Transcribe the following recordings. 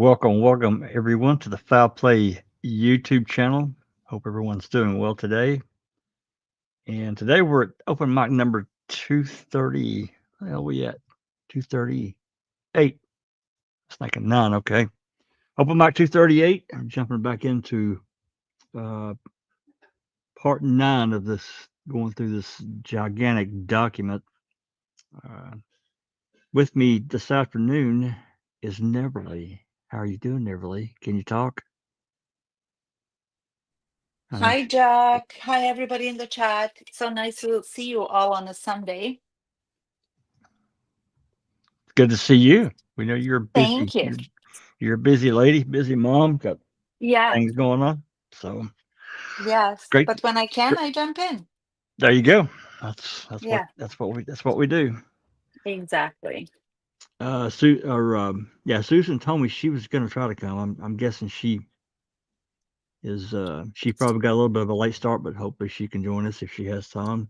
Welcome everyone to the Foul Play YouTube channel. Hope everyone's doing well today. And today we're at open mic number 230. Where are we at? 238. It's like a 9, okay. Open mic 238. I'm jumping back into part 9 of this, going through this gigantic document. With me this afternoon is Neverly. How are you doing, Neverly? Can you talk? Hi, Jack. Hi, everybody in the chat. It's so nice to see you all on a Sunday. Good to see you. We know you're busy. Thank you. You're a busy lady, busy mom, got Yeah, things going on. So yes. great. But when I can, I jump in. There you go. That's Yeah, what we do. exactly. Susan told me she was going to try to come. I'm guessing she probably got a little bit of a late start, but hopefully she can join us if she has time.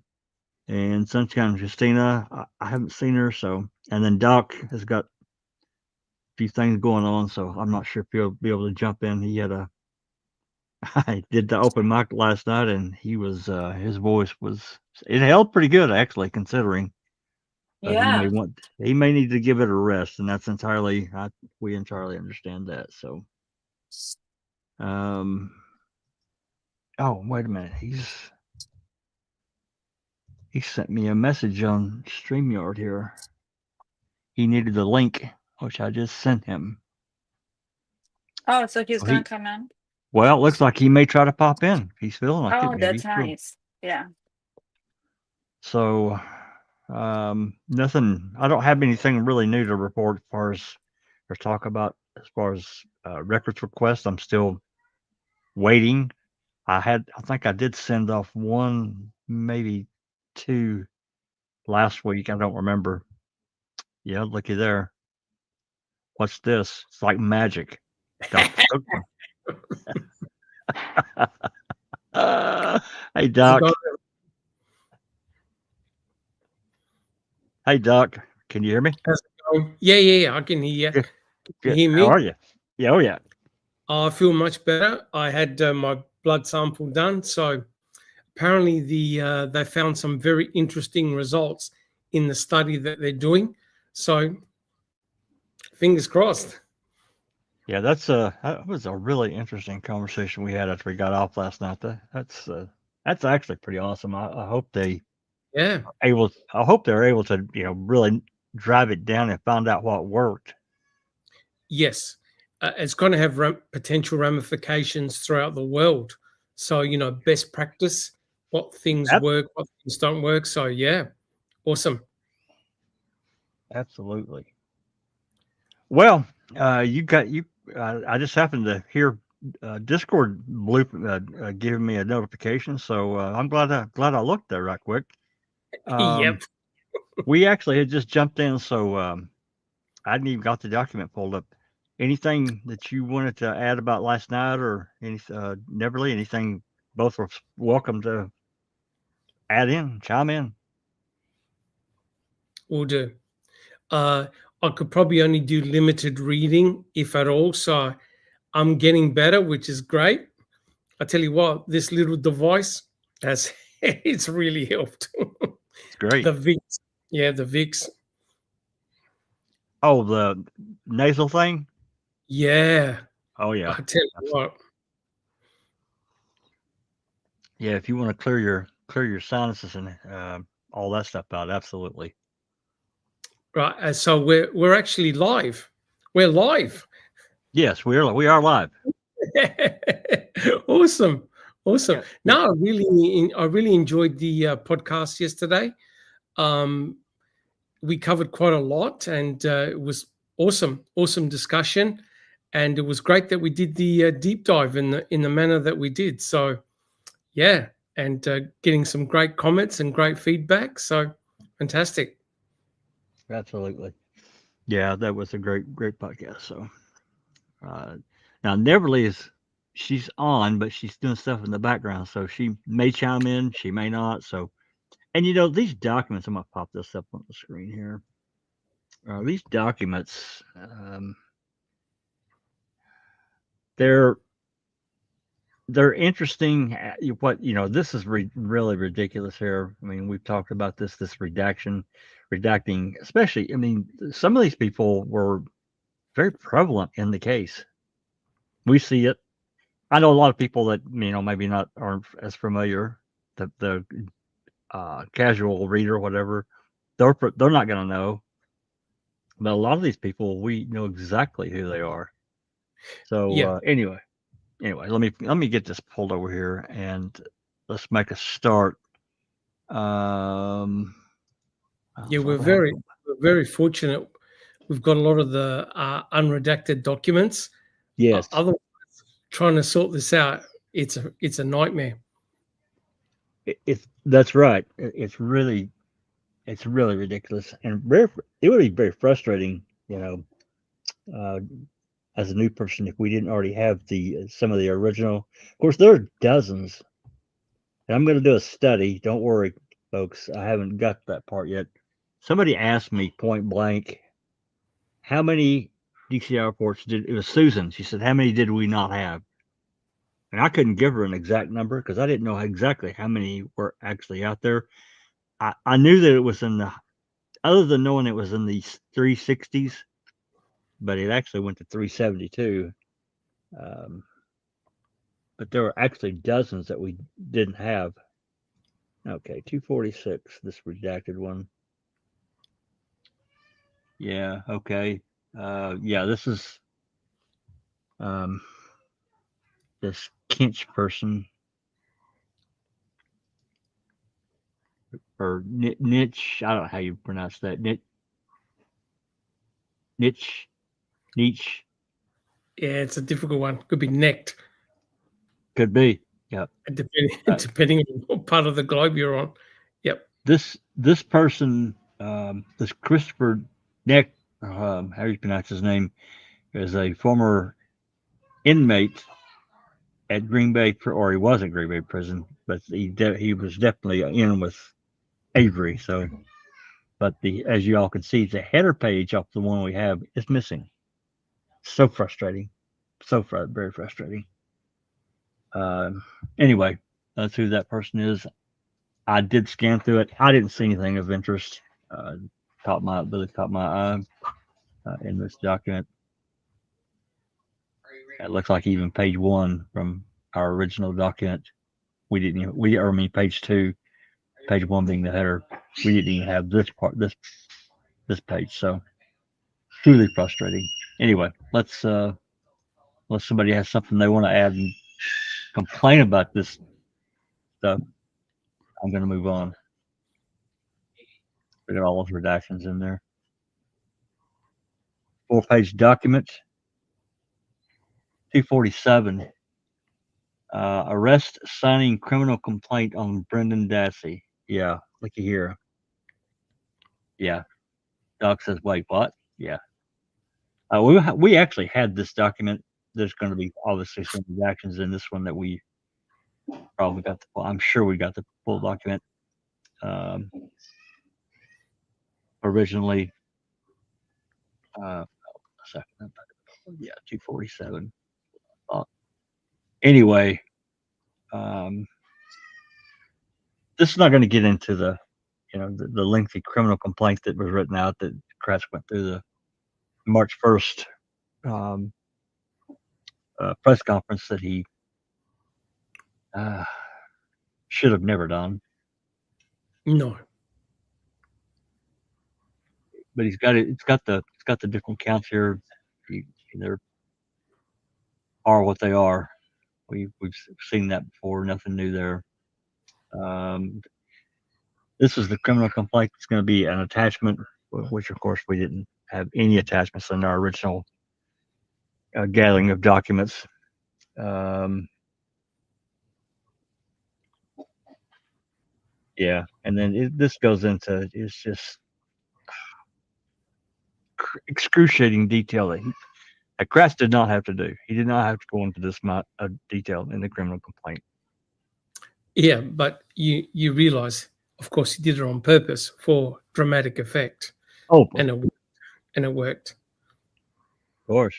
And Sunshine Justina, I haven't seen her, so and then Doc has got a few things going on, so I'm not sure if he'll be able to jump in. I did the open mic last night, and he was his voice it held pretty good actually, considering. But Yeah. he may need to give it a rest, and that's we entirely understand that. So, oh wait a minute, he sent me a message on StreamYard here. He needed the link, which I just sent him. Oh, so he's going to come in? Well, it looks like he may try to pop in. He's feeling like it. Oh, Maybe that's nice. Yeah. So, nothing. I don't have anything really new to report as far as or talk about as far as records requests. I'm still waiting. I think I did send off one, maybe two last week. I don't remember. Yeah, looky there. What's this? It's like magic. Dr. Silkman. Hey, Doc. Hey, Doc. Can you hear me? Yeah, I can hear you. Good. Can you hear me? How are you? Yeah, oh yeah. I feel much better. I had my blood sample done, so apparently they found some very interesting results in the study that they're doing. So fingers crossed. Yeah, that was a really interesting conversation we had after we got off last night. That's actually pretty awesome. I hope they're able to really drive it down and find out what worked. Yes, it's going to have potential ramifications throughout the world. So best practice, what things work, what things don't work. So yeah, awesome. Absolutely. Well, I just happened to hear Discord giving me a notification, so I'm glad I looked there right quick. Yep. We actually had just jumped in, so I hadn't even got the document pulled up. Anything that you wanted to add about last night, or Neverly? Anything? Both were welcome to add in, chime in. Will do. I could probably only do limited reading, if at all. So I'm getting better, which is great. I tell you what, this little device it's really helped. It's great. The Vicks. Yeah, the Vicks. Oh, the nasal thing? Yeah. Oh yeah. I tell you what. Yeah, if you want to clear your sinuses and all that stuff out, absolutely. Right. So we're actually live. We're live. Yes, we are live. Awesome. Yeah. No, I really enjoyed the podcast yesterday. We covered quite a lot, and it was awesome discussion, and it was great that we did the deep dive in the manner that we did. So, yeah, and getting some great comments and great feedback. So, fantastic. Absolutely. Yeah, that was a great podcast. So, now Neverly she's on, but she's doing stuff in the background, so she may chime in, she may not. So, and these documents, I'm gonna pop this up on the screen here. These documents, they're interesting. What this is really ridiculous here. I mean, we've talked about this redacting, especially. I mean, some of these people were very prevalent in the case. We see it. I know a lot of people that maybe aren't as familiar. The casual reader, whatever, they're not going to know. But a lot of these people, we know exactly who they are. So Yeah. anyway, let me get this pulled over here and let's make a start. Yeah, we're very fortunate. We've got a lot of the unredacted documents. Yes. Otherwise, trying to sort this out, it's a nightmare. That's right. It's really ridiculous, and it would be very frustrating, as a new person, if we didn't already have some of the original. Of course, there are dozens, and I'm going to do a study. Don't worry, folks. I haven't got that part yet. Somebody asked me point blank, how many DCI reports it was Susan. She said, how many did we not have? And I couldn't give her an exact number because I didn't know exactly how many were actually out there. I knew that it was other than knowing it was in the 360s, but it actually went to 372. But there were actually dozens that we didn't have. Okay, 246, this redacted one. Yeah, okay. Yeah, this is this Kinch person, or niche. I don't know how you pronounce that. Niche. Yeah, it's a difficult one. Could be necked. Could be. Yeah. Depending on what part of the globe you're on. Yep. This person, this Christopher Neck, how do you pronounce his name, is a former inmate at Green Bay, or he was at Green Bay prison, but he was definitely in with Avery. So, but as you all can see, the header page off the one we have is missing. So frustrating, very frustrating. Anyway, that's who that person is. I did scan through it. I didn't see anything of interest. Caught my eye in this document. It looks like even page 1 from our original document, page 2, page 1 being the header, we didn't even have this part, this page. So truly frustrating. Anyway, let's unless somebody has something they want to add and complain about this stuff, I'm going to move on. We got all those redactions in there. 4-page document. 247. Arrest signing criminal complaint on Brendan Dassey. Yeah, looky here. Yeah. Doc says, wait, what? Yeah. We actually had this document. There's going to be obviously some redactions in this one that we probably got. I'm sure we got the full document. Originally, a second. Yeah, 247. Anyway, this is not going to get into the lengthy criminal complaint that was written out that Kratz went through the March 1st press conference that he should have never done. No. But he's got it. It's got the different counts here. They are what they are. We've seen that before. Nothing new there. This is the criminal complaint. It's going to be an attachment, which of course we didn't have any attachments in our original gathering of documents. Yeah, and then this goes into, it's just excruciating detail that Kratz did not have to do. He did not have to go into this amount of detail in the criminal complaint. Yeah, but you realize, of course, he did it on purpose for dramatic effect. Oh, and it worked. Of course.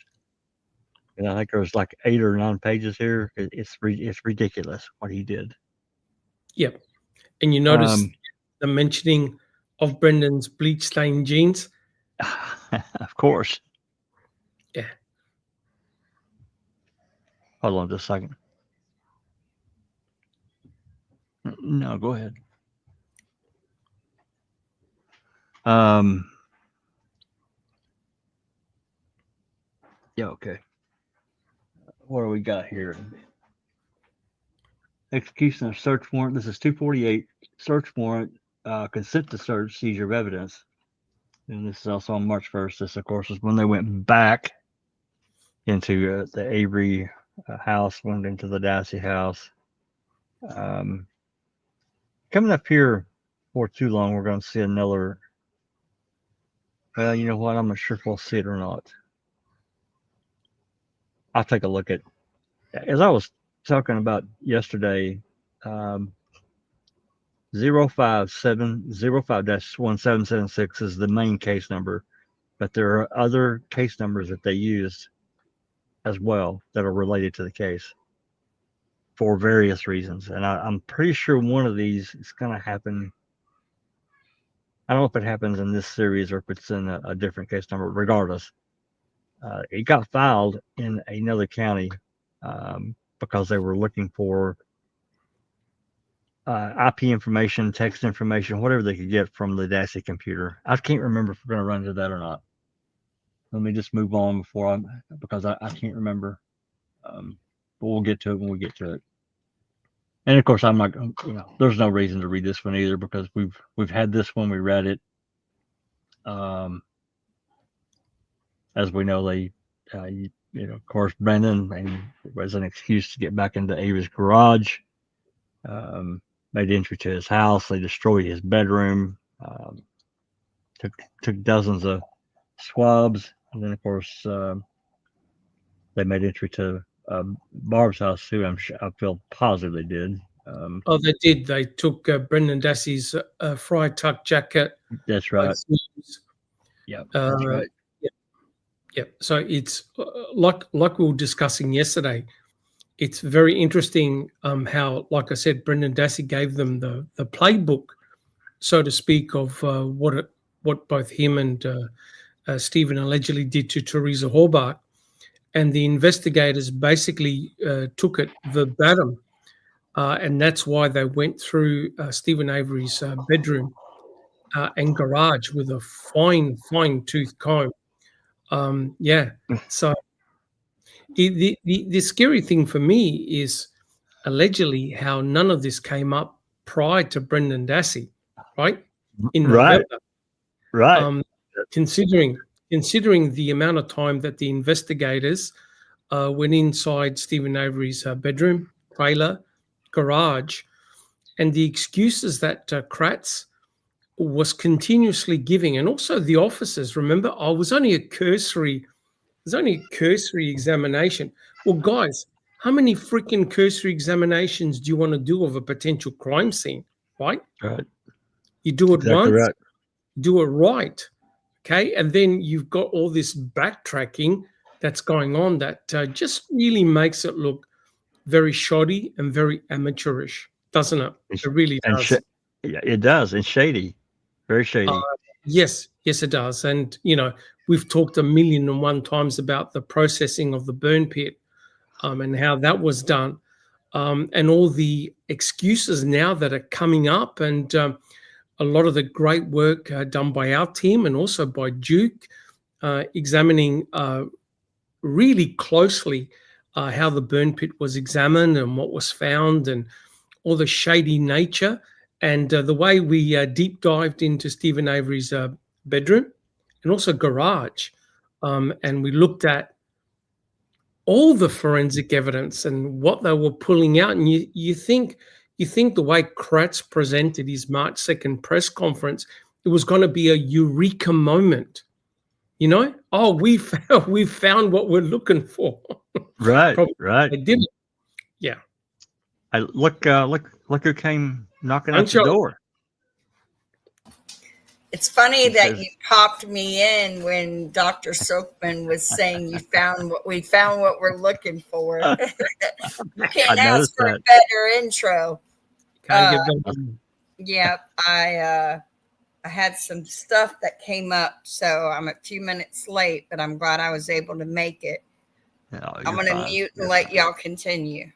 And I think there was like 8 or 9 pages here. It's ridiculous what he did. Yep. And you notice Um, the mentioning of Brendan's bleach stained jeans. of course. Yeah. Hold on just a second. No, go ahead. Yeah, okay. What do we got here? Execution of search warrant. This is 248 search warrant, consent to search, seizure of evidence. And this is also on March 1st. This, of course, is when they went back into the Avery house, went into the Dassey house. Coming up here for too long, we're going to see another. Well, you know what? I'm not sure if we'll see it or not. I'll take a look at. As I was talking about yesterday, 05705-1776 is the main case number, but there are other case numbers that they used as well that are related to the case for various reasons. And I'm pretty sure one of these is going to happen. I don't know if it happens in this series or if it's in a different case number. Regardless, it got filed in another county because they were looking for IP information, text information, whatever they could get from the Dassey computer. I can't remember if we're going to run into that or not. Let me just move on because I can't remember. But we'll get to it when we get to it. And of course, I'm not. There's no reason to read this one either because we've had this one. We read it. As we know, they, of course, Brendan was an excuse to get back into Avery's garage. Made entry to his house. They destroyed his bedroom. Took dozens of swabs, and then of course they made entry to Barb's house too. I feel positive they did. They did. They took Brendan Dassey's fry tuck jacket. That's right. Yeah, that's right. Yep. So it's like we were discussing yesterday. It's very interesting how, like I said, Brendan Dassey gave them the playbook, so to speak, of what both him and Stephen allegedly did to Teresa Hobart, and the investigators basically took it verbatim, and that's why they went through Stephen Avery's bedroom and garage with a fine tooth comb. So the scary thing for me is allegedly how none of this came up prior to Brendan Dassey, right? In November. Right. Considering the amount of time that the investigators went inside Stephen Avery's bedroom, trailer, garage, and the excuses that Kratz was continuously giving, and also the officers. Remember, it was only a cursory examination. Well, guys, how many freaking cursory examinations do you want to do of a potential crime scene, right? Right. You do it exactly once, right. do it right, okay? And then you've got all this backtracking that's going on that just really makes it look very shoddy and very amateurish, doesn't it? It really does. Yeah, it does. It's shady. Very shady. Yes, it does. And, we've talked 1,000,001 times about the processing of the burn pit and how that was done, and all the excuses now that are coming up, and a lot of the great work done by our team and also by Duke, examining really closely how the burn pit was examined and what was found and all the shady nature. And the way we deep dived into Stephen Avery's bedroom and also garage, and we looked at all the forensic evidence and what they were pulling out. And you think the way Kratz presented his March 2nd press conference, it was going to be a eureka moment. Oh, we found what we're looking for. Right, right. They didn't. Yeah. Look who came knocking at the door. It's funny He that says, you popped me in when Dr. Silkman was saying we found what we're looking for. You I can't ask noticed for a that. better intro. Can't get done. Yeah, I had some stuff that came up, so I'm a few minutes late, but I'm glad I was able to make it. No, I'm you're going to fine. mute and You're let fine. y'all continue.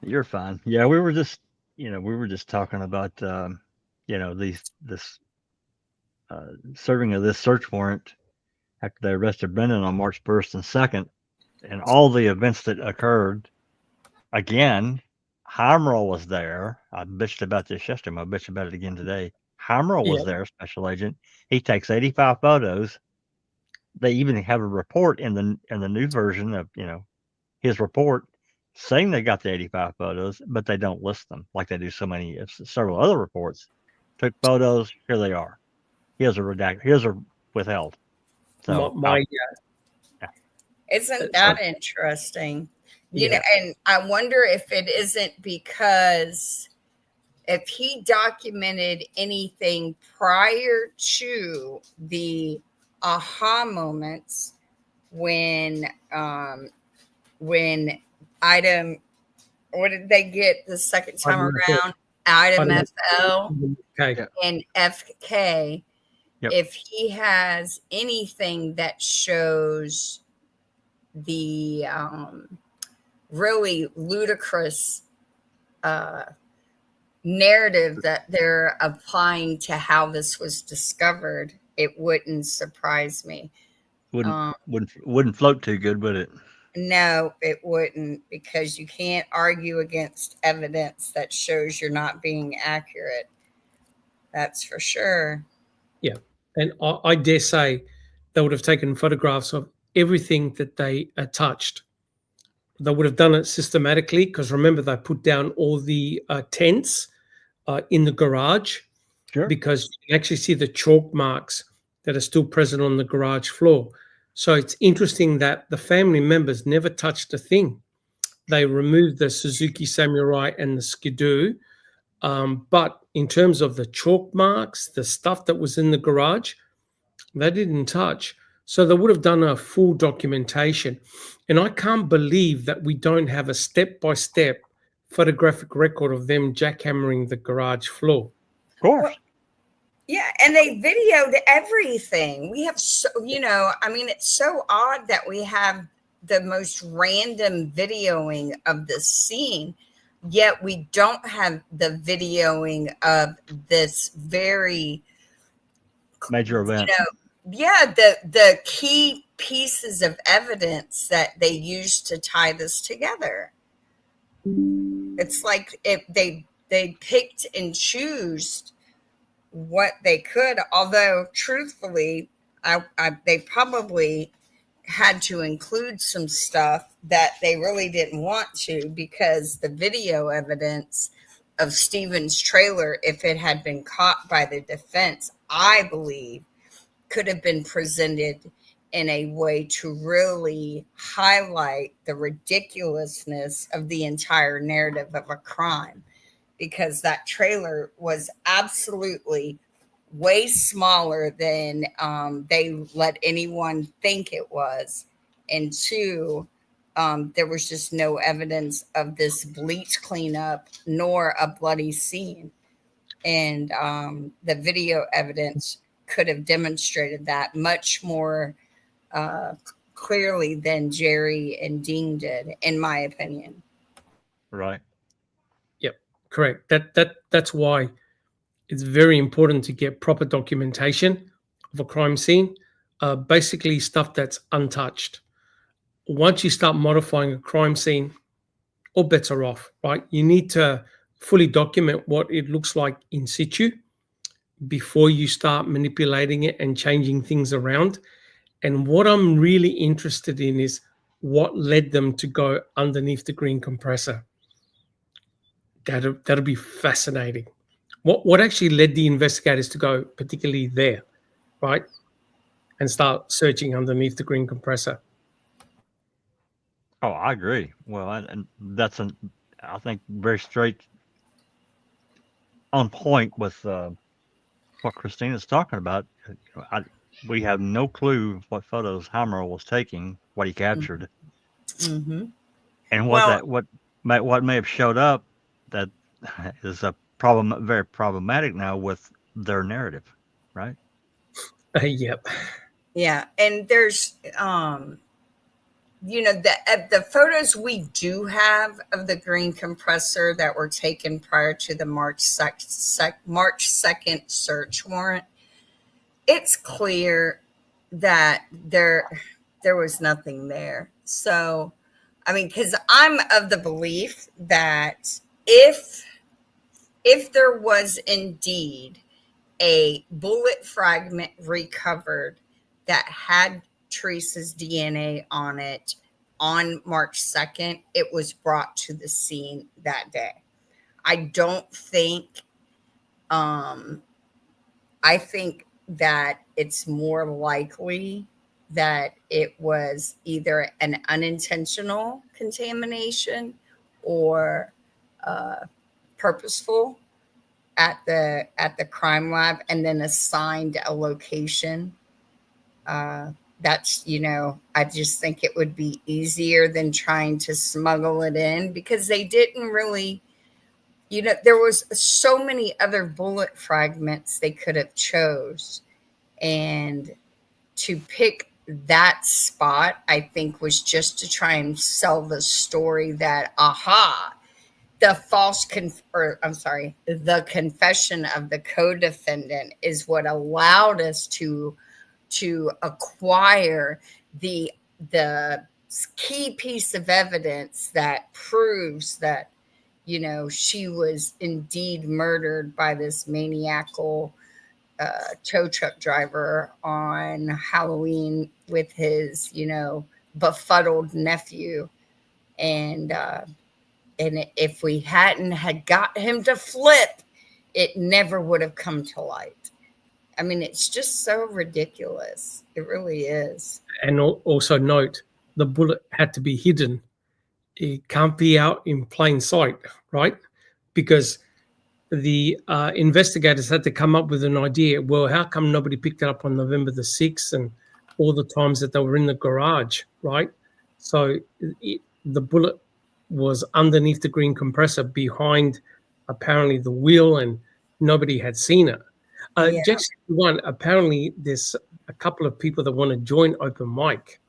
You're fine. Yeah, we were just, we were just talking about, this serving of this search warrant after they arrested Brendan on March 1st and 2nd, and all the events that occurred. Again, Heimerl was there. I bitched about this yesterday. I'll bitch about it again today. Heimerl was Yeah. there, special agent. He takes 85 photos. They even have a report in the new version of his report saying they got the 85 photos, but they don't list them like they do several other reports. Took photos. Here they are. Here's a redact. Here's a withheld. So My Isn't So- that interesting? Yeah. And I wonder if it isn't because if he documented anything prior to the aha moments when item, what did they get the second time Item FL. around? Item Item FL Okay. Yeah. and FK. Yep. If he has anything that shows the really ludicrous narrative that they're applying to how this was discovered, it wouldn't surprise me. wouldn't float too good, would it? No, it wouldn't, because you can't argue against evidence that shows you're not being accurate. That's for sure. Yeah. And I dare say they would have taken photographs of everything that they touched. They would have done it systematically because remember, they put down all the tents in the garage Sure. because you can actually see the chalk marks that are still present on the garage floor. So it's interesting that the family members never touched a thing. They removed the Suzuki Samurai and the Skidoo. But in terms of the chalk marks, the stuff that was in the garage, they didn't touch. So they would have done a full documentation. And I can't believe that we don't have a step-by-step photographic record of them jackhammering the garage floor. Of course. Well, yeah, and they videoed everything. We have it's so odd that we have the most random videoing of the scene, yet we don't have the videoing of this very Major event. The key pieces of evidence that they used to tie this together. It's like if they picked and chose what they could, although truthfully, they probably had to include some stuff that they really didn't want to, because the video evidence of Stephen's trailer, if it had been caught by the defense, I believe could have been presented in a way to really highlight the ridiculousness of the entire narrative of a crime, because that trailer was absolutely way smaller than they let anyone think it was. And two, there was just no evidence of this bleach cleanup nor a bloody scene. And the video evidence could have demonstrated that much more clearly than Jerry and Dean did, in my opinion. Right. Yep, correct. That's why it's very important to get proper documentation of a crime scene, basically stuff that's untouched. Once you start modifying a crime scene, all bets are off, right? You need to fully document what it looks like in situ before you start manipulating it and changing things around. And what I'm really interested in is what led them to go underneath the green compressor. That'll be fascinating. What actually led the investigators to go particularly there, right? And start searching underneath the green compressor. Oh, I agree. Well, and that's I think very straight on point with what Christina's talking about. We have no clue what photos Hammer was taking, what he captured, Mm-hmm. and Well, what may have showed up that is a problem, very problematic now with their narrative, right? Yep. yeah, and there's the photos we do have of the green compressor that were taken prior to the March 2nd search warrant. It's clear that there was nothing there. So, I mean, because I'm of the belief that if there was indeed a bullet fragment recovered that had Teresa's DNA on it on March 2nd, it was brought to the scene that day. I don't think, I think that it's more likely that it was either an unintentional contamination or purposeful at the crime lab, and then assigned a location. That's, I just think it would be easier than trying to smuggle it in, because they didn't really, there was so many other bullet fragments they could have chose, and to pick that spot, I think, was just to try and sell the story that, the the confession of the co-defendant is what allowed us to acquire the key piece of evidence that proves that, she was indeed murdered by this maniacal tow truck driver on Halloween with his, befuddled nephew. And if we hadn't had got him to flip, it never would have come to light. I mean, it's just so ridiculous. It really is. And also note, the bullet had to be hidden. It can't be out in plain sight, right? Because the investigators had to come up with an idea. Well, how come nobody picked it up on November the 6th and all the times that they were in the garage, right? So the bullet was underneath the green compressor behind apparently the wheel, and nobody had seen it. Jackson, apparently there's a couple of people that want to join open mic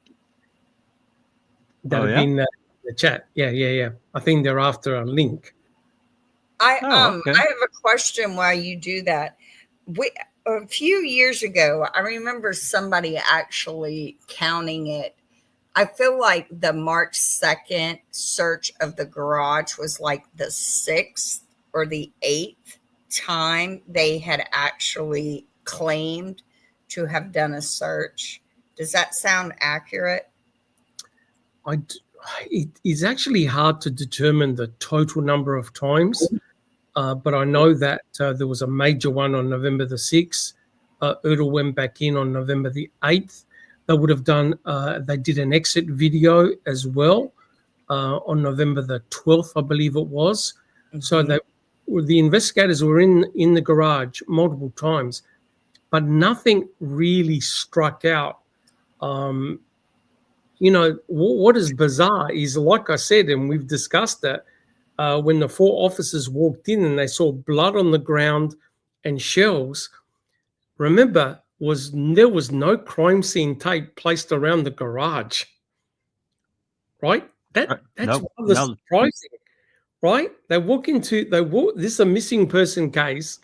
that have been in the chat. Yeah. I think they're after a link. I have a question while you do that. A few years ago, I remember somebody actually counting it. I feel like the March 2nd search of the garage was like the 6th or the 8th time they had actually claimed to have done a search. Does that sound accurate? It is actually hard to determine the total number of times, but I know that there was a major one on November the 6th. Erdl went back in on November the 8th. They would have done, they did an exit video as well on November the 12th, I believe it was. Mm-hmm. So the investigators were in the garage multiple times, but nothing really struck out. What is bizarre is, like I said, and we've discussed that, when the 4 officers walked in and they saw blood on the ground and shells, remember, there was no crime scene tape placed around the garage, right? That's rather surprising, right? This is a missing person case.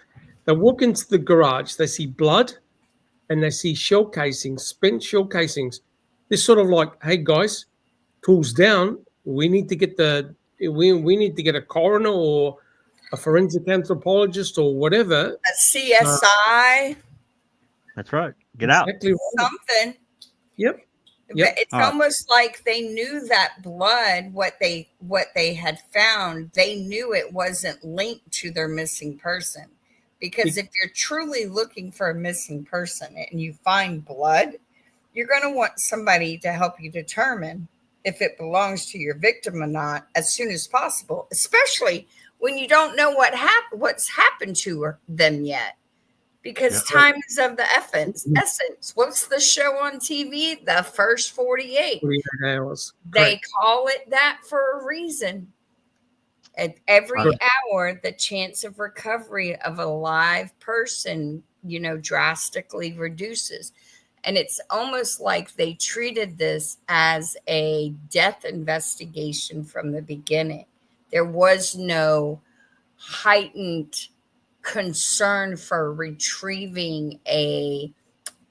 They walk into the garage, they see blood, and they see shell casings, spent shell casings. They're sort of like, hey guys, tools down. We need to get we need to get a coroner or a forensic anthropologist or whatever. A CSI. That's right. Get out. Exactly right. Something. Yep. It's almost like they knew that blood, what they had found, they knew it wasn't linked to their missing person. Because if you're truly looking for a missing person and you find blood, you're going to want somebody to help you determine if it belongs to your victim or not as soon as possible, especially when you don't know what's happened to them yet. because time is of the essence. What's the show on TV? The first 48. 48 hours. They call it that for a reason. At every hour, the chance of recovery of a live person, drastically reduces. And it's almost like they treated this as a death investigation from the beginning. There was no heightened concern for retrieving an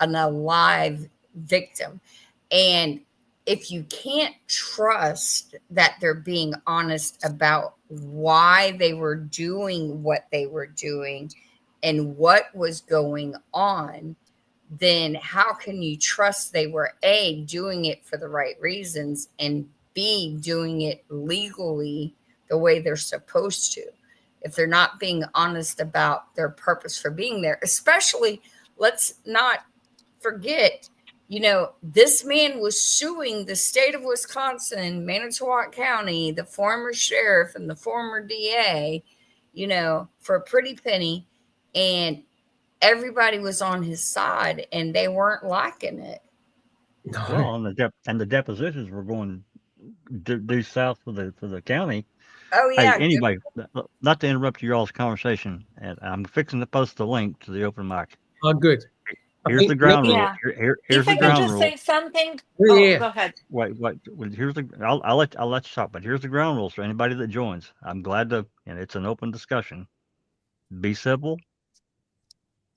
alive victim. And if you can't trust that they're being honest about why they were doing what they were doing and what was going on, then how can you trust they were A, doing it for the right reasons, and B, doing it legally the way they're supposed to? If they're not being honest about their purpose for being there, especially, let's not forget, this man was suing the state of Wisconsin, Manitowoc County, the former sheriff and the former DA, for a pretty penny. And everybody was on his side and they weren't liking it. No. Well, and the depositions were going due south for the county. Oh, yeah. Hey, anyway, not to interrupt your all's conversation, and I'm fixing to post the link to the open mic. Oh, good. Here's the ground rule. Yeah. Here's If the I could ground just rule. say something. Yeah. Go ahead. Wait. Well, here's the. I'll let you talk, but here's the ground rules for anybody that joins. I'm glad to, and it's an open discussion. Be civil.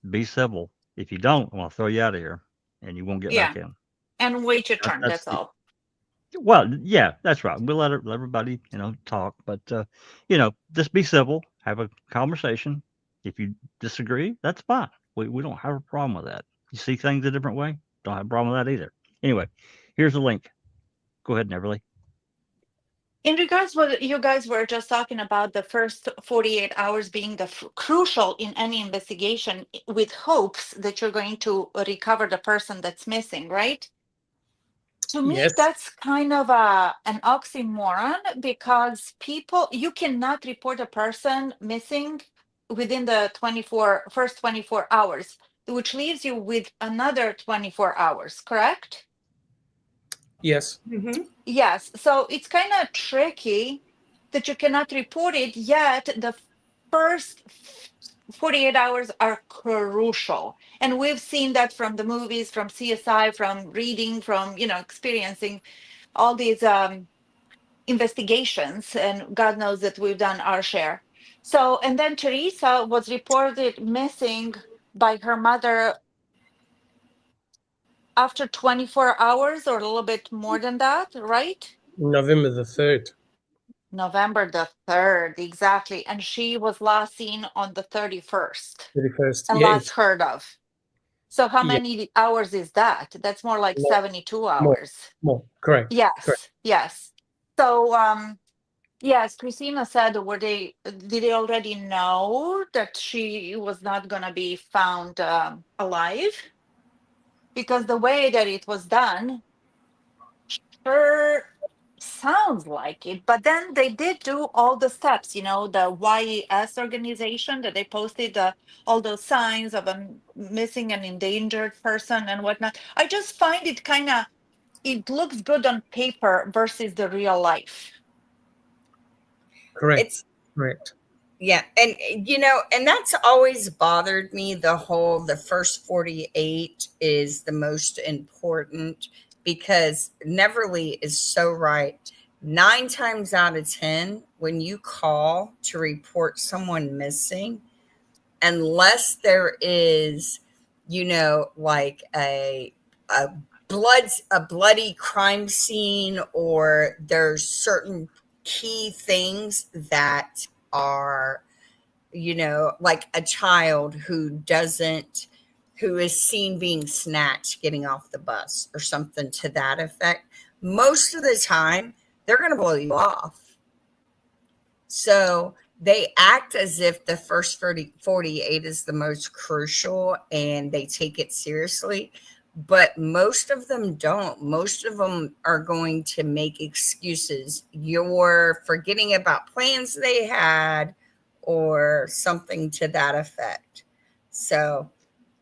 Be civil. If you don't, I'm gonna throw you out of here, and you won't get back in. And wait your turn. That's all. Well, yeah, that's right. We'll let everybody, talk, but just be civil. Have a conversation. If you disagree, that's fine. We don't have a problem with that. You see things a different way, don't have a problem with that either. Anyway, here's the link. Go ahead, Everly. In regards to what you guys were just talking about, the first 48 hours being the crucial in any investigation, with hopes that you're going to recover the person that's missing, right? To me, Yes. that's kind of an oxymoron, because you cannot report a person missing within the first 24 hours, which leaves you with another 24 hours, correct? Yes. Mm-hmm. Yes. So it's kind of tricky that you cannot report it, yet the first 48 hours are crucial. And we've seen that from the movies, from CSI, from reading, from, experiencing all these investigations. And God knows that we've done our share. So, and then Teresa was reported missing by her mother after 24 hours or a little bit more than that, right? November the 3rd. November the 3rd, exactly. And she was last seen on the 31st. 31st. And Yeah, last heard of. So how Yeah. many hours is that? That's more like 72 hours. more. Correct. Yes, Correct. yes. So yes, Christina said, did they already know that she was not gonna be found alive? Because the way that it was done sure sounds like it, but then they did do all the steps, the YES organization, that they posted all those signs of a missing and endangered person and whatnot. I just find it it looks good on paper versus the real life. Correct. Correct. Yeah. And, and that's always bothered me. The first 48 is the most important, because Neverly is so right. 9 times out of 10, when you call to report someone missing, unless there is, like a bloody crime scene, or there's certain key things that are, like a child who is seen being snatched getting off the bus or something to that effect, most of the time they're going to blow you off. So they act as if the first 48 is the most crucial and they take it seriously, but most of them don't. Most of them are going to make excuses. You're forgetting about plans they had or something to that effect. So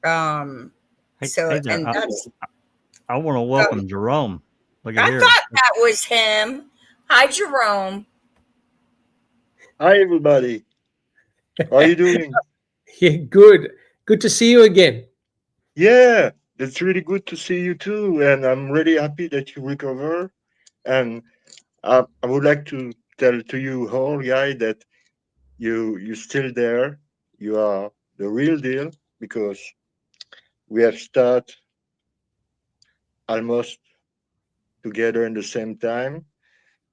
Hey, So, hey there, and that's, I want to welcome Jerome. Look at I here. thought that was him. Hi, Jerome. Hi, everybody. How are you doing? Yeah, good. Good to see you again. Yeah, it's really good to see you too. And I'm really happy that you recover. And I would like to tell to you all, guy, that you're still there. You are the real deal because we have started almost together in the same time.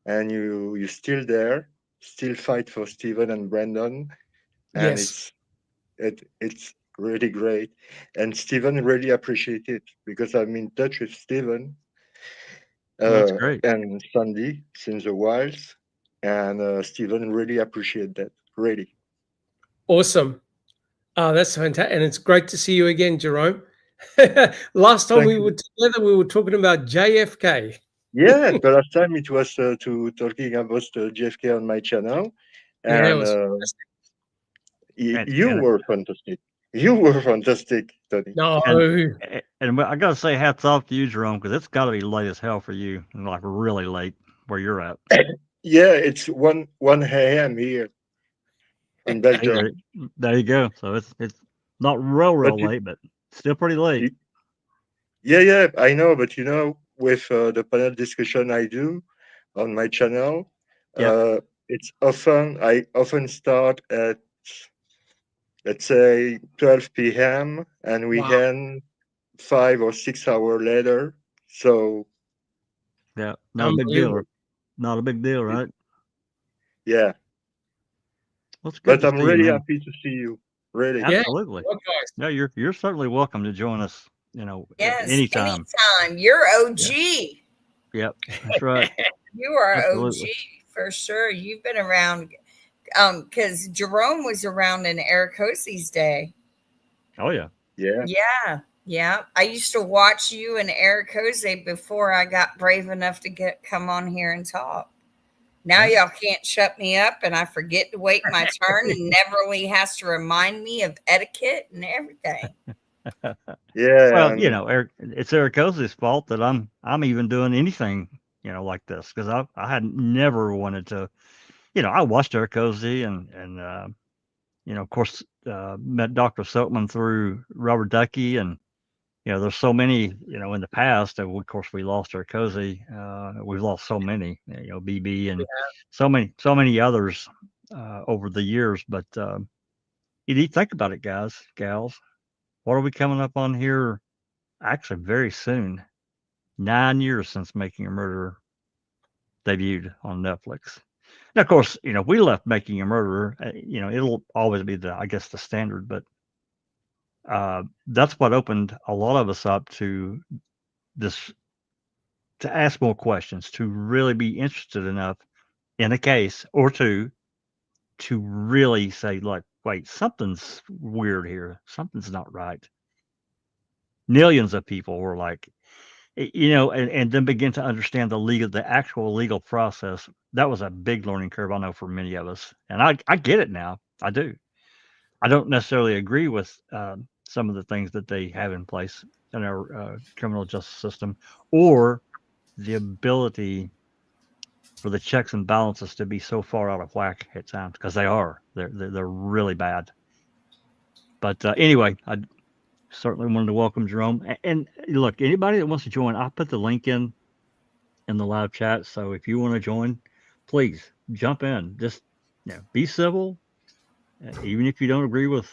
And you're still there, still fight for Stephen and Brandon. And Yes. it's really great. And Stephen really appreciate it because I'm in touch with Stephen That's great. and Sandy since a while, and Stephen really appreciate that. Really. Awesome. Oh, that's fantastic. And it's great to see you again, Jerome. Last time Thank we you. were together, we were talking about JFK. Yeah, the last time it was to talking about JFK on my channel, Yeah, it and was fantastic. you And were fantastic. You were fantastic, Tony. No, and I gotta say, hats off to you, Jerome, because it's got to be late as hell for you, and like really late where you're at. Yeah, it's 1 a.m. here in Hey, Belgium. there you go. So it's not real But late, but still pretty late. yeah, I know. But with the panel discussion I do on my channel, Yeah. it's I often start at, let's say, 12 p.m. and we wow. end 5 or 6 hours later. So Yeah, not a big deal. Unbelievable. Not a big deal, right? yeah, Well, it's good but to I'm see you, really man. happy to see you. Really. Yeah. Absolutely. Well, guys, No, you're certainly welcome to join us. Yes, Anytime. anytime. You're OG. Yep, that's right. You are Absolutely. OG for sure. You've been around, because Jerome was around in Eric Hosey's day. Oh yeah. Yeah. Yeah. I used to watch you and Eric Hosey before I got brave enough to come on here and talk. Now y'all can't shut me up, and I forget to wait my turn, and Neverly has to remind me of etiquette and everything. Yeah. Well, Eric, it's Eric Oz's fault that I'm even doing anything, like this because I had never wanted to, I watched Eric Ozzy and of course met Dr. Silkman through Robert Ducky and there's so many in the past and of course we lost Eric Ozzy, we've lost so many BB and so many others over the years, but you need to think about it, guys, gals. What are we coming up on here? Actually, very soon. 9 years since Making a Murderer debuted on Netflix. Now, of course, we left Making a Murderer. It'll always be I guess, the standard, but that's what opened a lot of us up to this, to ask more questions, to really be interested enough in a case or two to really say, like, wait, something's weird here. Something's not right. Millions of people were like, and then begin to understand the actual legal process. That was a big learning curve, I know, for many of us, and I get it now. I do. I don't necessarily agree with some of the things that they have in place in our criminal justice system, or the ability for the checks and balances to be so far out of whack at times, because they are. They're really bad. But anyway, I certainly wanted to welcome Jerome. And look, anybody that wants to join, I'll put the link in the live chat. So if you want to join, please jump in. Just be civil. Even if you don't agree with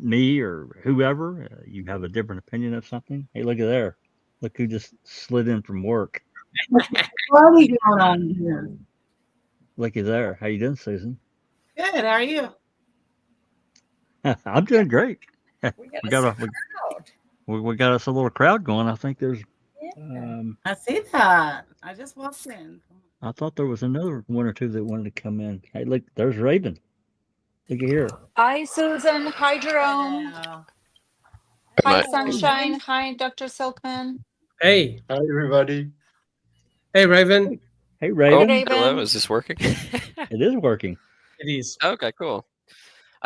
me or whoever, you have a different opinion of something. Hey, look at there. Look who just slid in from work. What are you doing on here? Looky there. How you doing, Susan? Good. How are you? I'm doing great. We We got got a a crowd. we got us a little crowd going. I think there's. Yeah. I see that. I just walked in. I thought there was another one or two that wanted to come in. Hey, look, there's Raven. Look at here. Hi, Susan. Hi, Jerome. Hello. Hi, Hello. Sunshine. Hi, Dr. Silkman. hey, Hi, everybody. hey, Raven. Hey, Hi, Raven. Raven. Hello, is this working? It is working. It is. Okay, cool.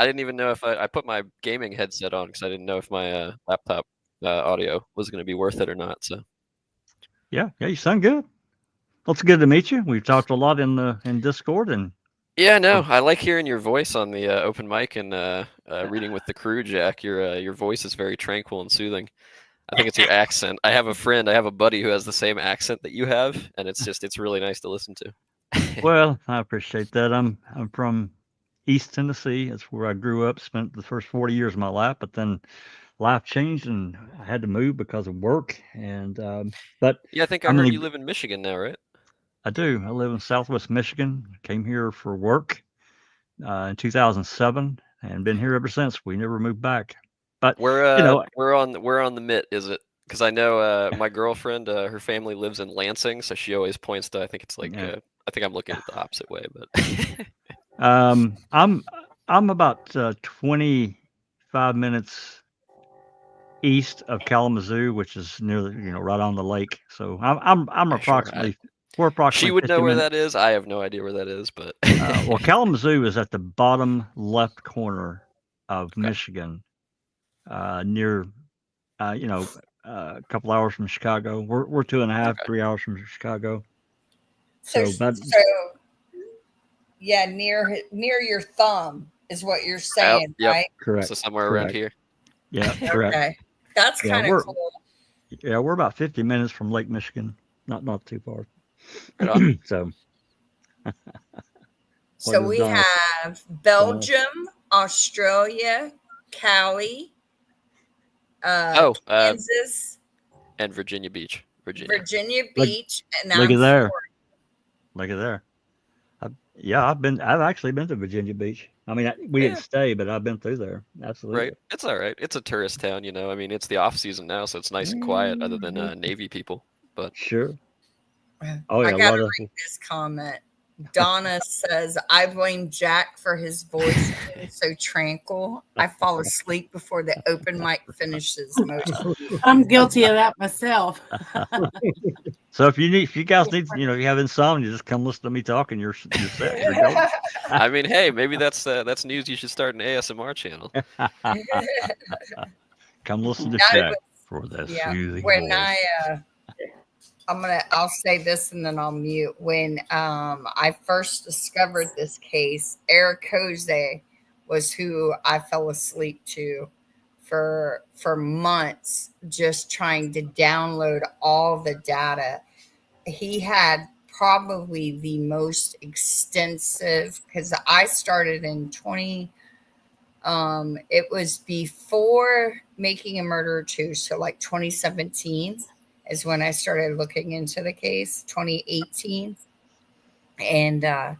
I didn't even know if I put my gaming headset on because I didn't know if my laptop audio was going to be worth it or not. So Yeah, you sound good. Well, it's good to meet you. We've talked a lot in Discord, and yeah, no, I like hearing your voice on the open mic and reading with the crew, Jack. Your voice is very tranquil and soothing. I think it's your accent. I have a buddy who has the same accent that you have, and it's really nice to listen to. well, I appreciate that. I'm from East Tennessee. That's where I grew up. Spent the first 40 years of my life, but then life changed, and I had to move because of work. And but Yeah, I think I I'm heard in you live in Michigan now, right? I do. I live in Southwest Michigan. Came here for work in 2007, and been here ever since. We never moved back. But We're on the mitt, is it? Because I know my girlfriend, her family lives in Lansing, so she always points to. I think it's like Yeah. I think I'm looking at the opposite way, but I'm about 25 minutes east of Kalamazoo, which is near right on the lake. So I'm Yeah, sure. approximately we're approximately She would 50 know where minutes. that is. I have no idea where that is, but Well, Kalamazoo is at the bottom left corner of Okay. Michigan, near a couple hours from Chicago. We're 2.5, 3 hours from Chicago. So, So yeah, near your thumb is what you're saying, Yep. right? correct. So somewhere around correct. here. Yeah, correct. Okay, that's Yeah, kind of cool. Yeah, we're about 50 minutes from Lake Michigan. Not too far. Right on. So So is we Donna? have Belgium, Australia, Cali, Kansas, and Virginia Beach, Virginia. Virginia Look- Beach, and look I'm at there. Florida. Look at there. I've actually been to Virginia Beach. I mean, we didn't stay, but I've been through there. Absolutely. Right. It's all right. It's a tourist town, you know. I mean, it's the off season now, so it's nice and quiet, other than Navy people. But Sure. Oh I yeah, a gotta lot of read this comment. Donna says, I blame Jack for his voice being so tranquil. I fall asleep before the open mic finishes most of the I'm guilty of that myself. So if you guys need, if you have insomnia, just come listen to me talking. You're set. You're golden. I mean, hey, maybe that's news. You should start an ASMR channel. Come listen to That Jack was- for that yeah, soothing when voice. I'll say this and then I'll mute. When I first discovered this case, Eric Jose was who I fell asleep to for months, just trying to download all the data. He had probably the most extensive, because I started in it was before Making a Murderer 2, so like 2017 is when I started looking into the case, 2018. And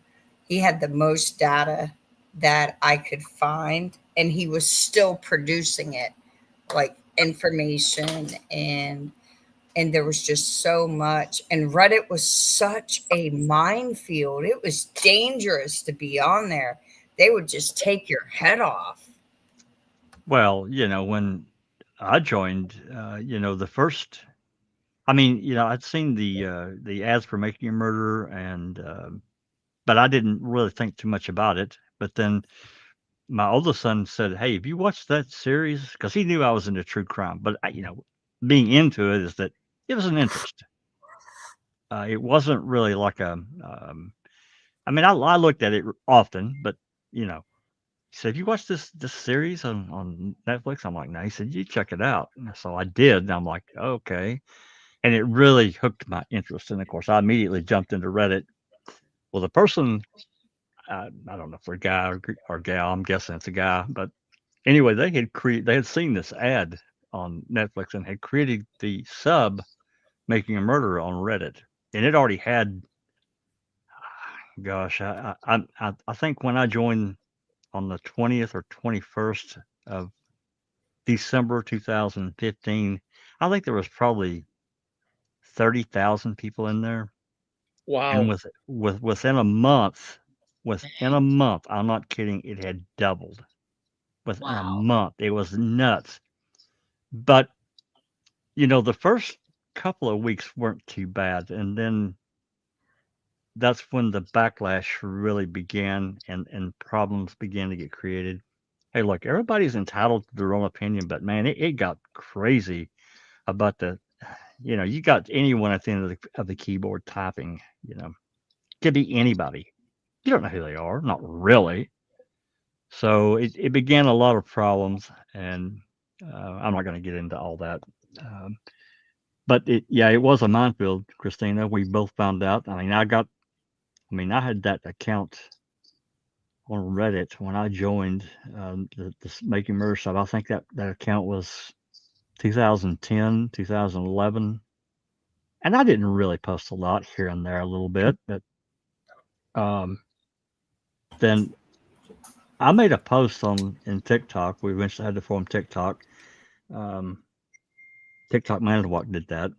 he had the most data that I could find, and he was still producing it, like information, and there was just so much. And Reddit was such a minefield. It was dangerous to be on there. They would just take your head off. Well, when I joined, the first, I'd seen the ads for Making a Murderer, and but I didn't really think too much about it. But then my oldest son said, "Hey, have you watched that series?" Because he knew I was into true crime, but being into it is that it was an interest. It wasn't really like I looked at it often, but he said, "Have you watched this series on Netflix?" I'm like, "No." He said, "You check it out." And so I did. And I'm like, "Okay." And it really hooked my interest. And of course, I immediately jumped into Reddit. Well, the person, I don't know if they're a guy or gal. I'm guessing it's a guy. But anyway, they had seen this ad on Netflix and had created the sub Making a Murderer on Reddit. And it already had, gosh, I think when I joined on the 20th or 21st of December 2015, I think there was probably 30,000 people in there. Wow. And within a month, I'm not kidding, it had doubled. Within a month, it was nuts. But the first couple of weeks weren't too bad, and then that's when the backlash really began, and problems began to get created. hey, look, everybody's entitled to their own opinion, but man, it got crazy about you got anyone at the end of the keyboard typing, could be anybody. You don't know who they are, not really. So it began a lot of problems, and I'm not going to get into all that. But it was a minefield, Christina. We both found out. I mean, I had that account on Reddit when I joined the Making Murder site. I think that account was 2010, 2011. And I didn't really post a lot here and there a little bit, but then I made a post in TikTok. We eventually had to form TikTok. TikTok Manitowoc did that.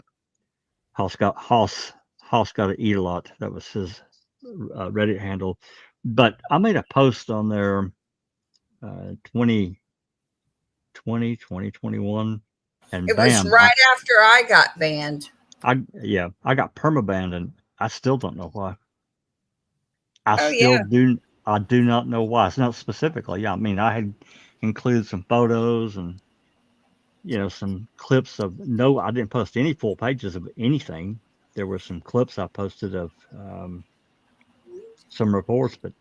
Hoss got to eat a lot. That was his Reddit handle. But I made a post on there 2020, 2021, and It was bam, right after I got banned. I got permabanned, and I still don't know why. I do not know why. It's not specifically. Yeah, I mean, I had included some photos and some clips of. No, I didn't post any full pages of anything. There were some clips I posted of some reports, but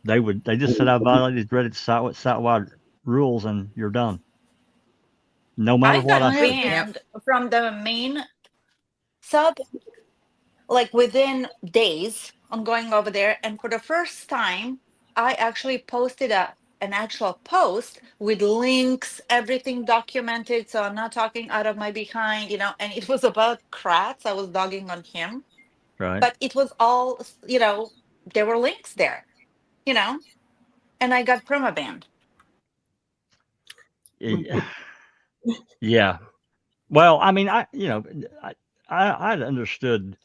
they just said I violated Reddit site-wide rules, and you're done. No matter I what got I said. banned from the main sub, like within days on going over there. And for the first time, I actually posted an actual post with links, everything documented. So I'm not talking out of my behind, and it was about Kratz. I was dogging on him. Right. But it was all, there were links there, and I got permabanned. Yeah. Well, I mean, I'd understood,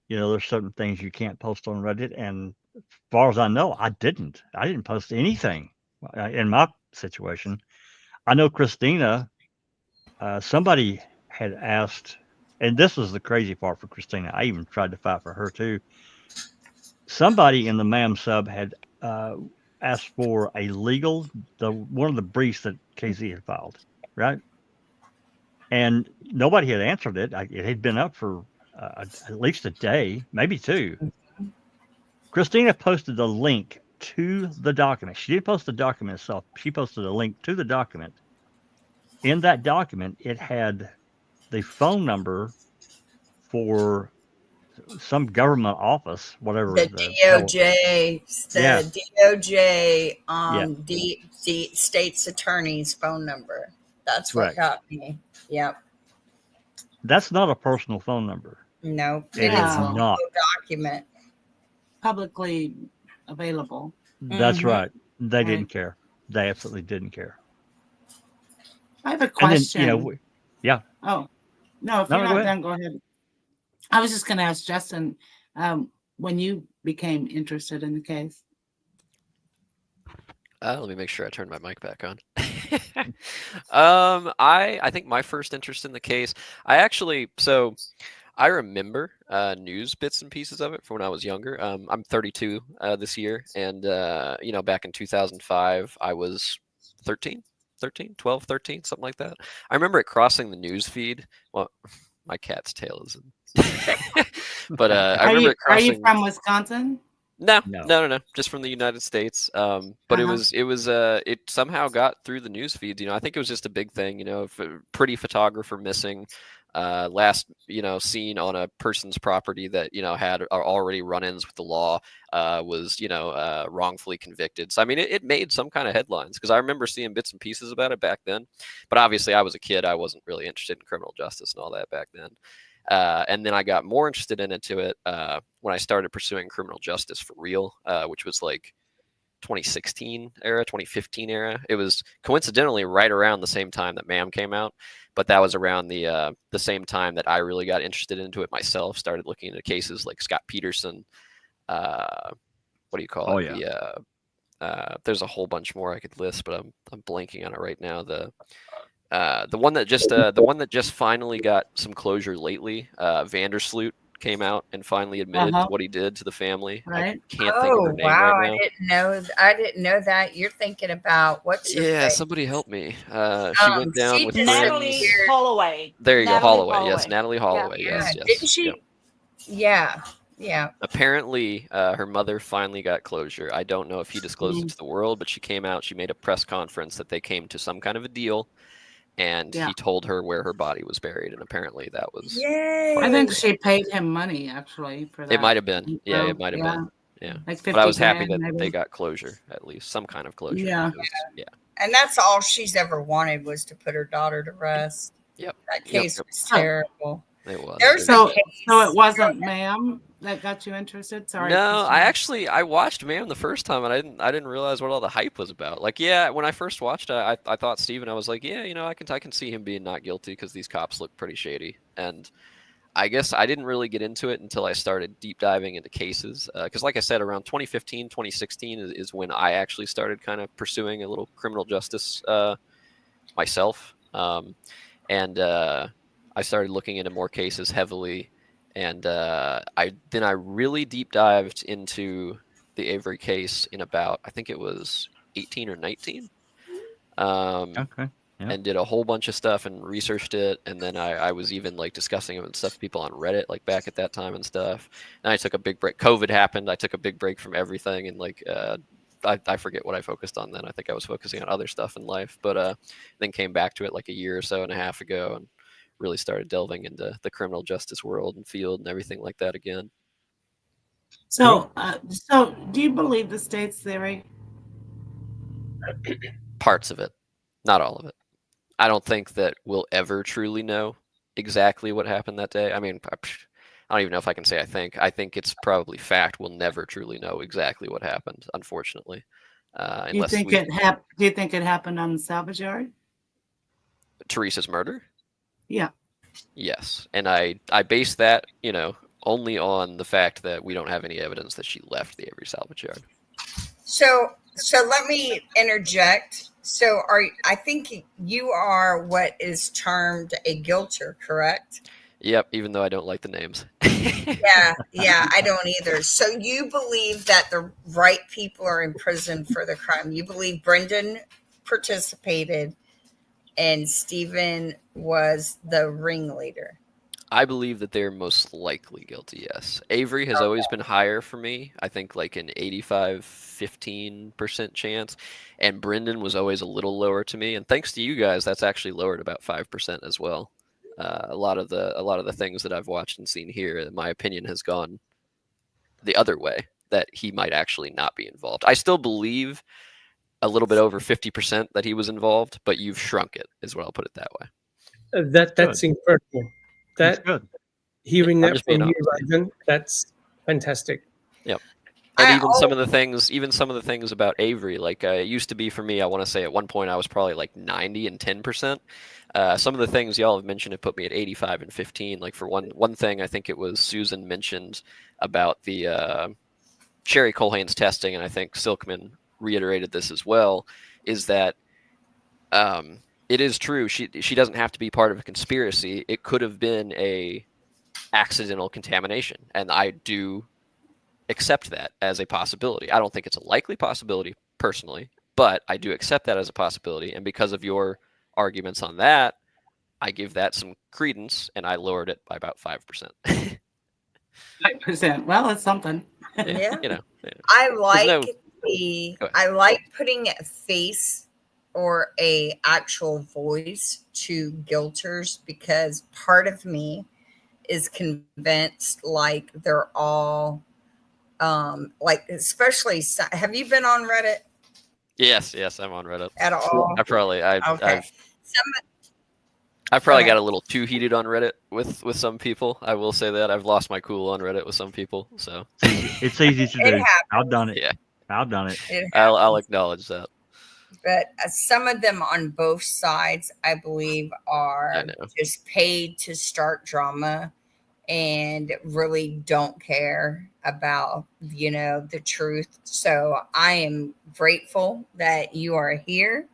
there's certain things you can't post on Reddit, and as far as I know, I didn't post anything in my situation. I know Christina, somebody had asked, and this was the crazy part for Christina. I even tried to fight for her too. Somebody in the MAM sub had asked for one of the briefs that KZ had filed, right? And nobody had answered it. It had been up for at least a day, maybe two. Christina posted the link to the document. She didn't post the document itself. She posted a link to the document. In that document, it had the phone number for some government office, whatever The DOJ, the state's attorney's phone number. That's what got me. Yep. That's not a personal phone number. No, it is not a document. Publicly available. That's right. They didn't care. They absolutely didn't care. I have a question. And then, yeah. Oh, no, if you're not done, go ahead. I was just going to ask Justin, when you became interested in the case. Let me make sure I turn my mic back on. I think my first interest in the case, I remember news bits and pieces of it from when I was younger. I'm 32 this year, and back in 2005, I was 12, 13, something like that. I remember it crossing the news feed. Well, my cat's tail is in. But I remember it crossing. Are you from Wisconsin? No, just from the United States. But it somehow got through the news feeds. I think it was just a big thing. Pretty photographer missing, last seen on a person's property that had already run-ins with the law, was wrongfully convicted. So I mean, it made some kind of headlines, because I remember seeing bits and pieces about it back then. But obviously, I was a kid. I wasn't really interested in criminal justice and all that back then. And then I got more interested into it when I started pursuing criminal justice for real, which was like 2016 era, 2015 era. It was coincidentally right around the same time that MAM came out, but that was around the same time that I really got interested into it myself. Started looking into cases like Scott Peterson. What do you call it? Yeah. There's a whole bunch more I could list, but I'm blanking on it right now. The one that just finally got some closure lately, Vandersloot came out and finally admitted to what he did to the family. Right. I can't think of her name right now. I didn't know that. You're thinking about what's her face? Somebody help me. She went down with Natalie friends. Holloway. There you go, Natalie Holloway. Yes, Natalie Holloway. Yeah. Yes. Didn't she? Yep. Yeah. Apparently, her mother finally got closure. I don't know if he disclosed it to the world, but she came out. She made a press conference that they came to some kind of a deal, and he told her where her body was buried. And apparently, that was. Yay! I think she paid him money actually for that. It might have been. Yeah, it might have been. Yeah. Like 50 but I was happy grand, that maybe. they got closure, at least some kind of closure. Yeah. Yeah. And that's all she's ever wanted was to put her daughter to rest. Yep. That case Yep. was terrible. It was. So it wasn't Ma'am that got you interested? Sorry. No, I watched Ma'am the first time, and I didn't realize what all the hype was about. Like, yeah, when I first watched it, I thought Steven, I was like, yeah, I can see him being not guilty because these cops look pretty shady. And I guess I didn't really get into it until I started deep diving into cases. Because like I said, around 2015, 2016 is when I actually started kind of pursuing a little criminal justice myself. And I started looking into more cases heavily. And I really deep dived into the Avery case in about, I think it was 18 or 19. Okay. Yep. And did a whole bunch of stuff and researched it. And then I was even like discussing it with stuff with people on Reddit, like back at that time and stuff. And I took a big break. COVID happened. I took a big break from everything. And like, I forget what I focused on then. I think I was focusing on other stuff in life, but then came back to it like a year or so and a half ago and really started delving into the criminal justice world and field and everything like that again. So do you believe the state's theory? Parts of it, not all of it. I don't think that we'll ever truly know exactly what happened that day. I mean, I don't even know if I can say I think. I think it's probably fact. We'll never truly know exactly what happened, unfortunately. Do you think it happened on the salvage yard? Teresa's murder? Yeah. Yes. And I base that, only on the fact that we don't have any evidence that she left the Avery salvage yard. So let me interject. So I think you are what is termed a guilter, correct? Yep, even though I don't like the names. Yeah, I don't either. So you believe that the right people are in prison for the crime. You believe Brendan participated and Stephen was the ringleader. I believe that they're most likely guilty, yes. Avery has always been higher for me. I think like an 85-15% chance. And Brendan was always a little lower to me. And thanks to you guys, that's actually lowered about 5% as well. A lot of the things that I've watched and seen here, my opinion has gone the other way, that he might actually not be involved. I still believe a little bit over 50% that he was involved, but you've shrunk it, is what I'll put it that way. That's incredible. That's good. Hearing I'm that just from being you, honest. Raven, that's fantastic. Yep. And even some of the things about Avery, like it used to be for me, I want to say at one point I was probably like 90 and 10%. Some of the things y'all have mentioned have put me at 85 and 15. Like for one thing, I think it was Susan mentioned about the Sherry Colhane's testing, and I think Silkman reiterated this as well, is that it is true. She doesn't have to be part of a conspiracy. It could have been a accidental contamination, and I do accept that as a possibility. I don't think it's a likely possibility personally, but I do accept that as a possibility. And because of your arguments on that, I give that some credence, and I lowered it by about 5%. 5%. Well, it's something. Yeah. Yeah. I like putting a face or a actual voice to guilters, because part of me is convinced like they're all like, especially, have you been on Reddit? Yes, I'm on Reddit. At all? I've probably got a little too heated on Reddit with some people. I will say that I've lost my cool on Reddit with some people. So it's easy to do. I've done it. Yeah, I've done it. I'll acknowledge that. But some of them on both sides, I believe, are just paid to start drama and really don't care about, the truth. So I am grateful that you are here,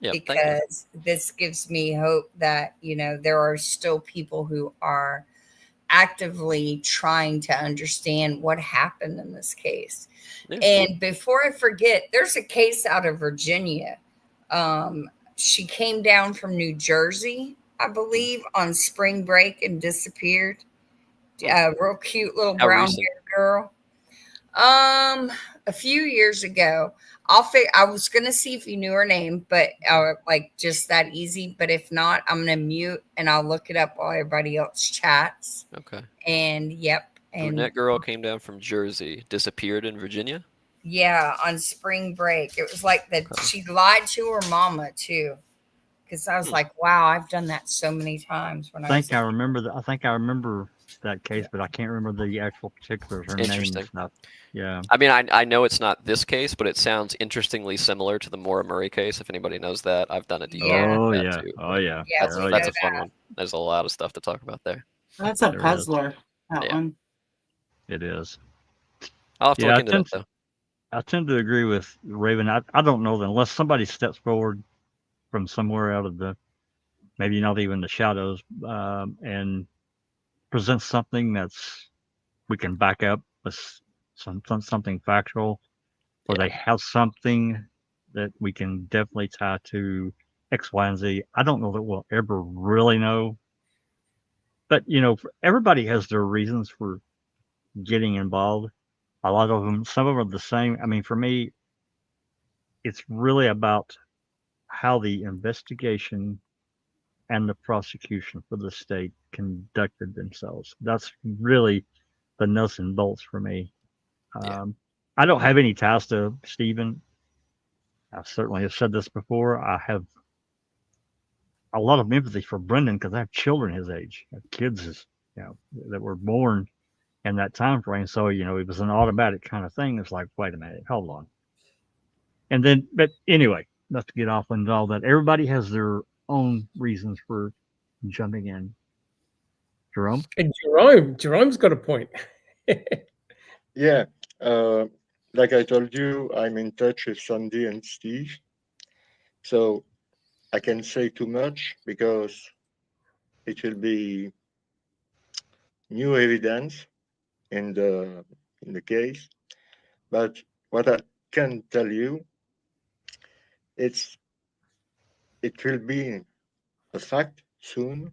because this gives me hope that, there are still people who are actively trying to understand what happened in this case. Yeah. And before I forget, there's a case out of Virginia. She came down from New Jersey, I believe, on spring break and disappeared. Real cute little How brown recent? haired girl. A few years ago. I was gonna see if you knew her name, but like just that easy. But if not, I'm gonna mute and I'll look it up while everybody else chats. Okay. And yep. And Brunette girl came down from Jersey, disappeared in Virginia. yeah, on spring break. It was like that she lied to her mama too. Because I was like, wow, I've done that so many times when I think I remember that. I think I remember that case, but I can't remember the actual particulars, her name and Interesting. stuff. Yeah. I mean, I know it's not this case, but it sounds interestingly similar to the Maura Murray case. If anybody knows that, I've done a deep dive Oh into yeah. that too. Oh yeah. Yeah, That's Oh, that's yeah. a fun one. There's a lot of stuff to talk about there. That's a There is. puzzler. That Yeah. one. It is. I'll have to Yeah, look into that though. I tend to agree with Raven. I don't know that unless somebody steps forward from somewhere out of the, maybe not even the shadows, and presents something that's we can back up with something factual, or they have something that we can definitely tie to X, Y, and Z. I don't know that we'll ever really know, but everybody has their reasons for getting involved. A lot of them, some of them are the same. I mean, for me, it's really about how the investigation and the prosecution for the state conducted themselves. That's really the nuts and bolts for me. I don't have any ties to Stephen. I certainly have said this before. I have a lot of empathy for Brendan because I have children his age. I have kids, that were born in that time frame. So, it was an automatic kind of thing. It's like, wait a minute, hold on. And then, but anyway, not to get off on all that. Everybody has their own reasons for jumping in. Jerome? And Jerome's got a point. Yeah. Like I told you, I'm in touch with Sandy and Steve. So I can't say too much because it will be new evidence in the case. But what I can tell you, it will be a fact soon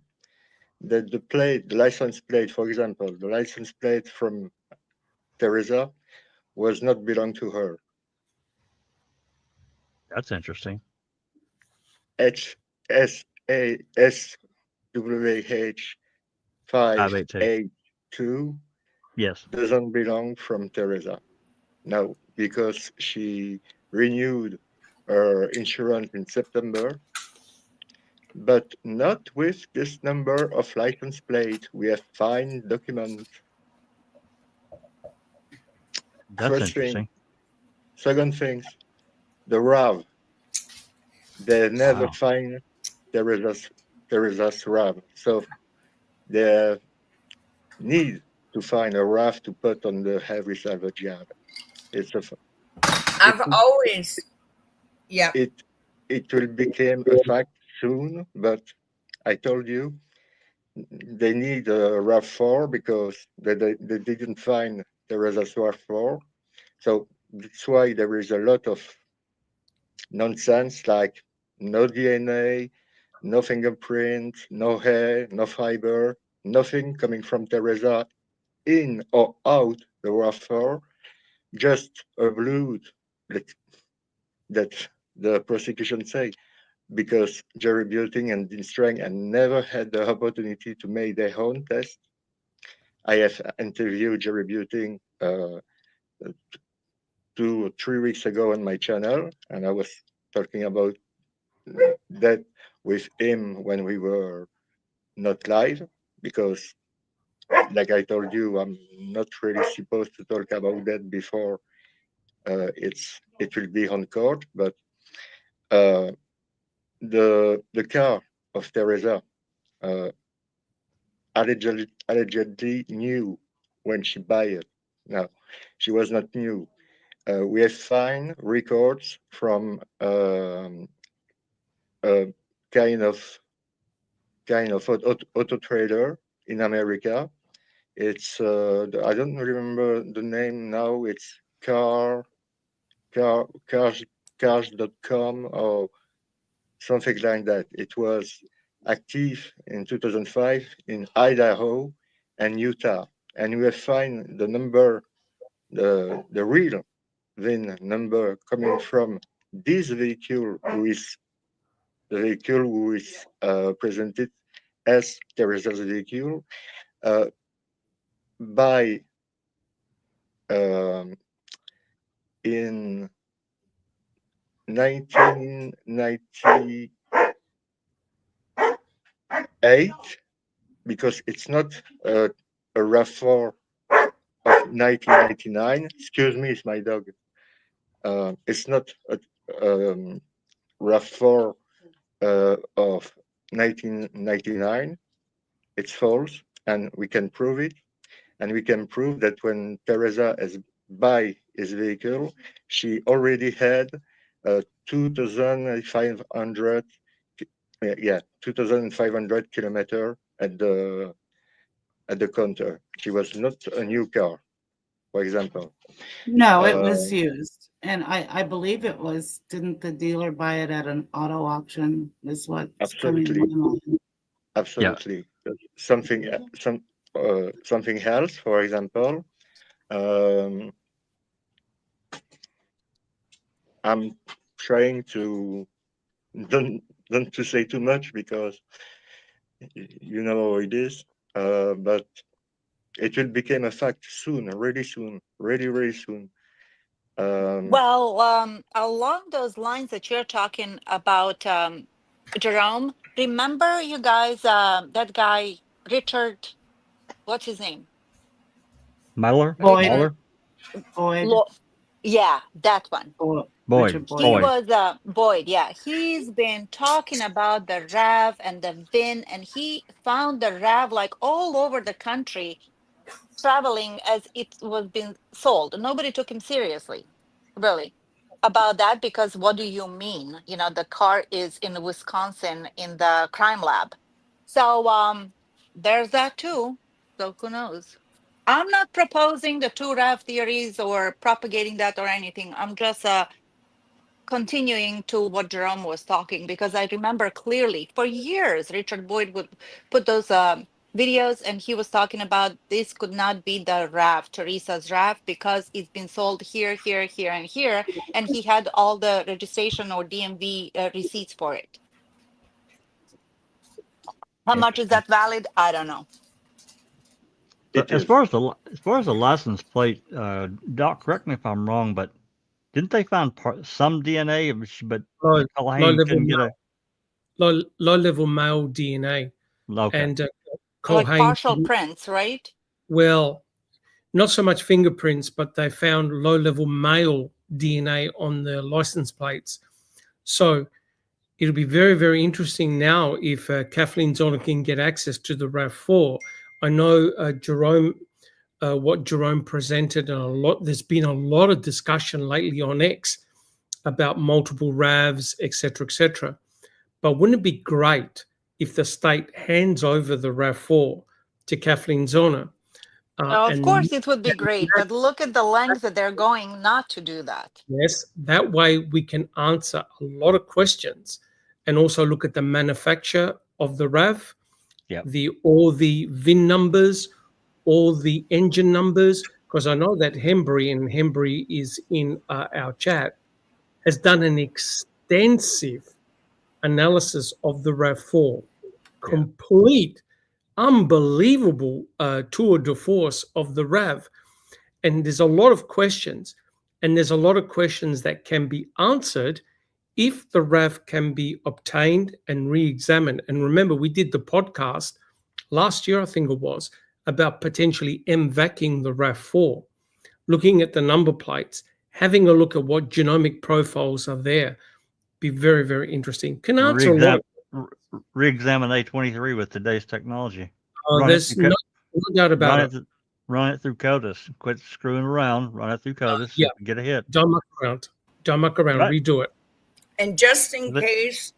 that the license plate, for example, the license plate from Teresa was not belong to her. That's interesting. HSASWH 582 yes, doesn't belong from Teresa. No, because she renewed her insurance in September, but not with this number of license plate. We have fine documents. that's First interesting. thing. Second thing, the RAV. They never find Teresa's RAV. So they need to find a RAV to put on the heavy salvage yard. I've always, yeah. It will become a fact soon, but I told you they need a RAV4 because they didn't find Teresa's RAV4. So that's why there is a lot of nonsense like no DNA, no fingerprint, no hair, no fiber, nothing coming from Teresa in or out the RAV4, just a blood that the prosecution say, because Jerry Buting and Dean Strang had never had the opportunity to make their own test. I have interviewed Jerry Buting 2 or 3 weeks ago on my channel, and I was talking about that with him when we were not live, because like I told you, I'm not really supposed to talk about that before it will be on court, but the car of Teresa allegedly knew when she buy it. No, she was not new. We have found records from a kind of auto trader in America It's I don't remember the name now. It's cars.com or something like that. It was active in 2005 in Idaho and Utah, and we have find the number, the real VIN number coming from this vehicle, who is the vehicle who is presented as Teresa's vehicle by in 1998, because it's not a RAV4 of 1999. Excuse me, it's my dog. It's not a RAV4 of 1999. It's false, and we can prove it. And we can prove that when Teresa has buy his vehicle, she already had 2,500 kilometer at the counter. She was not a new car, for example. No, it was used. And I believe it was, didn't the dealer buy it at an auto auction? Is what's absolutely. coming to mind. Absolutely. Yeah. Something else, for example, I'm trying to don't to say too much, because you know how it is, but it will become a fact soon, really soon, really soon. Well, along those lines that you're talking about, Jerome, remember you guys, that guy, Richard, what's his name? Mueller? Boyd. Mueller? Boyd. Yeah, that one. Boyd. He was Boyd. Yeah, he's been talking about the RAV and the VIN, and he found the RAV like all over the country, traveling as it was being sold. Nobody took him seriously, really, about that, because what do you mean? You know, the car is in Wisconsin in the crime lab. So there's that too. So who knows? I'm not proposing the two RAV theories or propagating that or anything. I'm just continuing to what Jerome was talking, because I remember clearly for years Richard Boyd would put those videos, and he was talking about this could not be the RAV, Teresa's RAV, because it's been sold here, here, here, and here, and he had all the registration or DMV receipts for it. How much is that valid? I don't know. So as far as the license plate, Doc, correct me if I'm wrong, but didn't they find some DNA? But low level male DNA. Okay. And like partial prints, right? Well, not so much fingerprints, but they found low level male DNA on the license plates. So it'll be very, very interesting now if Kathleen Zona can get access to the RAV4. I know Jerome, what Jerome presented, and there's been a lot of discussion lately on X about multiple RAVs, etc., etc. But wouldn't it be great if the state hands over the RAV4 to Kathleen Zona? Of course, it would be great, but look at the lengths that they're going not to do that. Yes, that way we can answer a lot of questions, and also look at the manufacture of the RAV, all the VIN numbers, all the engine numbers, because I know that Hembry, and Hembry is in our chat, has done an extensive analysis of the RAV4, complete, unbelievable tour de force of the RAV. And there's a lot of questions, and there's a lot of questions that can be answered if the RAV can be obtained and re-examined. And remember, we did the podcast last year, I think it was, about potentially MVACing the RAV4, looking at the number plates, having a look at what genomic profiles are there. Be very, very interesting. Can answer a lot. Re-examine A23 with today's technology. There's no doubt about it. Run it through CODIS. Quit screwing around. Run it through CODIS. Get a hit. Don't muck around. Redo it. And just in case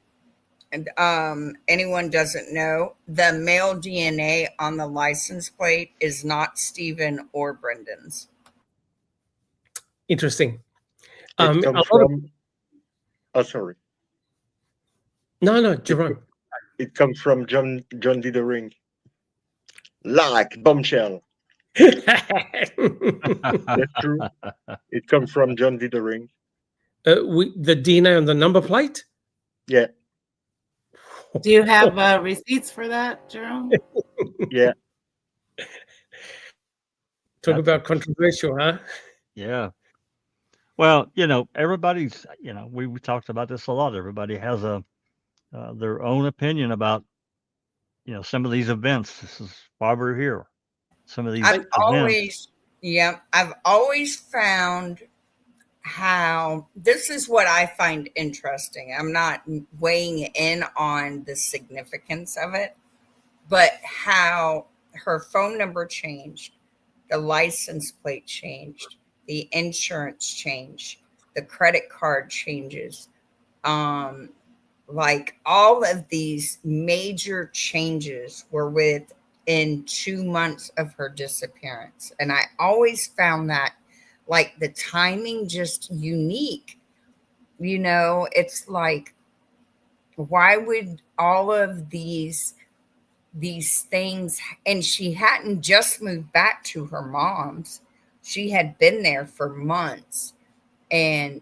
anyone doesn't know, the male DNA on the license plate is not Stephen or Brendan's. Interesting. It comes from. Oh, sorry. No, Jerome. It comes from John Dithering. Like bombshell. That's true. It comes from John Dithering. The DNA on the number plate? Yeah. Do you have receipts for that, Jerome? Yeah. Talk about controversial, huh? Yeah. Well, everybody's, we talked about this a lot. Everybody has their own opinion about, some of these events. This is why we're here. Some of these I've always found how this is what I find interesting. I'm not weighing in on the significance of it, but how her phone number changed, the license plate changed, the insurance changed, the credit card changes, like all of these major changes were within 2 months of her disappearance. And I always found that like the timing just unique. It's like, why would all of these things, and she hadn't just moved back to her mom's. She had been there for months. And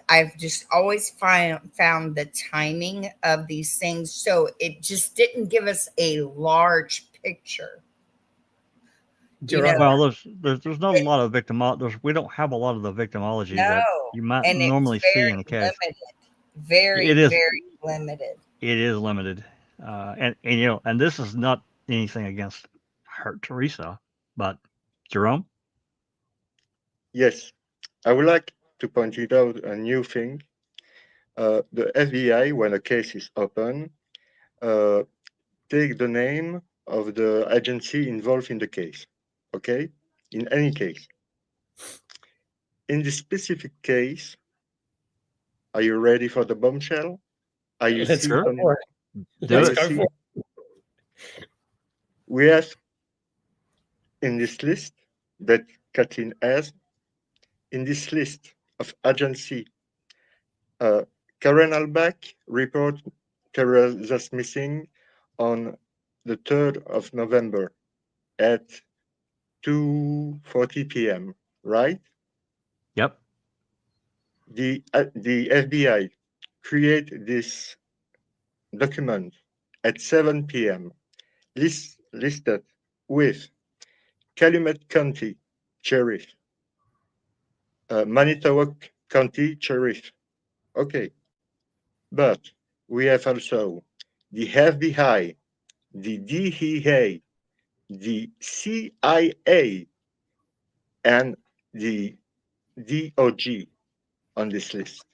I've just always found the timing of these things. So it just didn't give us a large picture. Well, there's not a lot of we don't have a lot of the victimology that you might normally see in a case. Limited. Very limited. It is limited. And this is not anything against her, Teresa, but Jerome? Yes. I would like to point it out a new thing. The FBI, when a case is open, take the name of the agency involved in the case. Okay? In any case. In this specific case, are you ready for the bombshell? Are you Let's go for it. Let's go for it. We have in this list that Kathleen has, in this list of agency, Karen Albach report Teresa's missing on the 3rd of November at 2:40 p.m., right? Yep. The FBI create this document at 7 p.m. listed with Calumet County Sheriff, Manitowoc County Sheriff. Okay. But we have also the FBI, the DEA, the CIA, and the DOJ on this list.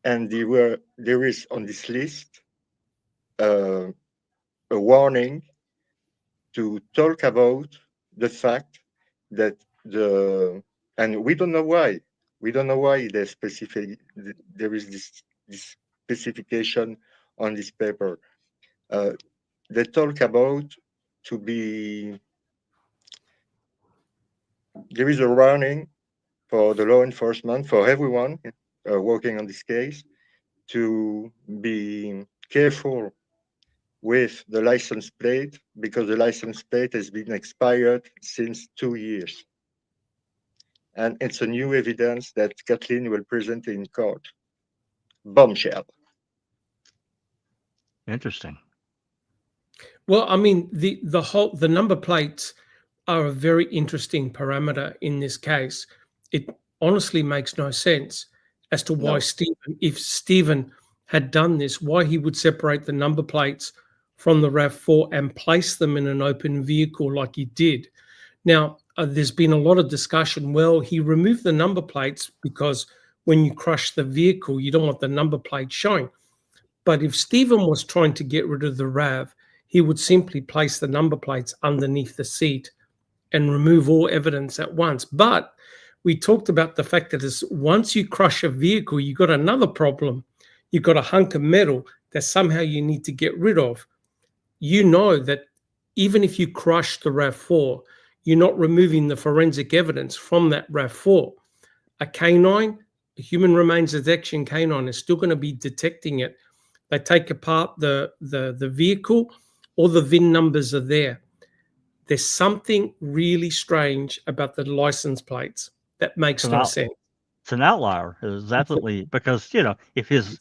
And there is on this list a warning to talk about the fact that and we don't know why. We don't know why there is this specification on this paper. They talk about there is a warning for the law enforcement, for everyone working on this case, to be careful with the license plate, because the license plate has been expired since 2 years. And it's a new evidence that Kathleen will present in court. Bombshell. Interesting. Well, I mean, the number plates are a very interesting parameter in this case. It honestly makes no sense as to why if Stephen had done this, why he would separate the number plates from the RAV4 and place them in an open vehicle like he did. Now, there's been a lot of discussion. Well, he removed the number plates because when you crush the vehicle, you don't want the number plate showing. But if Stephen was trying to get rid of the RAV, he would simply place the number plates underneath the seat and remove all evidence at once. But we talked about the fact that once you crush a vehicle, you've got another problem. You've got a hunk of metal that somehow you need to get rid of, you know that even if you crush the RAV4, you're not removing the forensic evidence from that RAV4. A canine, a human remains detection canine, is still going to be detecting it. They take apart the vehicle, all the VIN numbers are there. There's something really strange about the license plates that makes no sense. It's an outlier. It's absolutely, because, if his,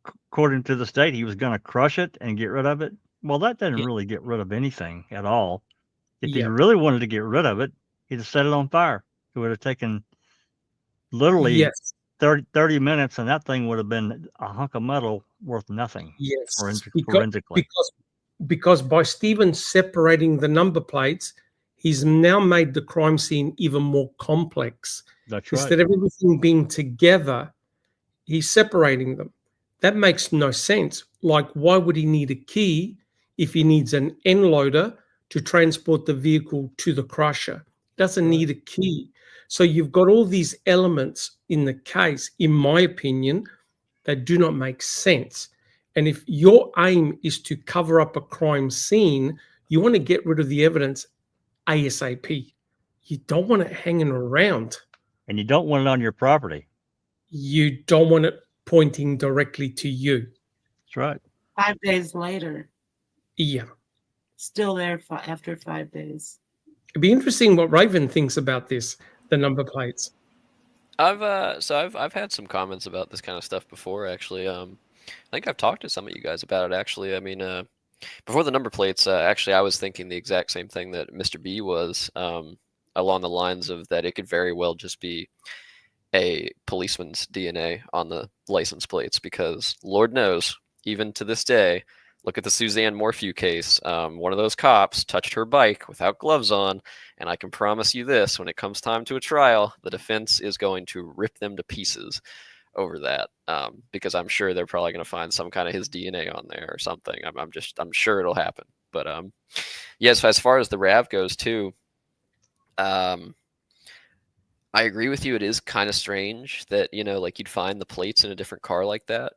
according to the state, he was going to crush it and get rid of it, well, that doesn't really get rid of anything at all. If he really wanted to get rid of it, he'd have set it on fire. It would have taken literally 30 minutes, and that thing would have been a hunk of metal worth nothing. Yes, forensically. Because by Stephen separating the number plates, he's now made the crime scene even more complex. That's right. Instead of everything being together, he's separating them. That makes no sense. Like, why would he need a key if he needs an end loader to transport the vehicle to the crusher? Doesn't need a key. So you've got all these elements in the case, in my opinion, that do not make sense. And if your aim is to cover up a crime scene, you want to get rid of the evidence ASAP. You don't want it hanging around. And you don't want it on your property. You don't want it pointing directly to you. That's right. 5 days later. Yeah. Still there after 5 days. It'd be interesting what Raven thinks about this, the number plates. I've had some comments about this kind of stuff before, actually. I think I've talked to some of you guys about it, actually. I mean, before the number plates, actually, I was thinking the exact same thing that Mr. B was, along the lines of that it could very well just be a policeman's DNA on the license plates, because Lord knows, even to this day, look at the Suzanne Morphew case. One of those cops touched her bike without gloves on, and I can promise you this, when it comes time to a trial, the defense is going to rip them to pieces over that, because I'm sure they're probably going to find some kind of his DNA on there or something. I'm sure it'll happen. But yes, as far as the RAV goes too, I agree with you. It is kind of strange that, like, you'd find the plates in a different car like that.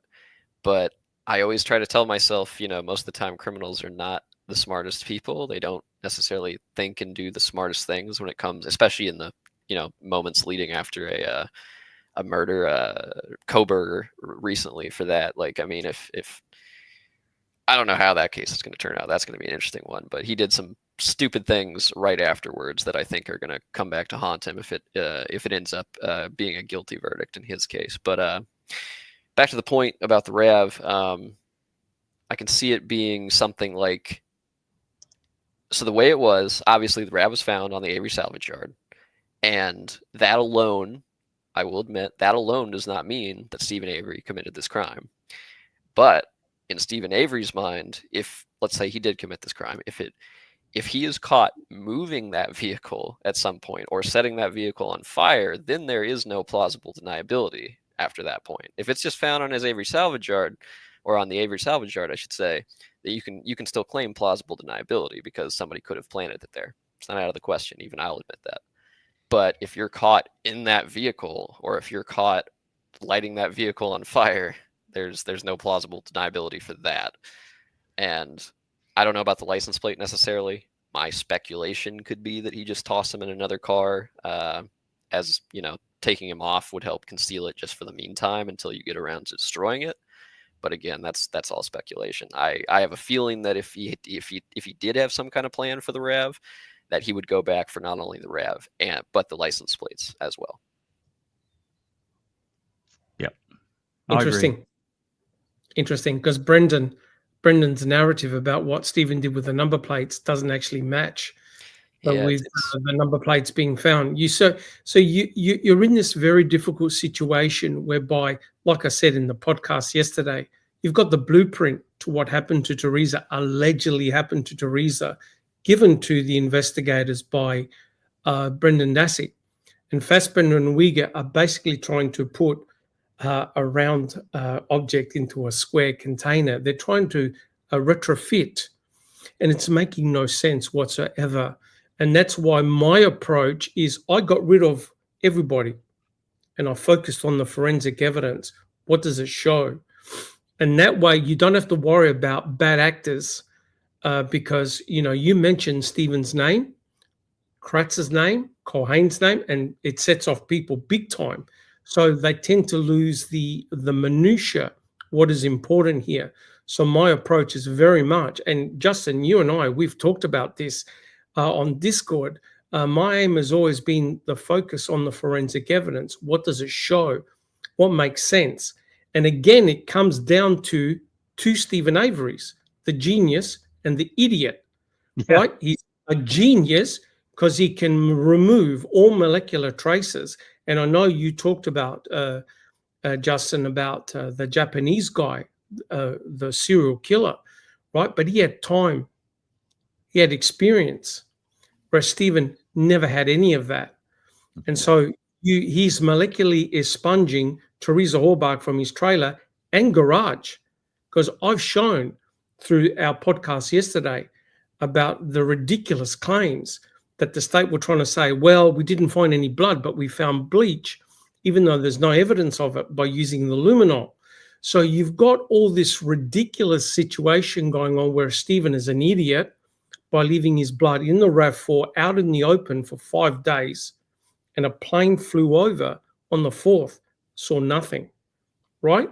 But I always try to tell myself, most of the time criminals are not the smartest people. They don't necessarily think and do the smartest things when it comes, especially in the, moments leading after a murder. Koberger recently for that. Like, I mean, if I don't know how that case is going to turn out. That's going to be an interesting one. But he did some stupid things right afterwards that I think are going to come back to haunt him if it ends up being a guilty verdict in his case. But back to the point about the RAV, I can see it being something like, so the way it was, obviously the RAV was found on the Avery salvage yard, and that alone, I will admit, that alone does not mean that Stephen Avery committed this crime. But in Stephen Avery's mind, if, let's say, he did commit this crime, if he is caught moving that vehicle at some point or setting that vehicle on fire, then there is no plausible deniability after that point. If it's just found on his Avery salvage yard, or on the Avery salvage yard, I should say, that you can still claim plausible deniability because somebody could have planted it there. It's not out of the question. Even I'll admit that. But if you're caught in that vehicle, or if you're caught lighting that vehicle on fire, there's no plausible deniability for that. And I don't know about the license plate necessarily. My speculation could be that he just tossed him in another car, as taking him off would help conceal it just for the meantime until you get around to destroying it. But again, that's all speculation. I have a feeling that if he did have some kind of plan for the RAV, that he would go back for not only the RAV but the license plates as well. Yep. Interesting, because Brendan's narrative about what Stephen did with the number plates doesn't actually match with the number plates being found. So you're in this very difficult situation whereby, like I said in the podcast yesterday, you've got the blueprint to what happened to Teresa, allegedly happened to Teresa, given to the investigators by Brendan Dassey. And Fassbender and Uyghur are basically trying to put a round object into a square container. They're trying to retrofit, and it's making no sense whatsoever. And that's why my approach is I got rid of everybody and I focused on the forensic evidence. What does it show? And that way you don't have to worry about bad actors because, you mentioned Stephen's name, Kratz's name, Culhane's name, and it sets off people big time. So they tend to lose the minutiae, what is important here. So my approach is very much, and Justin, you and I, we've talked about this on Discord. My aim has always been the focus on the forensic evidence. What does it show? What makes sense? And again, it comes down to two Stephen Averys, the genius and the idiot, right? He's a genius because he can remove all molecular traces. And I know you talked about, Justin, about the Japanese guy, the serial killer, right? But he had time. He had experience, whereas Stephen never had any of that. And so he's molecularly expunging Teresa Horbach from his trailer and garage, because I've shown through our podcast yesterday about the ridiculous claims that the state were trying to say, well, we didn't find any blood, but we found bleach, even though there's no evidence of it, by using the luminol. So you've got all this ridiculous situation going on where Stephen is an idiot by leaving his blood in the RAV4 out in the open for 5 days, and a plane flew over on the 4th, saw nothing, right?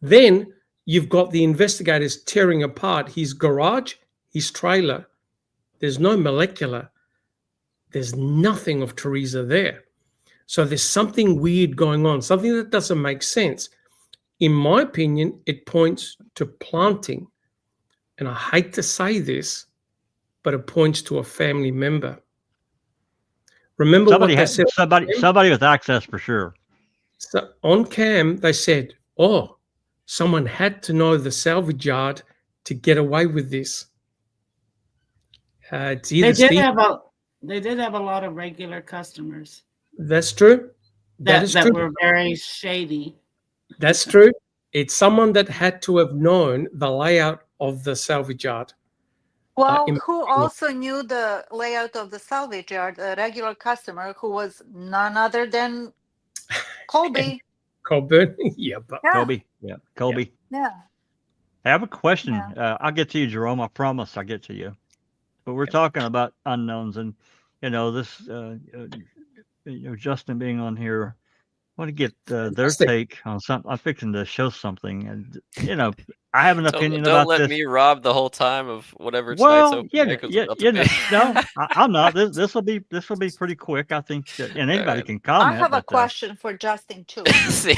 Then you've got the investigators tearing apart his garage, his trailer. There's no molecular. There's nothing of Teresa there. So there's something weird going on, something that doesn't make sense. In my opinion, it points to planting. And I hate to say this, but it points to a family member. Remember somebody what they said? Somebody with access for sure. So on cam, they said, oh, someone had to know the salvage yard to get away with this. It's either they did have a lot of regular customers. That's true. That were very shady. That's true. It's someone that had to have known the layout of the salvage yard. Well, who also knew the layout of the salvage yard? A regular customer who was none other than Colby. Colburn, yeah, but Colby, yeah, Colby. Yeah. I have a question. I'll get to you, Jerome. I promise I'll get to you. But we're talking about unknowns, and this. Justin being on here, I want to get their take on something. I'm fixing to show something, and I have an opinion about this. Don't let me rob the whole time of whatever Well, tonight's open mic. No, I'm not. This will be pretty quick. I think, and anybody can comment. I have a question for Justin too. See,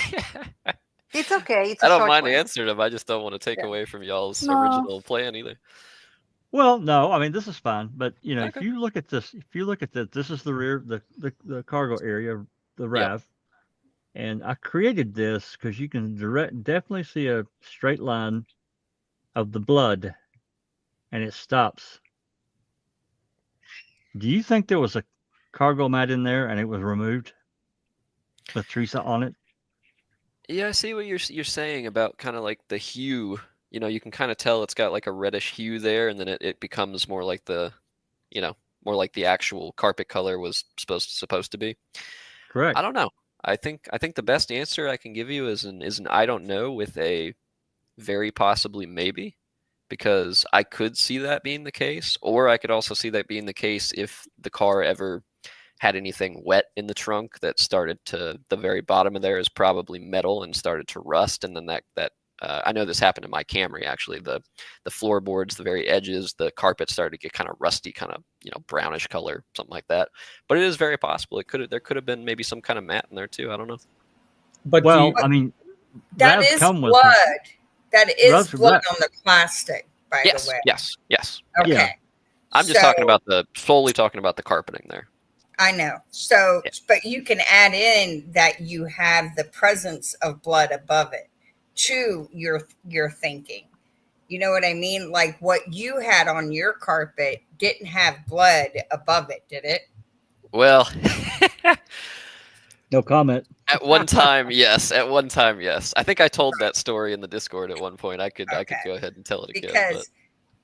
it's okay. I don't mind answering them. I just don't want to take away from y'all's original plan either. Well, no, I mean this is fine, but Okay. if you look at this, this is the rear, the cargo area, the RAV, and I created this because you can definitely see a straight line of the blood, and it stops. Do you think there was a cargo mat in there and it was removed with Teresa on it? Yeah, I see what you're saying about kind of like the hue. You can kind of tell it's got like a reddish hue there, and then it becomes more like the actual carpet color was supposed to be. Correct. I don't know. I think the best answer I can give you is an I don't know with a very possibly maybe, because I could see that being the case, or I could also see that being the case if the car ever had anything wet in the trunk that started to the very bottom of there is probably metal and started to rust, and then that I know this happened in my Camry actually. The floorboards, the very edges, the carpet started to get kind of rusty, kind of brownish color, something like that. But it is very possible. There could have been maybe some kind of mat in there too. I don't know. But I mean, that is blood. That is blood on the plastic, by the way. Yes. Okay. Yeah. I'm just solely talking about the carpeting there. I know. So, but you can add in that you have the presence of blood above it to your thinking. You know what I mean? Like what you had on your carpet didn't have blood above it, did it? Well, no comment. At one time, yes. I think I told that story in the Discord at one point. I could go ahead and tell it again. Because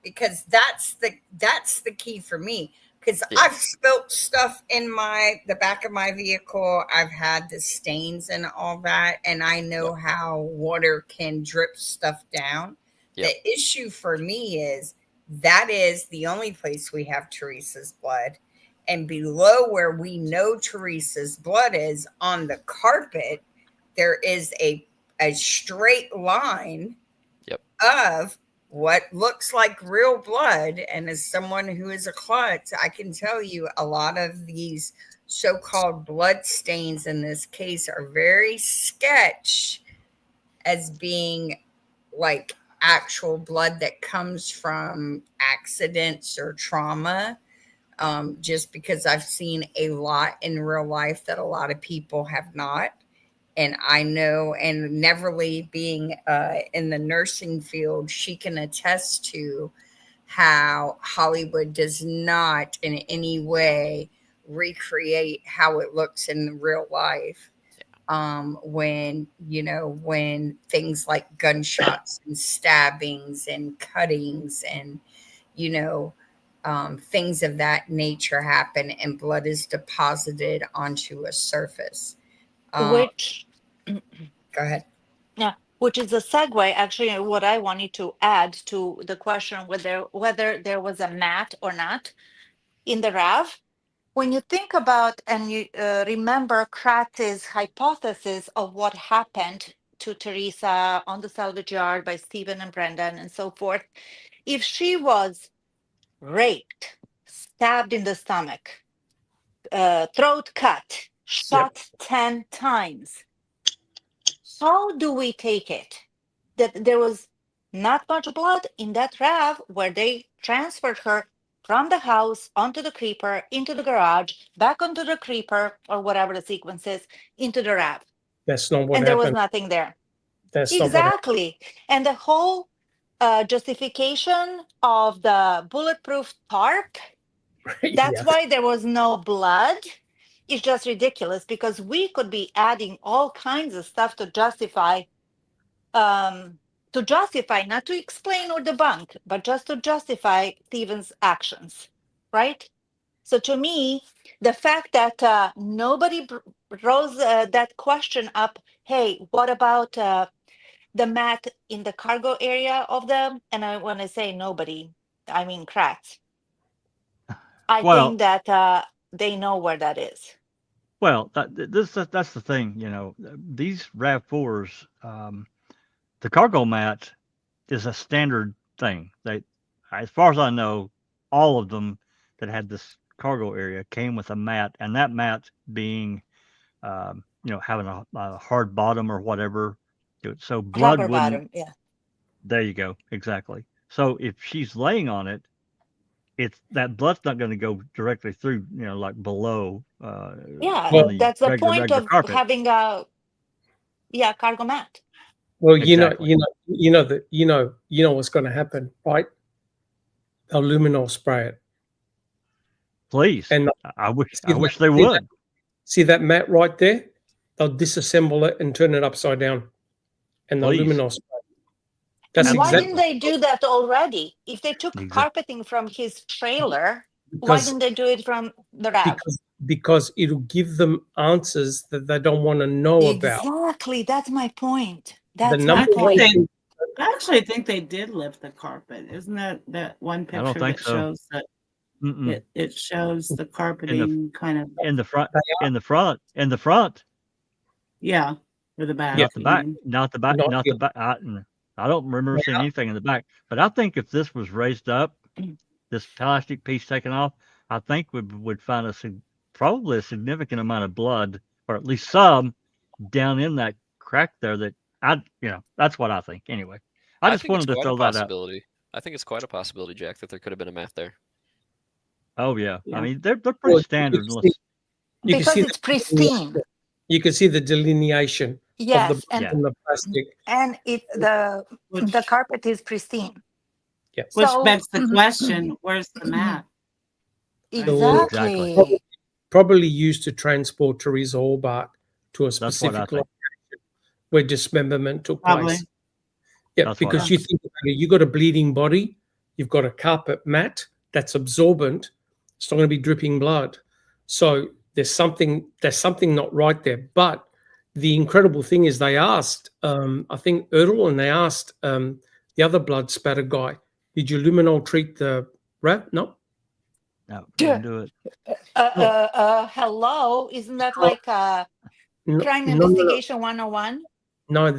because that's the key for me. Because Yeah. I've spilt stuff in the back of my vehicle. I've had the stains and all that, and I know how water can drip stuff down. Yep. The issue for me is that is the only place we have Teresa's blood. And below where we know Teresa's blood is on the carpet, there is a straight line of what looks like real blood. And as someone who is a klutz, I can tell you a lot of these so-called blood stains in this case are very sketch as being like actual blood that comes from accidents or trauma. Just because I've seen a lot in real life that a lot of people have not. And I know, and Neverly being in the nursing field, she can attest to how Hollywood does not in any way recreate how it looks in real life. When things like gunshots and stabbings and cuttings and, things of that nature happen and blood is deposited onto a surface. Which, Go ahead. yeah, which is a segue. Actually, what I wanted to add to the question whether there was a mat or not in the RAV. When you think about and you remember Kratz's hypothesis of what happened to Teresa on the salvage yard by Stephen and Brendan and so forth, if she was raped, stabbed in the stomach, throat cut, shot 10 times, how do we take it that there was not much blood in that RAV where they transferred her from the house onto the creeper, into the garage, back onto the creeper, or whatever the sequence is, into the RAV? That's not what and there was happened. nothing there. That's not what happened. Exactly. And the whole justification of the bulletproof tarp, that's Yeah. why there was no blood. It's just ridiculous because we could be adding all kinds of stuff to justify, not to explain or debunk, but just to justify Stephen's actions, right? So to me, the fact that nobody rose that question up, hey, what about the mat in the cargo area of them? And when I say nobody, I mean Kratz. I think that they know where that is. Well, that's the thing, these RAV4s, the cargo mat is a standard thing. As far as I know, all of them that had this cargo area came with a mat, and that mat being, having a hard bottom or whatever. So blood Rubber wouldn't. bottom, yeah. There you go, exactly. So if she's laying on it, that blood's not going to go directly through, like below. That's the point of carpet. having a cargo mat. Well, Exactly. you know what's going to happen, right? They'll luminol spray it. Please, And I wish they would. See that mat right there? They'll disassemble it and turn it upside down, and they'll Please. luminol spray it. And That's why exactly didn't they do that already? If they took carpeting from his trailer, why didn't they do it from the RAV? Because it'll give them answers that they don't want to know about. Exactly, that's my point. The That's my number one point. thing, I actually think they did lift the carpet. Isn't that one I don't picture think that so. shows that it shows the carpeting kind of in the front. yeah, or the back. Not the back. even. Not the back. Not Not the back. I don't remember seeing anything in the back. But I think if this was raised up, this plastic piece taken off, I think we would find probably a significant amount of blood, or at least some, down in that crack there. That's what I think. Anyway, I just wanted to throw that out. I think it's quite a possibility, Jack, that there could have been a mat there. Oh yeah. Yeah. I mean, they're pretty standard. Because it's pristine. You can see the delineation Yes, of the plastic. and the carpet is pristine. Yeah. Which So- begs the question: where's the mat? Exactly. Probably used to transport Teresa Hallbart to a That's what I specific think. location where dismemberment took Probably. place. Yeah, That's what because I you think about it, you got a bleeding body, you've got a carpet mat that's absorbent, it's not going to be dripping blood. So there's something not right there. But the incredible thing is they asked, I think Erdl, and they asked the other blood spatter guy, did you luminol treat the RAV? No. No, didn't do it. Hello, isn't that like crime investigation 101? No,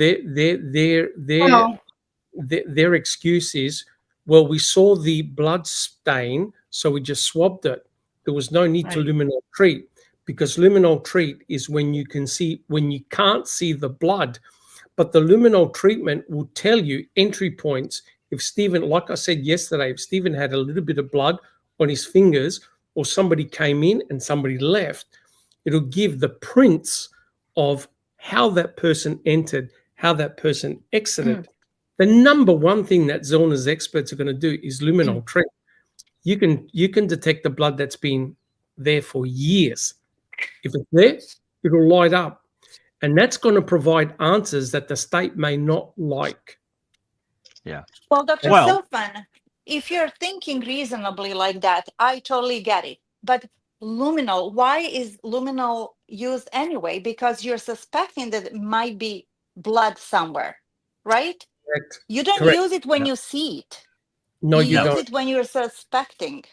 their excuse is, well, we saw the blood stain, so we just swabbed it. There was no need to luminol treat, because luminol treat is when you can't see the blood, but the luminol treatment will tell you entry points. If Stephen, like I said yesterday, if Stephen had a little bit of blood on his fingers, or somebody came in and somebody left, it'll give the prints of how that person entered, how that person exited. The number one thing that Zellner's experts are going to do is luminol treat. You can detect the blood that's been there for years. If it's there, it'll light up. And that's going to provide answers that the state may not like. Yeah. Well, Dr. Silkman, if you're thinking reasonably like that, I totally get it. But luminol, why is luminol used anyway? Because you're suspecting that it might be blood somewhere, right? Correct. You don't Correct. use it when you see it. No, you use don't. it when you're suspecting.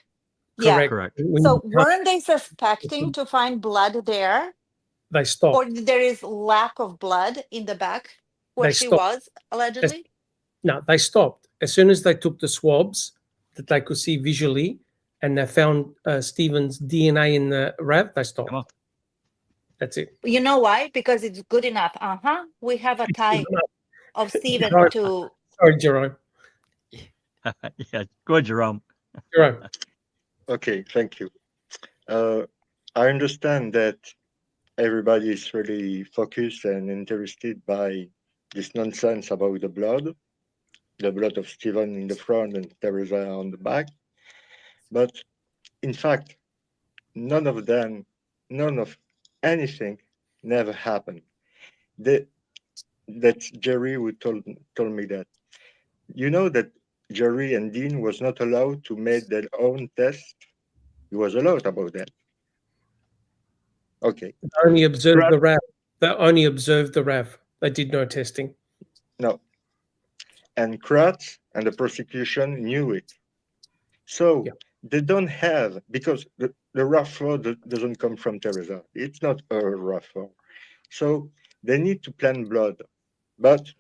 Correct. Yeah. Correct. So weren't they suspecting to find blood there? They stopped. Or there is lack of blood in the back where They she stopped. was, allegedly? No, they stopped. As soon as they took the swabs that they could see visually, and they found Stephen's DNA in the RAV, they stopped. Come on. That's it. You know why? Because it's good enough. We have a tie of Stephen to... Sorry, Jerome. Yeah, go ahead, Jerome. Jerome. Okay, thank you. I understand that everybody is really focused and interested by this nonsense about the blood of Stephen in the front and Teresa on the back. But in fact, none of anything never happened. That's Jerry who told me that. You know that Jerry and Dean was not allowed to make their own test. He was allowed about that. Okay. They only observed the RAV. They only observed the RAV. They did no testing. No. And Kratz and the prosecution knew it. So they don't have, because the RAV4 doesn't come from Teresa. It's not a RAV4. So they need to plan blood. But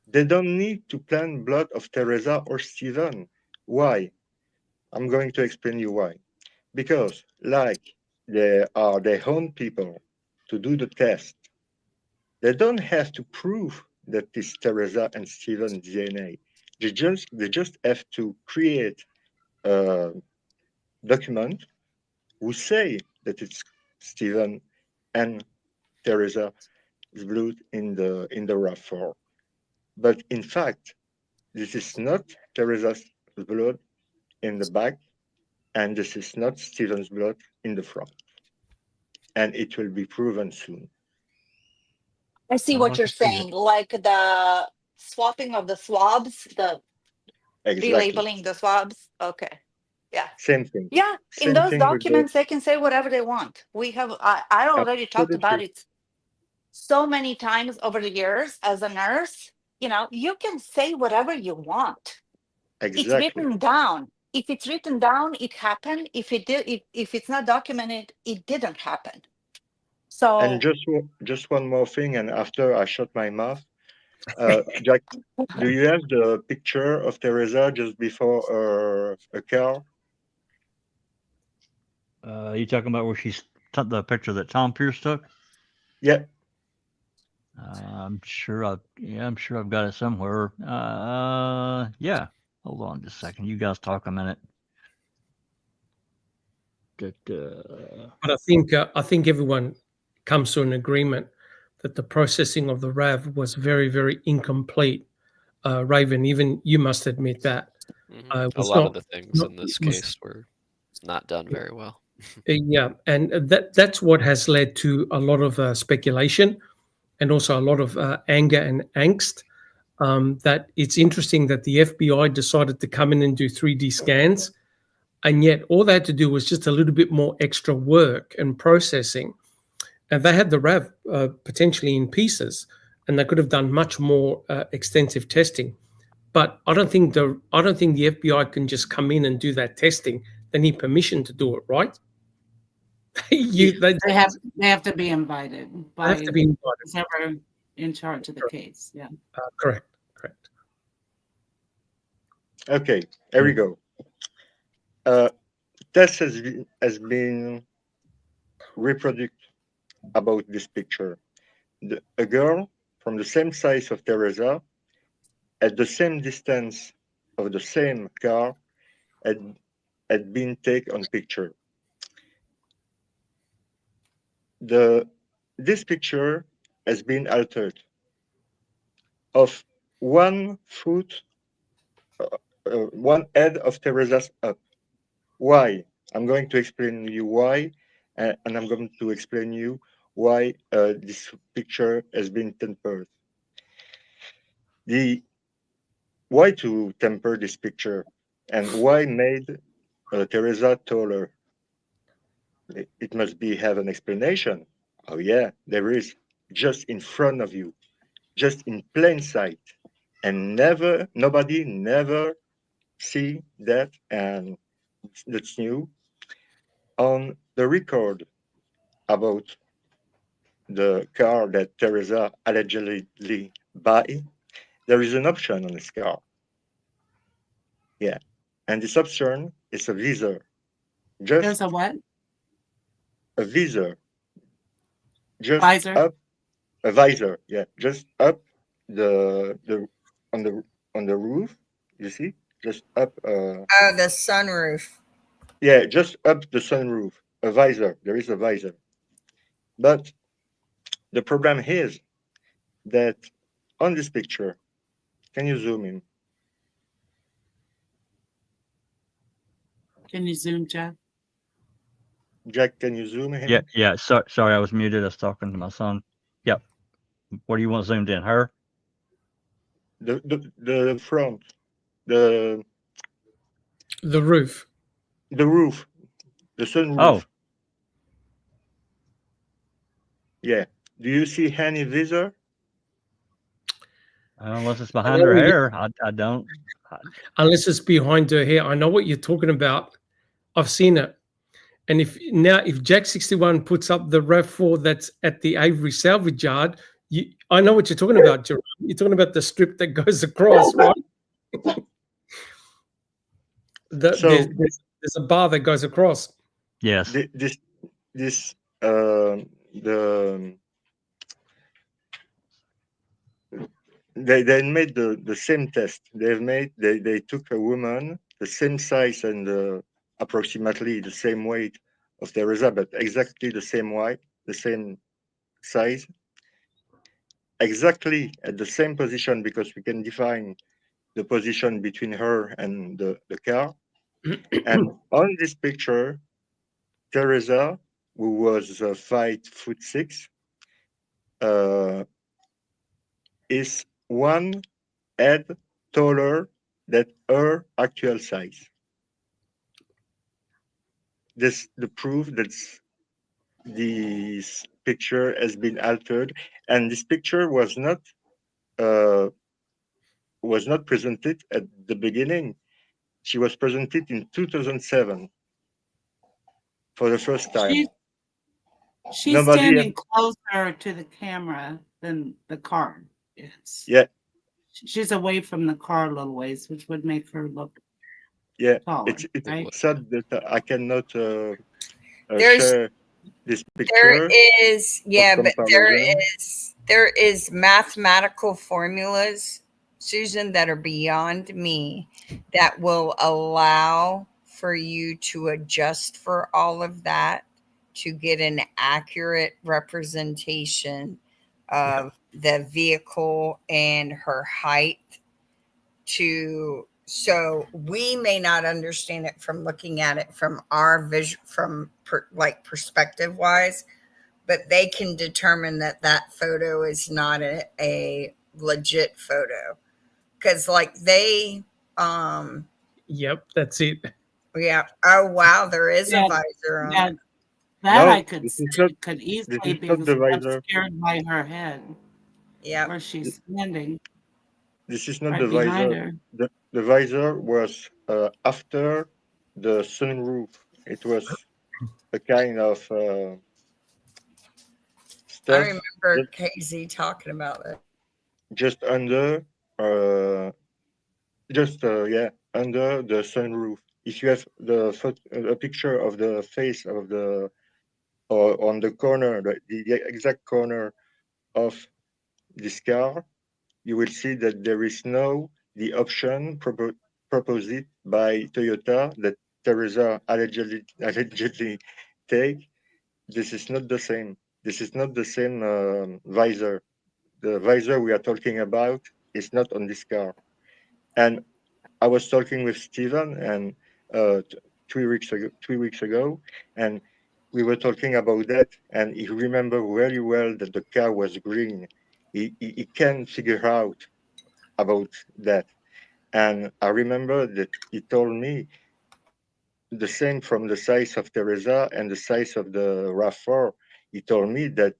they don't need to plan blood of Teresa or Stephen. Why? I'm going to explain you why. Because, like, they are their own people to do the test. They don't have to prove that it's Teresa and Stephen's DNA. They just have to create a document who say that it's Stephen and Teresa's blood in the RAV4. But in fact, this is not Teresa's blood in the back, and this is not Stephen's blood in the front. And it will be proven soon. I see what you're saying, like the swapping of the swabs, the relabeling the swabs. Okay. Yeah. Same thing. Yeah. In those documents, they can say whatever they want. We have, I already talked about it so many times over the years as a nurse. You know, you can say whatever you want. Exactly. It's written down. If it's written down, it happened. If it's not documented, it didn't happen. So. And just one more thing, and after I shut my mouth, Jack, do you have the picture of Teresa just before a car? You talking about where she's the picture that Tom Pierce took? Yeah. I'm sure I've got it somewhere. Yeah. Hold on just a second. You guys talk a minute. But I think everyone comes to an agreement that the processing of the RAV was very, very incomplete. Raven, even you must admit that. A lot of the things in this case were not done very well. Yeah, and that's what has led to a lot of speculation and also a lot of anger and angst. that it's interesting that the FBI decided to come in and do 3D scans, and yet all they had to do was just a little bit more extra work and processing. And they had the RAV potentially in pieces, and they could have done much more extensive testing. But I don't think the FBI can just come in and do that testing. They need permission to do it, right? They have to be invited by whoever in charge of the case. Yeah. Correct. Okay, here we go. Test has been reproduced about this picture. A girl from the same size of Teresa, at the same distance of the same car, had been taken on picture. This picture has been altered. Of 1 foot, 1 head of Teresa's up. Why? I'm going to explain you why, and I'm going to explain you why this picture has been tempered. Why to temper this picture, and why made Teresa taller? It must have an explanation. Oh yeah, there is, just in front of you, just in plain sight, and nobody never see that, and that's new. On the record about the car that Teresa allegedly buy, there is an option on this car. Yeah, and this option is a visor. There's a what? A visor. Just visor? Up a visor. Yeah, just up the on the roof. You see, just up. The sunroof. Yeah, just up the sunroof. A visor. There is a visor. But the problem is that on this picture, can you zoom in? Can you zoom, Jack? Jack, can you zoom in? Yeah. Sorry, I was muted. I was talking to my son. Yep. What do you want zoomed in? Her? The front. The roof. The roof. The sunroof. Oh. Yeah. Do you see any visor? Unless it's behind her hair, I don't. Unless it's behind her hair. I know what you're talking about. I've seen it. And if Jack 61 puts up the RAV4 that's at the Avery salvage yard, I know what you're talking about, Jerome. You're talking about the strip that goes across, right? There's a bar that goes across. Yes. They made the same test. They took a woman the same size and approximately the same weight of Teresa, but exactly the same weight, the same size, exactly at the same position, because we can define the position between her and the car. And on this picture, Teresa, who was 5'6", is 1 head taller than her actual size. This the proof that this picture has been altered, and this picture was not presented at the beginning. She was presented in 2007 for the first time. She's standing closer to the camera than the car is. Yeah. She's away from the car a little ways, which would make her look taller. It's right? sad that I cannot share this picture. There is, but there is mathematical formulas, Susan, that are beyond me, that will allow for you to adjust for all of that to get an accurate representation of the vehicle and her height. So we may not understand it from looking at it from our vision, perspective wise, but they can determine that photo is not a legit photo. because like they Yep, that's it. yeah. Oh wow, there is Yeah, a visor on yeah, it. that No, I could this is see not. could This easily is be not the visor. obscured by her head Yeah. where she's standing This is not right the behind visor. her. The visor was after the sunroof. It was a kind of I stuff remember KZ talking about it. just under, under the sunroof. If you have a picture of the face of the, or on the corner, the exact corner of this car, you will see that there is no the option proposed by Toyota that Teresa allegedly take. This is not the same. This is not the same visor. The visor we are talking about is not on this car. And I was talking with Steven and 3 weeks ago, and we were talking about that, and he remembered very well that the car was green. He can figure out about that. And I remember that he told me the same from the size of Teresa and the size of the RAV4. He told me that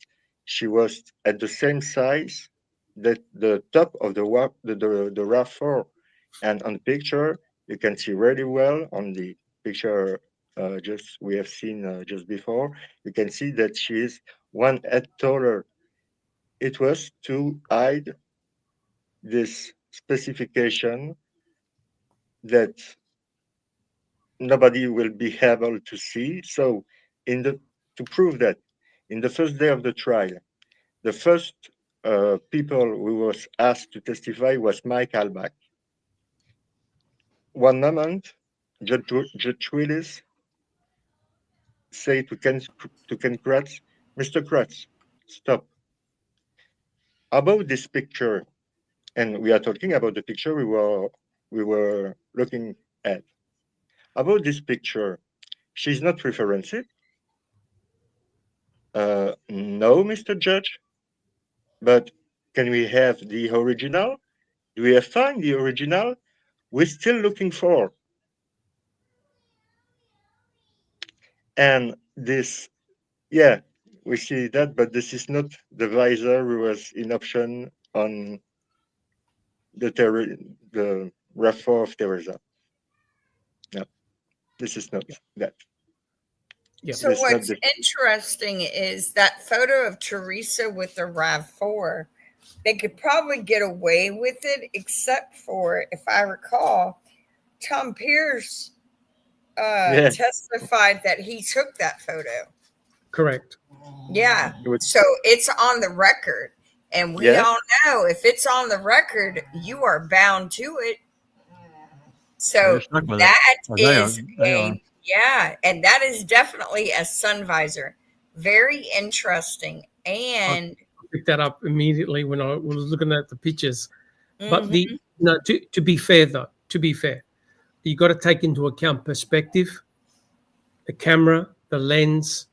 she was at the same size that the top of the RAV4. And on the picture, you can see really well on the picture just we have seen just before, you can see that she is 1 head taller. It was to hide this specification that nobody will be able to see. So to prove that, in the first day of the trial, the first people who was asked to testify was Mike Albach. One moment, Judge Willis say to Ken Kratz, Mr. Kratz, stop. About this picture, and we are talking about the picture we were looking at. About this picture, she's not referenced. No, Mr. Judge, but can we have the original? Do we have found the original? We're still looking for. And this, yeah, we see that, but this is not the visor who was in option on the RAV4 of Teresa. No, this is not that. Yep. So what's interesting is that photo of Teresa with the RAV4. They could probably get away with it, except for, if I recall, Tom Pierce testified that he took that photo. Correct. Yeah. So it's on the record. And we all know if it's on the record, you are bound to it. So that is and that is definitely a sun visor. Very interesting. And I picked that up immediately when I was looking at the pictures. But to be fair though, you got to take into account perspective, the camera, the lens,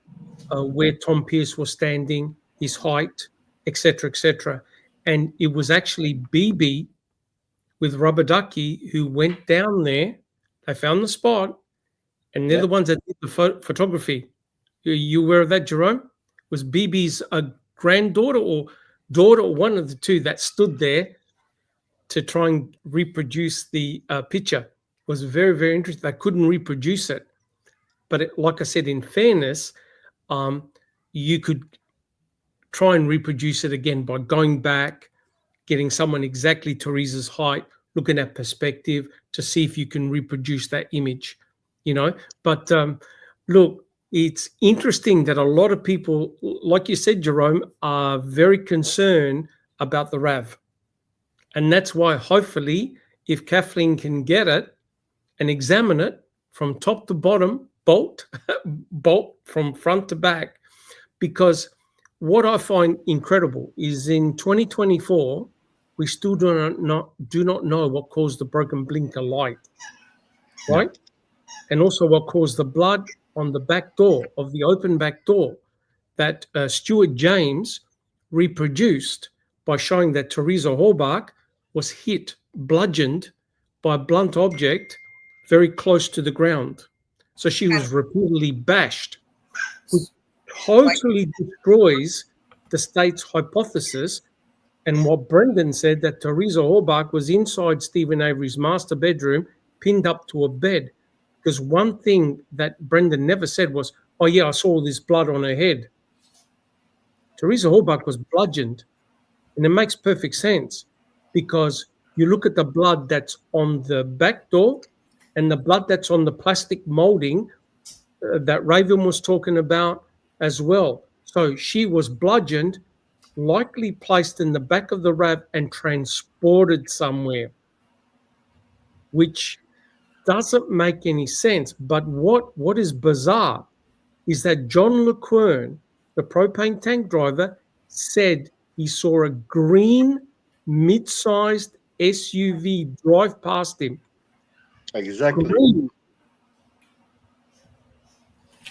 where Tom Pierce was standing, his height, etc., etc. And it was actually BB with Rubber Ducky who went down there. They found the spot, and they're the ones that did the photography. You aware of that, Jerome? Was BB's granddaughter or daughter, or one of the two, that stood there to try and reproduce the picture. It was very, very interesting. They couldn't reproduce it. But like I said, in fairness, you could try and reproduce it again by going back, getting someone exactly Teresa's height, looking at perspective to see if you can reproduce that image, But look, it's interesting that a lot of people, like you said, Jerome, are very concerned about the RAV. And that's why hopefully if Kathleen can get it and examine it from top to bottom, bolt from front to back, because what I find incredible is in 2024, we still do not know what caused the broken blinker light, right? And also what caused the blood on the back door of the open back door that Stuart James reproduced by showing that Teresa Halbach was hit bludgeoned by a blunt object very close to the ground. So she was repeatedly bashed, which totally destroys the state's hypothesis. And what Brendan said, that Teresa Halbach was inside Stephen Avery's master bedroom, pinned up to a bed. Because one thing that Brendan never said was, oh yeah, I saw this blood on her head. Teresa Halbach was bludgeoned. And it makes perfect sense, because you look at the blood that's on the back door and the blood that's on the plastic molding that Raven was talking about as well. So she was bludgeoned, likely placed in the back of the RAV and transported somewhere, which doesn't make any sense. But what is bizarre is that John LeQuern, the propane tank driver, said he saw a green mid-sized SUV drive past him. Exactly. Green.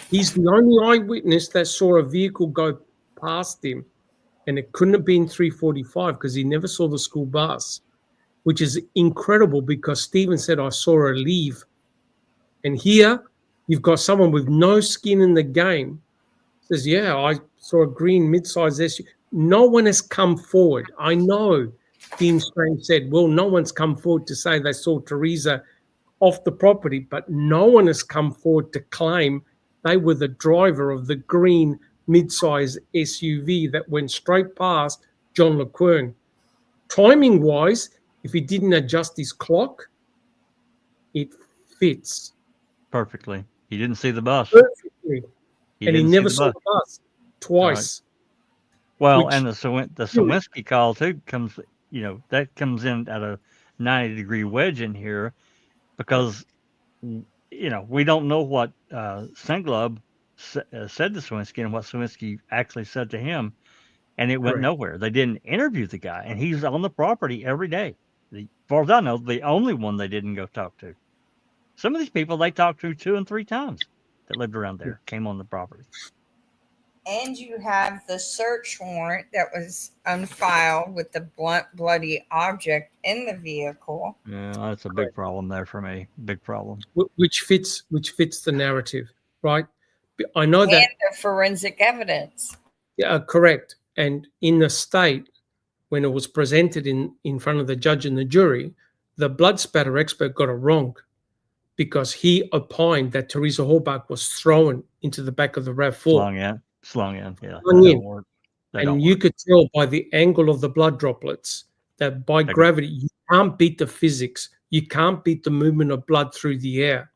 He's the only eyewitness that saw a vehicle go past him, and it couldn't have been 345 because he never saw the school bus, which is incredible, because Stephen said, I saw her leave. And here you've got someone with no skin in the game says, yeah, I saw a green mid-sized SUV. No one has come forward. I know Dean Strange said, well, no one's come forward to say they saw Teresa off the property, but no one has come forward to claim they were the driver of the green mid-sized SUV that went straight past John LeQuern. Timing-wise, if he didn't adjust his clock, it fits perfectly. He didn't see the bus. perfectly. And he never saw the bus twice. Right. Well, which, and the Sawinski call too comes, that comes in at a 90-degree wedge in here, because, we don't know what Senglub said to Sawinski and what Sawinski actually said to him, and it went Correct. nowhere. They didn't interview the guy, and he's on the property every day. As far as I know, the only one they didn't go talk to. Some of these people they talked to 2 and 3 times that lived around there came on the property. And you have the search warrant that was on file with the blunt, bloody object in the vehicle. Yeah, that's a big problem there for me. Big problem. Which fits the narrative, right? I know and that the forensic evidence. Yeah, correct. And in the state, when it was presented in front of the judge and the jury, the blood spatter expert got it wrong, because he opined that Teresa Halbach was thrown into the back of the RAV4. Slung in, yeah. Slung in. And you could tell by the angle of the blood droplets that by gravity, you can't beat the physics. You can't beat the movement of blood through the air.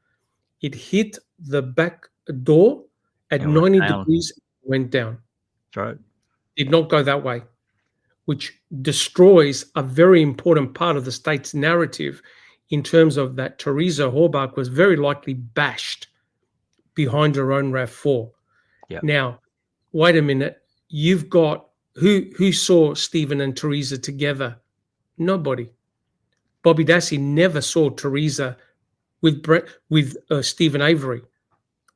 It hit the back door at 90 degrees, went down. That's right. Did not go that way, which destroys a very important part of the state's narrative in terms of that Teresa Halbach was very likely bashed behind her own RAV4. Yeah. Now, wait a minute. You've got who saw Stephen and Teresa together? Nobody. Bobby Dassey never saw Teresa with Stephen Avery,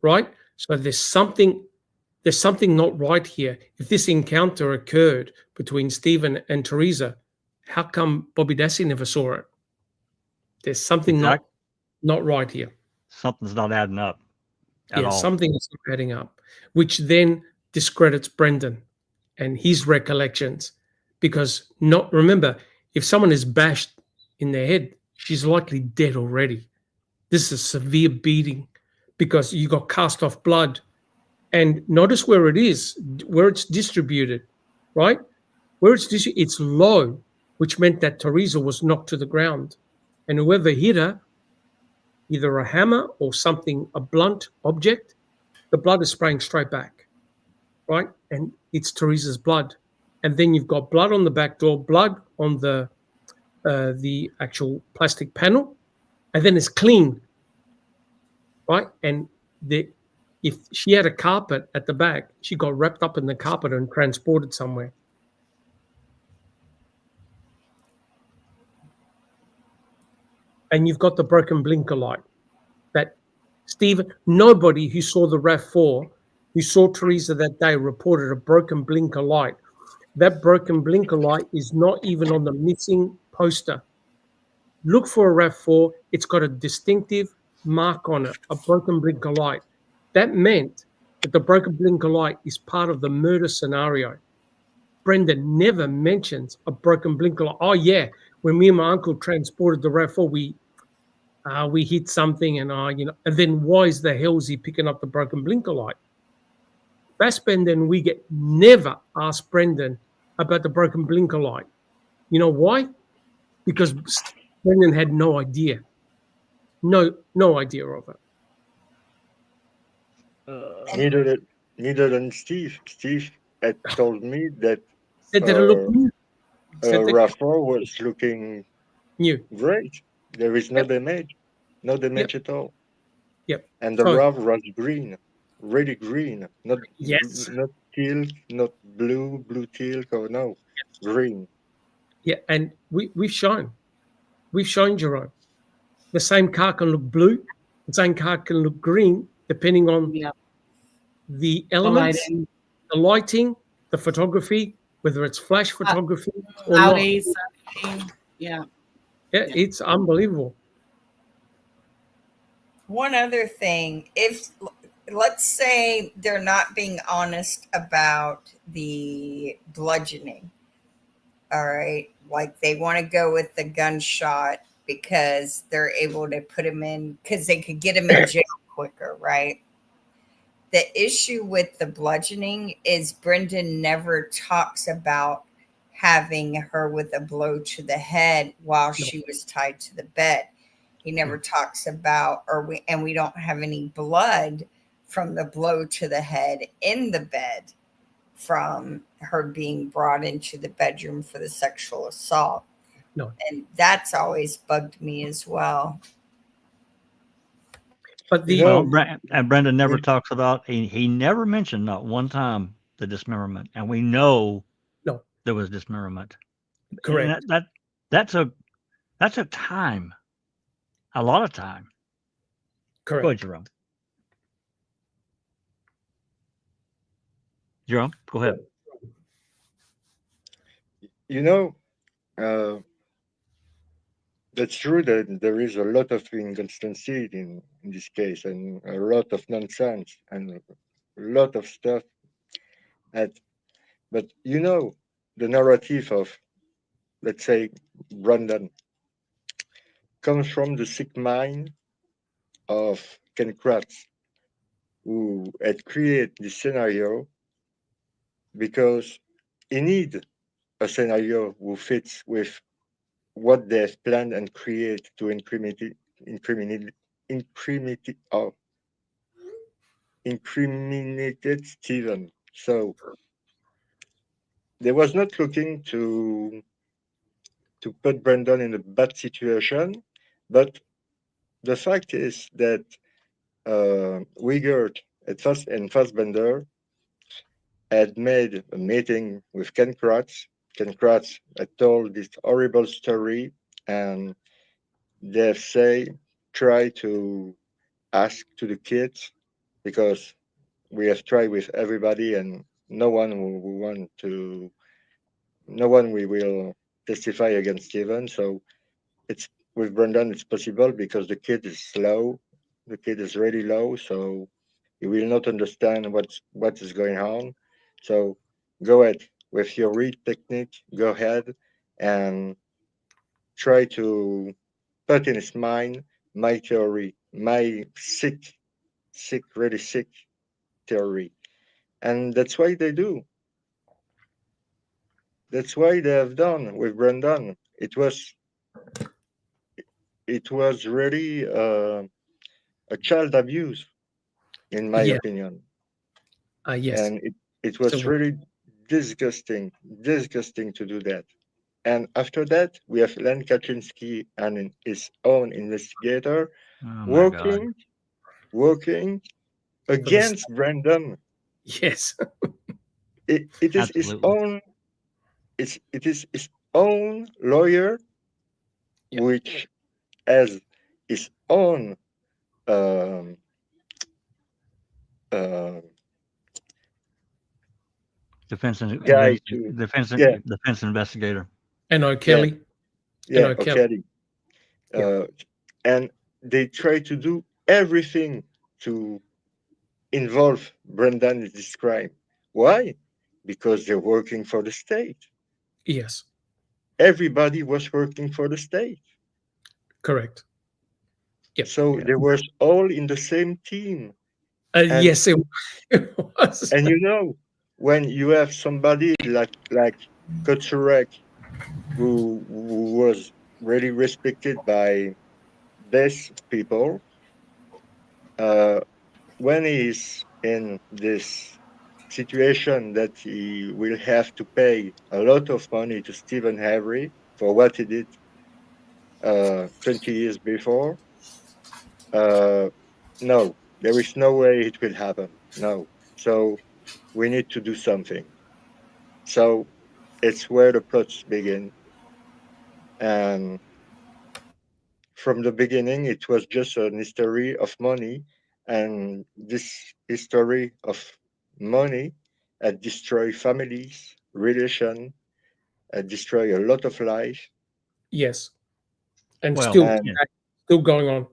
right? So there's something not right here. If this encounter occurred between Stephen and Teresa, how come Bobby Dassey never saw it? There's something not right here. Something's not adding up at all. Something is not adding up, which then discredits Brendan and his recollections, because remember, if someone is bashed in their head, she's likely dead already. This is a severe beating because you got cast off blood. And notice where it is, where it's distributed, right? Where it's low, which meant that Teresa was knocked to the ground. And whoever hit her, either a hammer or something, a blunt object, the blood is spraying straight back, right? And it's Teresa's blood. And then you've got blood on the back door, blood on the actual plastic panel, and then it's clean, right? And if she had a carpet at the back, she got wrapped up in the carpet and transported somewhere. And you've got the broken blinker light. That Stephen, nobody who saw the RAV4, who saw Teresa that day, reported a broken blinker light. That broken blinker light is not even on the missing poster. look for a RAV4. It's got a distinctive mark on it, a broken blinker light. That meant that the broken blinker light is part of the murder scenario. Brendan never mentions a broken blinker light. Oh yeah, when me and my uncle transported the RAV4, we hit something, and and then why is the hell is he picking up the broken blinker light? Fassbender and Wiegert never asked Brendan about the broken blinker light. You know why? Because Brendan had no idea. No idea of it. Neither than Steve. Steve had told me that Said that it looked new. RAV4 was looking new. Great. There is no damage. No damage at all. Yep. And the RAV was green. Really green. Not not teal, not blue teal, or no. Green. Yeah, and we've shown, Jerome, the same car can look blue, the same car can look green, depending on the elements, the lighting, the photography, whether it's flash photography or not. Yeah, it's unbelievable. One other thing, if let's say they're not being honest about the bludgeoning, all right, like they want to go with the gunshot because they're able to put him in, because they could get him in jail quicker, right? The issue with the bludgeoning is Brendan never talks about having her with a blow to the head while she was tied to the bed. He never talks about, and we don't have any blood from the blow to the head in the bed from her being brought into the bedroom for the sexual assault. No. And that's always bugged me as well. But and Brendan never talks about, he never mentioned, not one time, the dismemberment. And we know there was dismemberment. Correct. And that's a time. A lot of time. Correct. Go ahead, Jerome. Jerome, go ahead. You know, that's true that there is a lot of inconsistency in this case, and a lot of nonsense, and a lot of stuff. But you know, the narrative of, let's say, Brandon comes from the sick mind of Ken Kratz, who had created this scenario because he needs a scenario who fits with what they have planned and create to incriminate Stephen. So they was not looking to put Brandon in a bad situation, but the fact is that Wiegert and Fassbender had made a meeting with Ken Kratz. Ken Kratz had told this horrible story, and they try to ask to the kids, because we have tried with everybody, and no one we will testify against Stephen. So it's with Brandon, it's possible because the kid is slow. The kid is really low, so he will not understand what is going on. So go ahead with your read technique. Go ahead and try to put in his mind my theory, my really sick theory. And that's why they do. That's why they have done with Brandon. It was really a child abuse, in my opinion. Yes. And it was really disgusting to do that. And after that, we have Len Kaczynski and his own investigator working against Brandon. Yes. It is his own. It is his own lawyer, which has his own defense investigator. And O'Kelly. O'Kelly. And they try to do everything to involve Brendan in this crime. Why? Because they're working for the state. Yes. Everybody was working for the state. Correct. Yep. So they were all in the same team. Yes, it was. And you know, when you have somebody like Koturek, who was really respected by these people, when he's in this situation that he will have to pay a lot of money to Stephen Avery for what he did 20 years before, no, there is no way it will happen. No. So we need to do something. So it's where the plots begin. And from the beginning, it was just an history of money. And this history of money had destroyed families, relation, had destroyed a lot of life. Yes. And Well, still going on.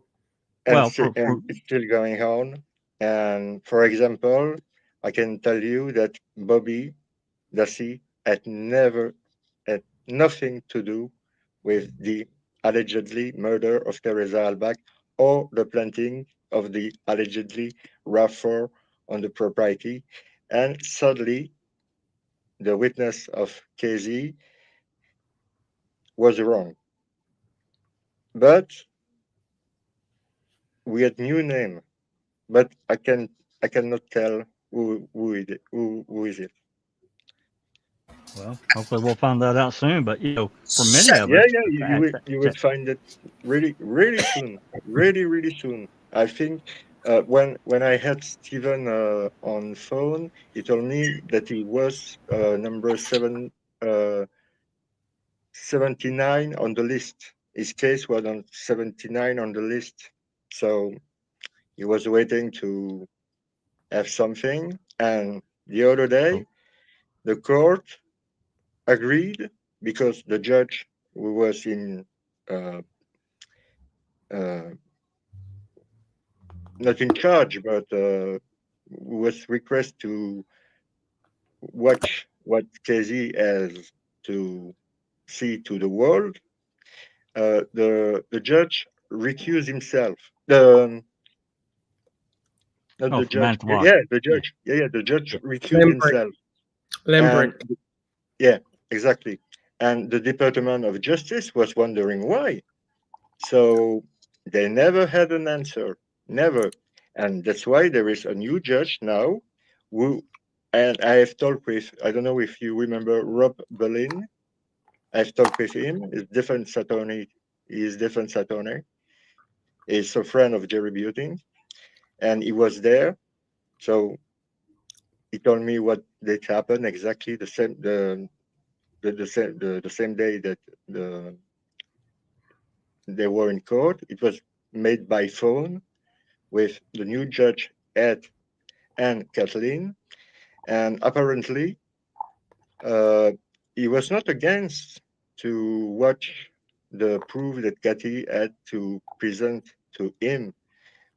And, Well, and it's still going on. And for example, I can tell you that Bobby Dassey had nothing to do with the allegedly murder of Teresa Halbach or the planting of the allegedly RAV4 on the property. And sadly, the witness of KZ was wrong. But we had new name, but I cannot tell who is it. Well, hopefully we'll find that out soon. But for many of us, you will find it really soon, really soon. I think when I had Stephen on phone, he told me that he was number 79 on the list. His case was on 79 on the list, so he was waiting to have something. And the other day, the court agreed because the judge who was in not in charge, but was requested to watch what KZ has to see to the world. The judge recused himself. Not the judge. The judge. The judge recused himself. Lembrick. Yeah, exactly. And the Department of Justice was wondering why. So they never had an answer. Never. And that's why there is a new judge now and I have talked with, I don't know if you remember Rob Berlin. I've talked with him. He's defense attorney. He's a friend of Jerry Buting. And he was there. So he told me what did happen exactly the same day that they were in court. It was made by phone with the new judge Ed and Kathleen, and apparently he was not against to watch the proof that Cathy had to present to him,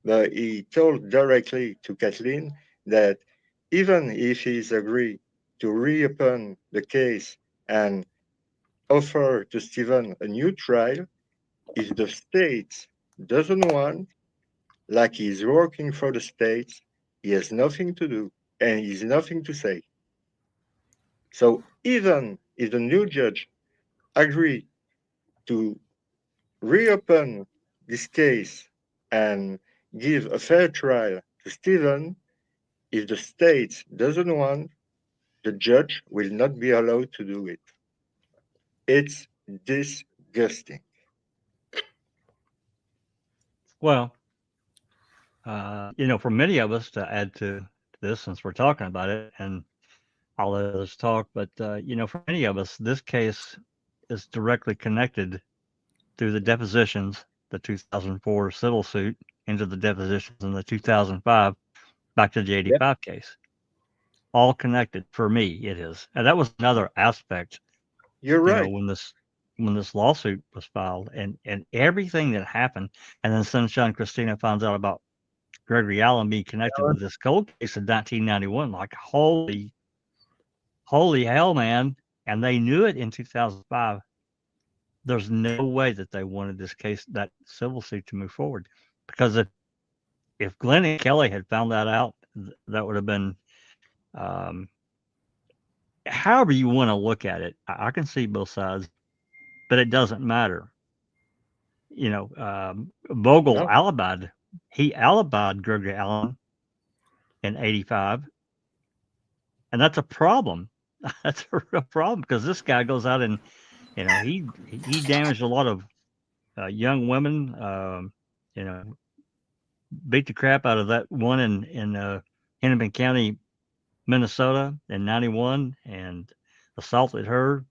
but he told directly to Kathleen that even if he's agreed to reopen the case and offer to Stephen a new trial, if the state doesn't want, like he's working for the state, he has nothing to do and he's nothing to say. So even if the new judge agreed to reopen this case and give a fair trial to Stephen, if the state doesn't want, the judge will not be allowed to do it. It's disgusting. Well, for many of us, to add to this, since we're talking about it, and I'll let us talk, but for many of us, this case is directly connected through the depositions, the 2004 civil suit, into the depositions in the 2005 back to the 85 case. All connected for me, it is, and that was another aspect. You're right. When this when this lawsuit was filed, and everything that happened, and then Sunshine Christina finds out about Gregory Allen being connected with this cold case in 1991. Like, holy hell, man! And they knew it in 2005. There's no way that they wanted this case, that civil suit, to move forward, because if Glenn and Kelly had found that out, that would have been, however you want to look at it. I can see both sides, but it doesn't matter. You know, Vogel alibied. He alibied Gregory Allen in '85, and that's a problem. That's a real problem, because this guy goes out and, you know, he damaged a lot of young women. You know, beat the crap out of that one in Hennepin County, Minnesota in '91, and assaulted her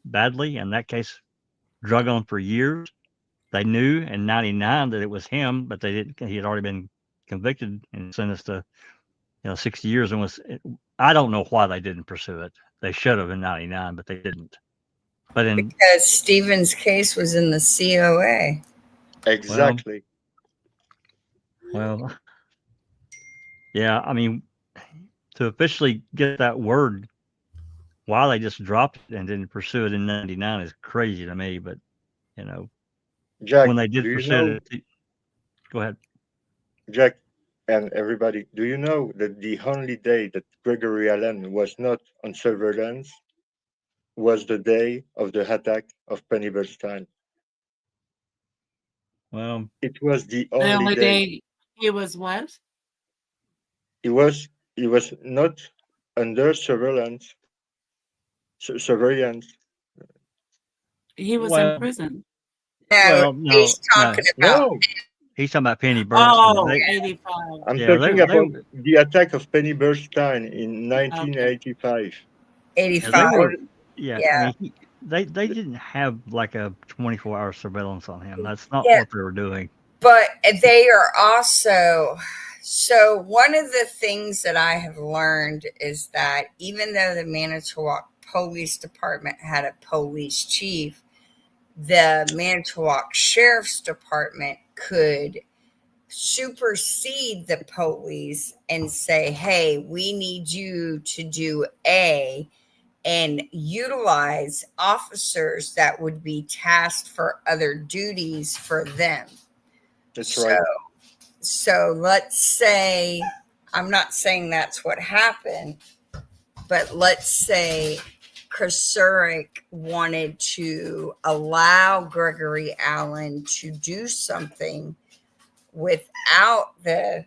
badly. And that case drug on for years. They knew in '99 that it was him, but they didn't. He had already been convicted and sentenced to, 60 years. And I don't know why they didn't pursue it. They should have in '99, but they didn't. But because Stephen's case was in the COA. Exactly. Well, yeah. I mean, to officially get that word, why they just dropped it and didn't pursue it in '99 is crazy to me. But Jack, when they did pursue it, go ahead. Jack and everybody, do you know that the only day that Gregory Allen was not on surveillance was the day of the attack of Penny Bernstein? Well, it was the The only only day. day he was what? He was not under surveillance. Surveillance. He was in prison. No, he's talking about. No, he's talking about Penny Bernstein. Oh, 85. I'm talking about the attack of Penny Bernstein in 1985. 85. I mean, they didn't have like a 24-hour surveillance on him. That's not what they were doing. But they are also, so one of the things that I have learned is that even though the Manitowoc Police Department had a police chief, the Manitowoc Sheriff's Department could supersede the police and say, hey, we need you to do A, and utilize officers that would be tasked for other duties for them. That's right. So let's say, I'm not saying that's what happened, but let's say Krasurik wanted to allow Gregory Allen to do something without the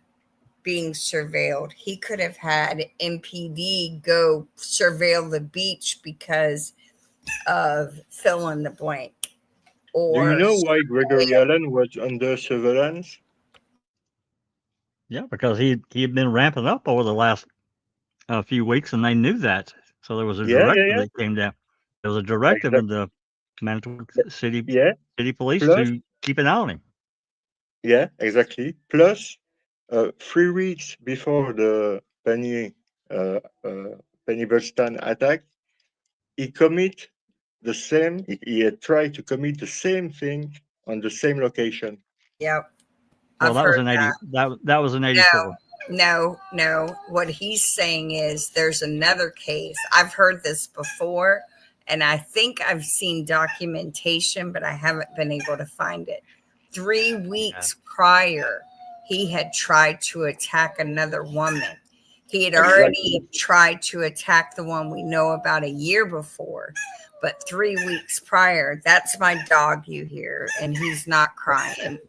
being surveilled. He could have had MPD go surveil the beach because of fill in the blank. Do you know why Gregory Allen was under surveillance? Yeah, because he had been ramping up over the last few weeks, and they knew that. So there was a directive that came down. There was a directive in the Manitowoc City Police to keep an eye on him. Yeah, exactly. Plus, 3 weeks before the Penny Bernstein attack, he committed the same. He had tried to commit the same thing on the same location. Yep. Well, that was an 80. That was an 84. No. What he's saying is there's another case. I've heard this before, and I think I've seen documentation, but I haven't been able to find it. 3 weeks prior, he had tried to attack another woman. He had already tried to attack the one we know about a year before, but 3 weeks prior, that's my dog you hear, and he's not crying.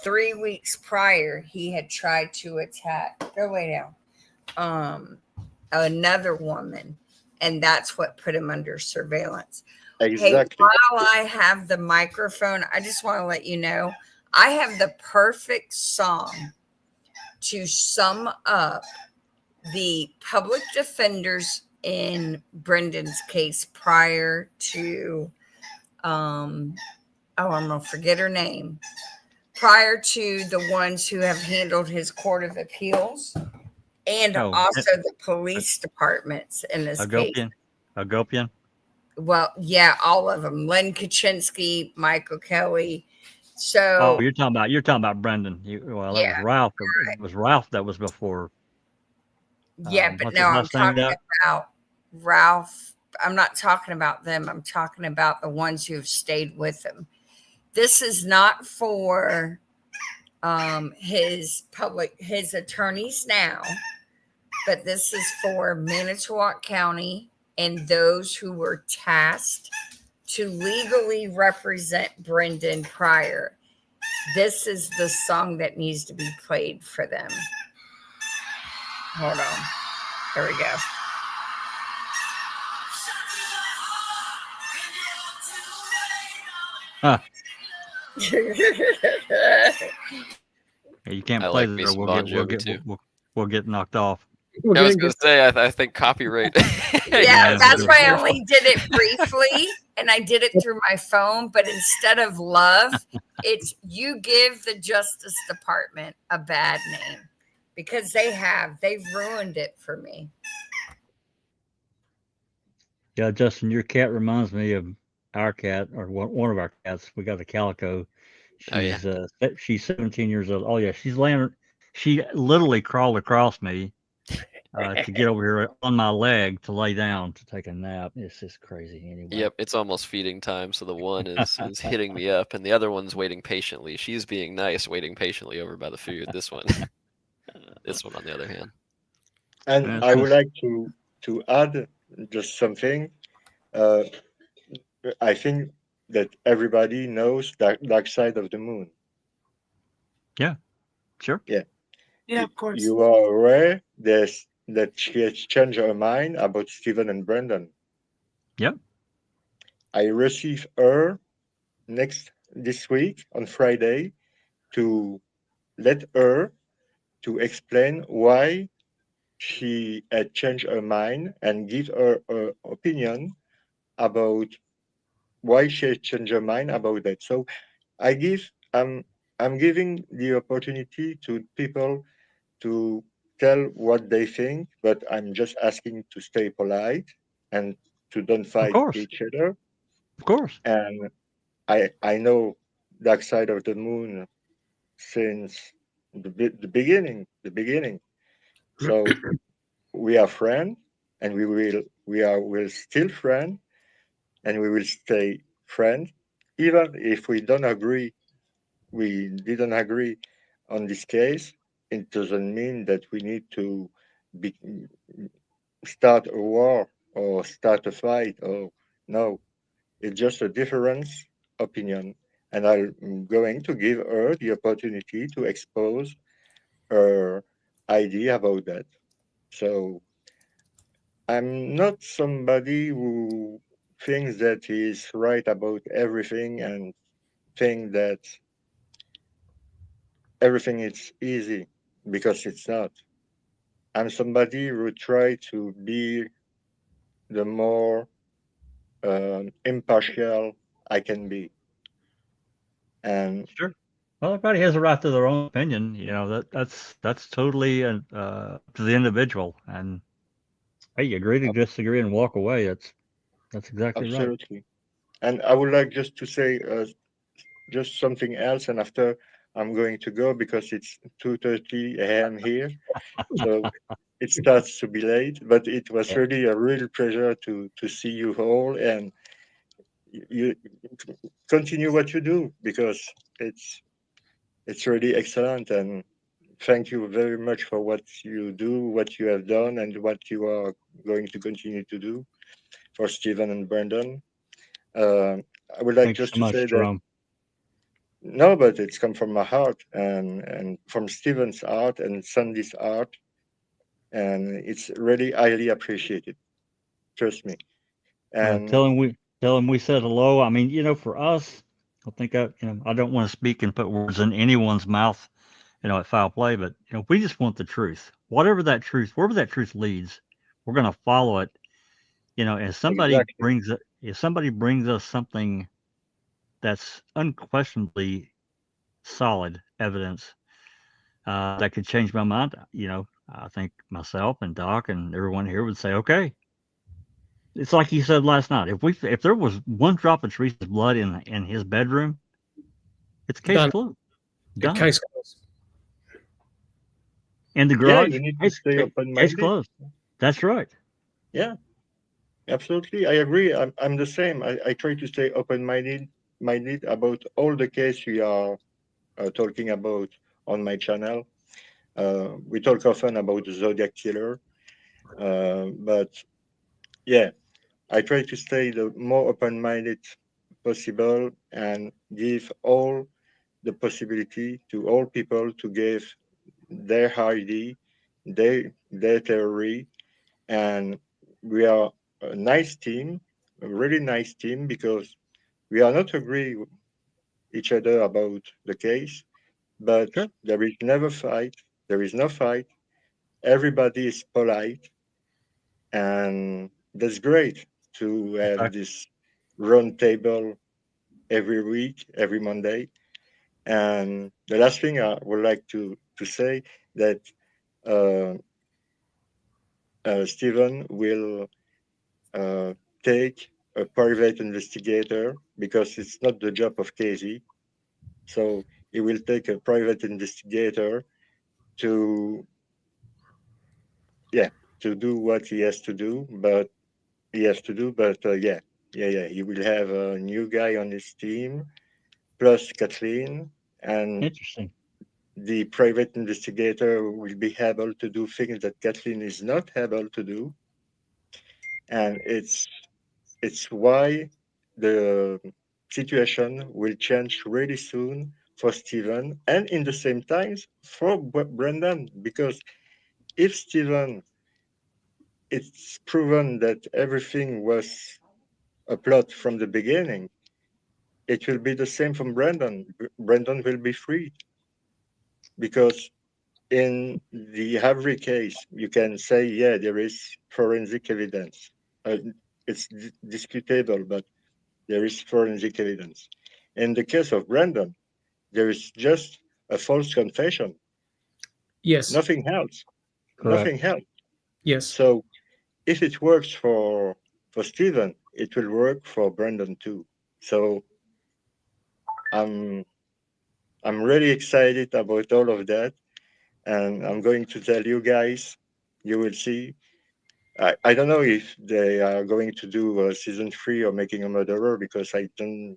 3 weeks prior, he had tried to attack, go way down, another woman, and that's what put him under surveillance. Exactly. Hey, while I have the microphone, I just want to let you know, I have the perfect song to sum up the public defenders in Brendan's case prior to, I'm going to forget her name, prior to the ones who have handled his court of appeals, and also the police departments in this case. Agopian. Well, yeah, all of them. Len Kaczynski, Michael Kelly. So Oh, you're talking about Brendan. Well, that was yeah, Ralph. It was Ralph that was before. yeah, but What's no, his I'm last name? talking about Ralph. I'm not talking about them. I'm talking about the ones who have stayed with him. This is not for his attorneys now, but this is for Manitowoc County and those who were tasked to legally represent Brendan prior. This is the song that needs to be played for them. Hold on. There we go. Huh. Yeah, you can't I play like me that, or some Bon Jovi too. we'll get knocked off. I was going to say, I think copyright. Yeah, that's why I only did it briefly, and I did it through my phone. But instead of love, it's you give the Justice Department a bad name because they've ruined it for me. Yeah, Justin, your cat reminds me of our cat, or one of our cats. We got a calico. She's 17 years old. Oh yeah, she literally crawled across me to get over here on my leg to lay down to take a nap. It's just crazy anyway. Yep, it's almost feeding time, so the one is hitting me up, and the other one's waiting patiently. She's being nice, waiting patiently over by the food. This one on the other hand. And I would like to add just something. I think that everybody knows Dark Side of the Moon. Yeah, sure. Yeah. Yeah, of course. You are aware that she has changed her mind about Stephen and Brendan. Yep. I received her this week on Friday to let her to explain why she had changed her mind and give her opinion about why she had changed her mind about that. So I'm giving the opportunity to people to tell what they think, but I'm just asking to stay polite and to don't fight each other. Of course. And I know Dark Side of the Moon since the beginning. So we are friends, and we'll still friends, and we will stay friends, even if we didn't agree on this case. It doesn't mean that we need to start a war or start a fight. Or no, it's just a different opinion, and I'm going to give her the opportunity to expose her idea about that. So I'm not somebody who thinks that he's right about everything and think that everything is easy, because it's not. I'm somebody who try to be the more impartial I can be. And sure. Well, everybody has a right to their own opinion. You know, that's totally to the individual. And hey, agree to disagree and walk away. That's exactly right. Absolutely. And I would like just to say just something else, and after I'm going to go because it's 2:30 a.m. here, so it starts to be late. But it was really a real pleasure to see you all, and you continue what you do, because it's really excellent. And thank you very much for what you do, what you have done, and what you are going to continue to do for Stephen and Brendan. I would like just to say that no, but it's come from my heart, and from Stephen's heart and Sandy's heart, and it's really highly appreciated. Trust me. And tell him we said hello. I mean, you know, for us, I think I don't want to speak and put words in anyone's mouth, you know, at foul play, but you know, we just want the truth. Wherever that truth leads, we're going to follow it. You know, if somebody brings us something that's unquestionably solid evidence that could change my mind, you know, I think myself and Doc and everyone here would say, okay. it's like you said last night. If there was one drop of Teresa's blood in his bedroom, it's case Done. closed. The Done. case closed. In the Yeah, garage, you need to stay case open-minded. closed. That's right. Yeah, absolutely. I agree. I'm the same. I try to stay open-minded about all the case we are talking about on my channel. We talk often about the Zodiac killer, but yeah, I try to stay the more open-minded possible and give all the possibility to all people to give their ID, their theory, and we are a nice team, a really nice team, because we are not agree with each other about the case, but Sure. there is never fight. There is no fight. Everybody is polite, and that's great to have Okay. this round table every week, every Monday. And the last thing I would like to say that uh, Stephen will take a private investigator, because it's not the job of Casey. So he will take a private investigator to, yeah, to do what he has to do. But yeah, he will have a new guy on his team, plus Kathleen, and Interesting. the private investigator will be able to do things that Kathleen is not able to do. And it's why the situation will change really soon for Stephen, and in the same time for Brendan, because if Stephen, it's proven that everything was a plot from the beginning, it will be the same from Brendan. Brendan will be free, because in the Avery case, you can say, yeah, there is forensic evidence. It's disputable, but there is forensic evidence. In the case of Brandon, there is just a false confession. Yes. Nothing else. Correct. Nothing else. Yes. So if it works for Stephen, it will work for Brandon too. So I'm really excited about all of that, and I'm going to tell you guys. You will see. I don't know if they are going to do season 3 or Making a Murderer, because I don't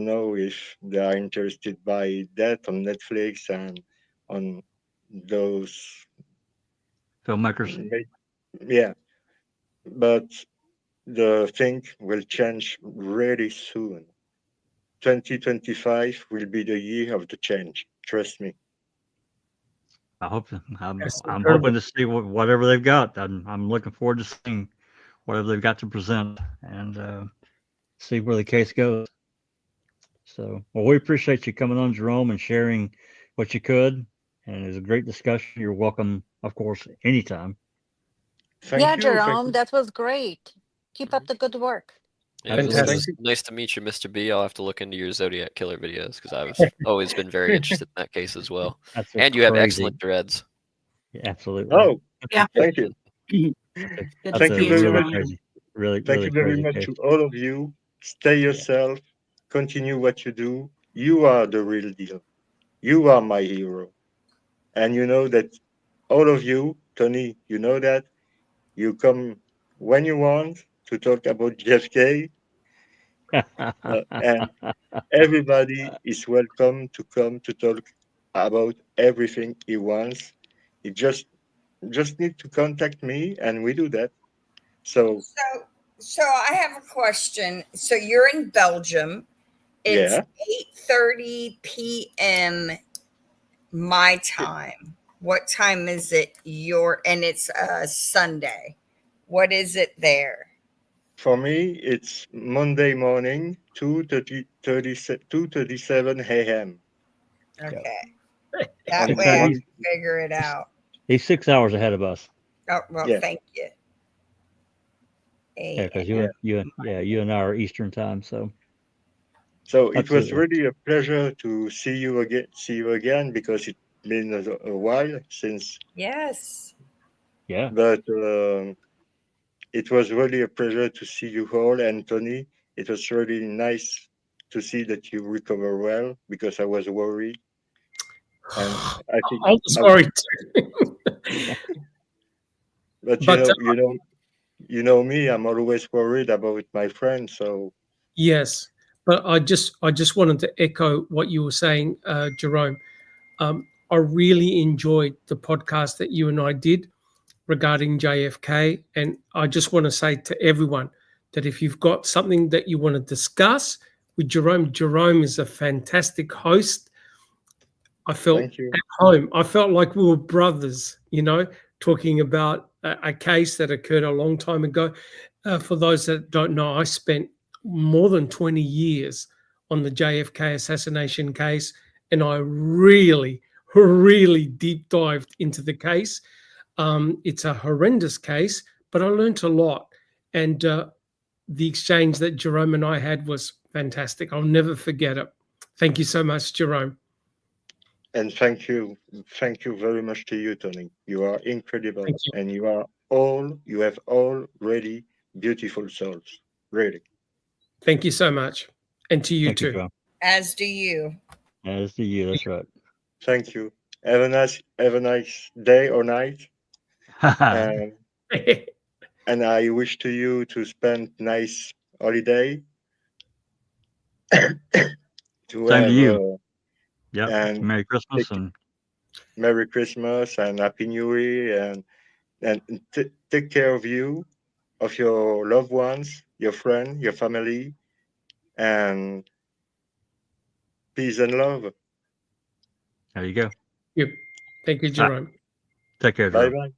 know if they are interested by that on Netflix and on those Filmmakers. yeah, but the thing will change really soon. 2025 will be the year of the change. Trust me. I hope I'm That's I'm incredible. hoping to see whatever they've got. I'm looking forward to seeing whatever they've got to present and see where the case goes. So, well, we appreciate you coming on, Jerome, and sharing what you could. And it was a great discussion. You're welcome, of course, anytime. Thank Yeah, you. Thank Jerome, you. that was great. Keep up the good work. Yeah, it was Fantastic. nice to meet you, Mr. B. I'll have to look into your Zodiac Killer videos, because I've always been very interested in that case as well. That's And you have crazy. excellent dreads. Yeah, absolutely. Oh, Yeah. thank you. Good That's to Thank see you you, very really much. Jerome. crazy. Really, Thank really you very crazy much case. to all of you. Stay yourself. Continue what you do. You are the real deal. You are my hero. And you know that all of you, Tony, you know that. You come when you want to talk about JFK, and everybody is welcome to come to talk about everything he wants. He just need to contact me, and we do that. So So I have a question. So you're in Belgium. It's yeah, 8:30 p.m. my time. What time is it and it's Sunday. What is it there? for me it's Monday morning, 2:37 a.m. Okay. Yeah. That on way I one. can figure it out. He's 6 hours ahead of us. Oh, well, Yeah, thank you. Yeah, because yeah. you and I are Eastern time, so So it was absolutely. really a pleasure to see you again, because it's been a while since. Yes. Yeah. But it was really a pleasure to see you all, and Tony. It was really nice to see that you recover well, because I was worried. And I think I was worried too. but But you know me, I'm always worried about my friends. So yes, but I just wanted to echo what you were saying, Jerome. I really enjoyed the podcast that you and I did regarding JFK, and I just want to say to everyone that if you've got something that you want to discuss with Jerome, Jerome is a fantastic host. I felt thank you. at home. I felt like we were brothers, talking about a case that occurred a long time ago. For those that don't know, I spent more than 20 years on the JFK assassination case, and I really, really deep dived into the case. It's a horrendous case, but I learned a lot. And the exchange that Jerome and I had was fantastic. I'll never forget it. Thank you so much, Jerome. And thank you very much to you, Tony. You are incredible, Thank you. and you have all really beautiful souls, really. Thank you so much. And to you Thank you, too. John. As do you. As do you. That's right. Thank you. Have a nice day or night, and I wish to you to spend nice holiday. Same to you. Yep. And Merry Christmas and Merry Christmas and Happy New Year, and take care of you, of your loved ones, your friend, your family, and peace and love. there you go. Yep. Thank you, Jerome. Take care, Bye Jerome. bye.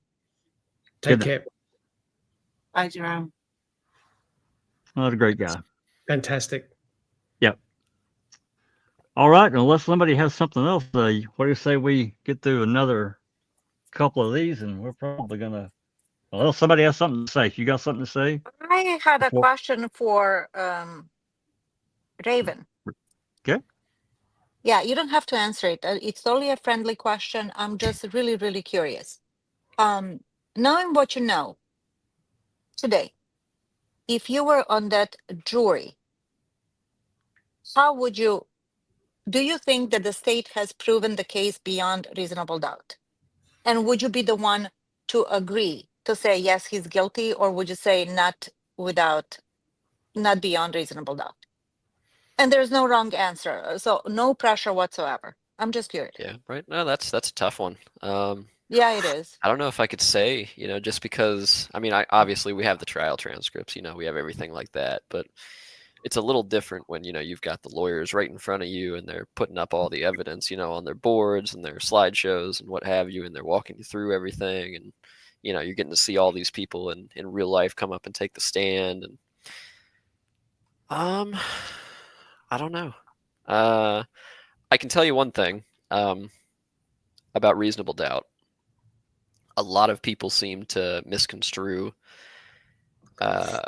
Take Good care. Bye, Jerome. What a great guy. Fantastic. Yep. All right. Unless somebody has something else, what do you say we get through another couple of these, and we're probably gonna. Well, somebody has something to say. You got something to say? I had a Before- question for Raven. Okay. Yeah, you don't have to answer it. It's only a friendly question. I'm just really, really curious. Knowing what you know today, if you were on that jury, how would you? Do you think that the state has proven the case beyond reasonable doubt? And would you be the one to agree to say yes, he's guilty, or would you say not beyond reasonable doubt? And there's no wrong answer, so no pressure whatsoever. I'm just curious. Yeah, right. No, that's a tough one. Yeah, it is. I don't know if I could say, just because, I mean, obviously we have the trial transcripts, we have everything like that, but it's a little different when, you've got the lawyers right in front of you and they're putting up all the evidence, on their boards and their slideshows and what have you, and they're walking you through everything, and, you're getting to see all these people in real life come up and take the stand. And I don't know. I can tell you one thing about reasonable doubt. A lot of people seem to misconstrue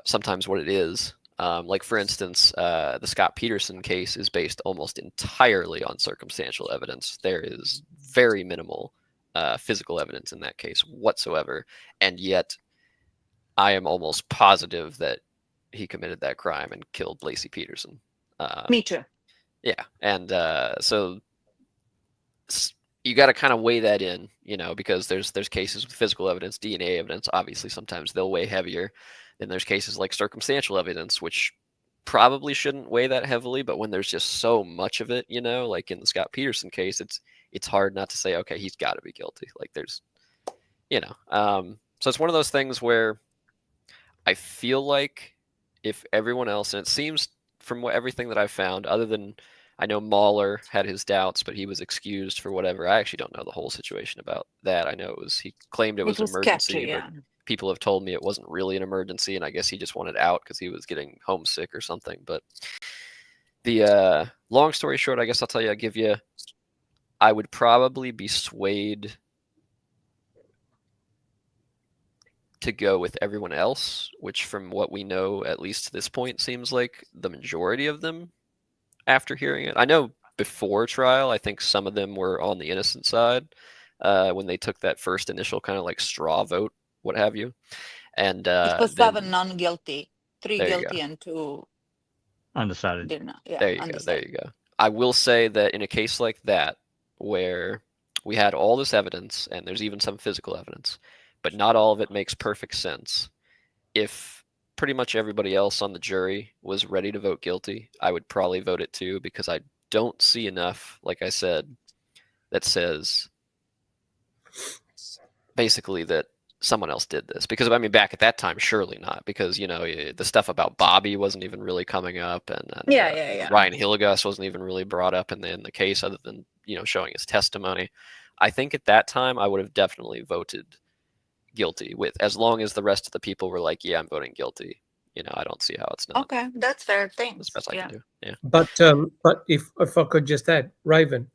sometimes what it is. Like, for instance, the Scott Peterson case is based almost entirely on circumstantial evidence. There is very minimal physical evidence in that case whatsoever. And yet I am almost positive that he committed that crime and killed Laci Peterson. Me too. Yeah. And so you got to kind of weigh that in, because there's cases with physical evidence, DNA evidence. Obviously, sometimes they'll weigh heavier. Then there's cases like circumstantial evidence, which probably shouldn't weigh that heavily. But when there's just so much of it, like in the Scott Peterson case, it's hard not to say, okay, he's got to be guilty. Like, there's, so it's one of those things where I feel like if everyone else, and it seems from everything that I've found, other than I know Mahler had his doubts, but he was excused for whatever. I actually don't know the whole situation about that. I know he claimed it was an emergency, sketchy, yeah. but people have told me it wasn't really an emergency, and I guess he just wanted out because he was getting homesick or something. But the long story short, I guess I'll tell you, I would probably be swayed to go with everyone else, which from what we know, at least to this point, seems like the majority of them after hearing it. I know before trial, I think some of them were on the innocent side when they took that first initial kind of like straw vote what have you. And It was then 7 non-guilty, 3 there you guilty, and 2 Undecided. did not. Yeah, there you go. There undecided. you go. I will say that in a case like that, where we had all this evidence and there's even some physical evidence, but not all of it makes perfect sense. If pretty much everybody else on the jury was ready to vote guilty, I would probably vote it too, because I don't see enough, like I said, that says basically that someone else did this. Because I mean, back at that time, surely not, because you know the stuff about Bobby wasn't even really coming up, and Yeah. Ryan Hillegas wasn't even really brought up in the case, other than showing his testimony. I think at that time I would have definitely voted guilty, with as long as the rest of the people were like, yeah, I'm voting guilty. I don't see how it's not. Okay, that's fair. Thanks. That's the best I can do. Yeah. But if I could just add, Raven,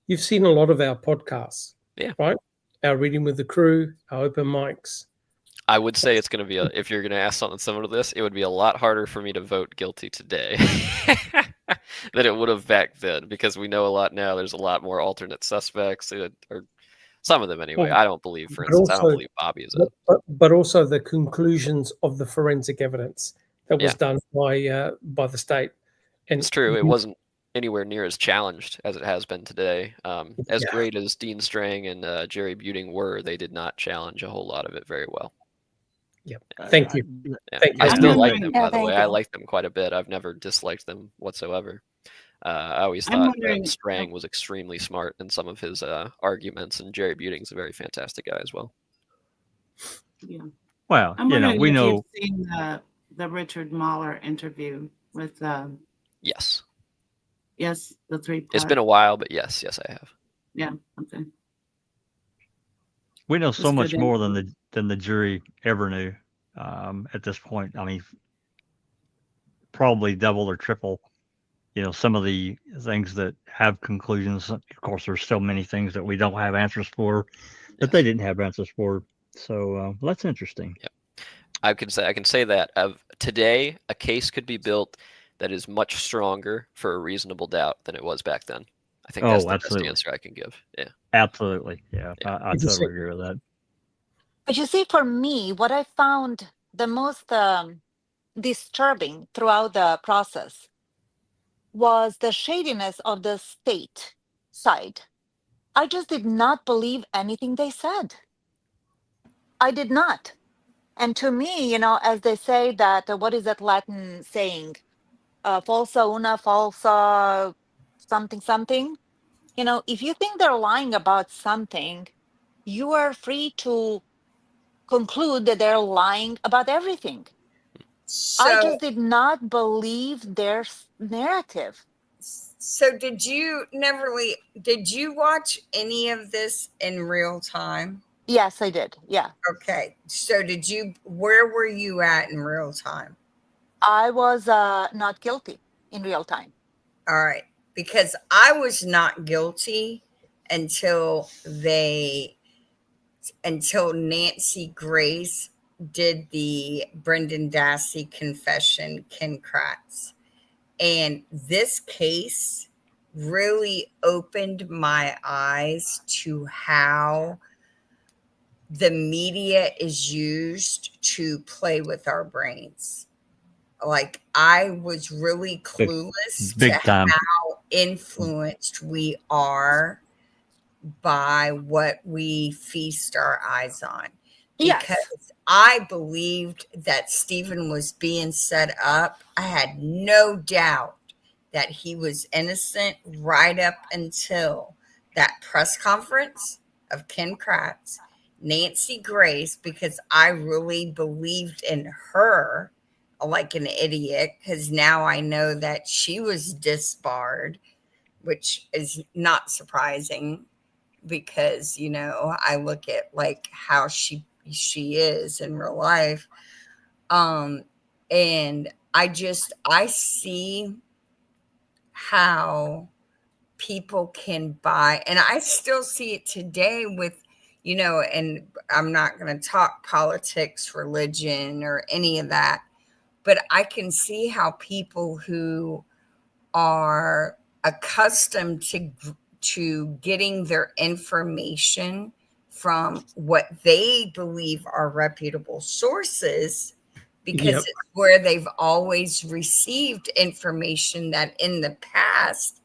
you've seen a lot of our podcasts. Yeah. Right? Our Reading with the Crew, our open mics. I would say it's going to be if you're going to ask something similar to this, it would be a lot harder for me to vote guilty today than it would have back then, because we know a lot now. There's a lot more alternate suspects, or some of them anyway. Well, I don't believe, for instance, I don't believe Bobby is it. But also the conclusions of the forensic evidence that was done by the state. And it's true. It wasn't anywhere near as challenged as it has been today. As great as Dean Strang and Jerry Buting were, they did not challenge a whole lot of it very well. Yeah. Thank you. Yeah. Thank you. I still like them, by the thank way. you. I like them quite a bit. I've never disliked them whatsoever. I always thought Strang was extremely smart in some of his arguments, and Jerry Buting's a very fantastic guy as well. Yeah. Well, I'm wondering we if know. you've seen the Richard Mahler interview with Yes. Yes, the 3-part. It's been a while, but yes, I have. Yeah. Okay. We know so That's much good more than the jury ever knew at this point. I mean, probably double or triple. Some of the things that have conclusions. Of course, there's still many things that we don't have answers for, that they didn't have answers for. So that's interesting. Yeah. I can say that of today, a case could be built that is much stronger for a reasonable doubt than it was back then. I think that's the best answer I can give. Yeah. Absolutely. Yeah. I totally agree with that. But you see, for me, what I found the most disturbing throughout the process was the shadiness of the state side. I just did not believe anything they said. I did not. And to me, as they say that, what is that Latin saying? Falsa una, falsa something. If you think they're lying about something, you are free to conclude that they're lying about everything. So, I just did not believe their narrative. So did you watch any of this in real time? Yes, I did. Yeah. Okay. So where were you at in real time? I was not guilty in real time. All right. Because I was not guilty until Nancy Grace did the Brendan Dassey confession, Ken Kratz. And this case really opened my eyes to how the media is used to play with our brains. Like, I was really clueless big to time. how influenced we are by what we feast our eyes on. Because Yes. I believed that Stephen was being set up. I had no doubt that he was innocent right up until that press conference of Ken Kratz, Nancy Grace, because I really believed in her like an idiot, because now I know that she was disbarred, which is not surprising because, I look at like how she is in real life. And I see how people can buy, and I still see it today with, and I'm not going to talk politics, religion, or any of that, but I can see how people who are accustomed to getting their information from what they believe are reputable sources, because Yep. it's where they've always received information that in the past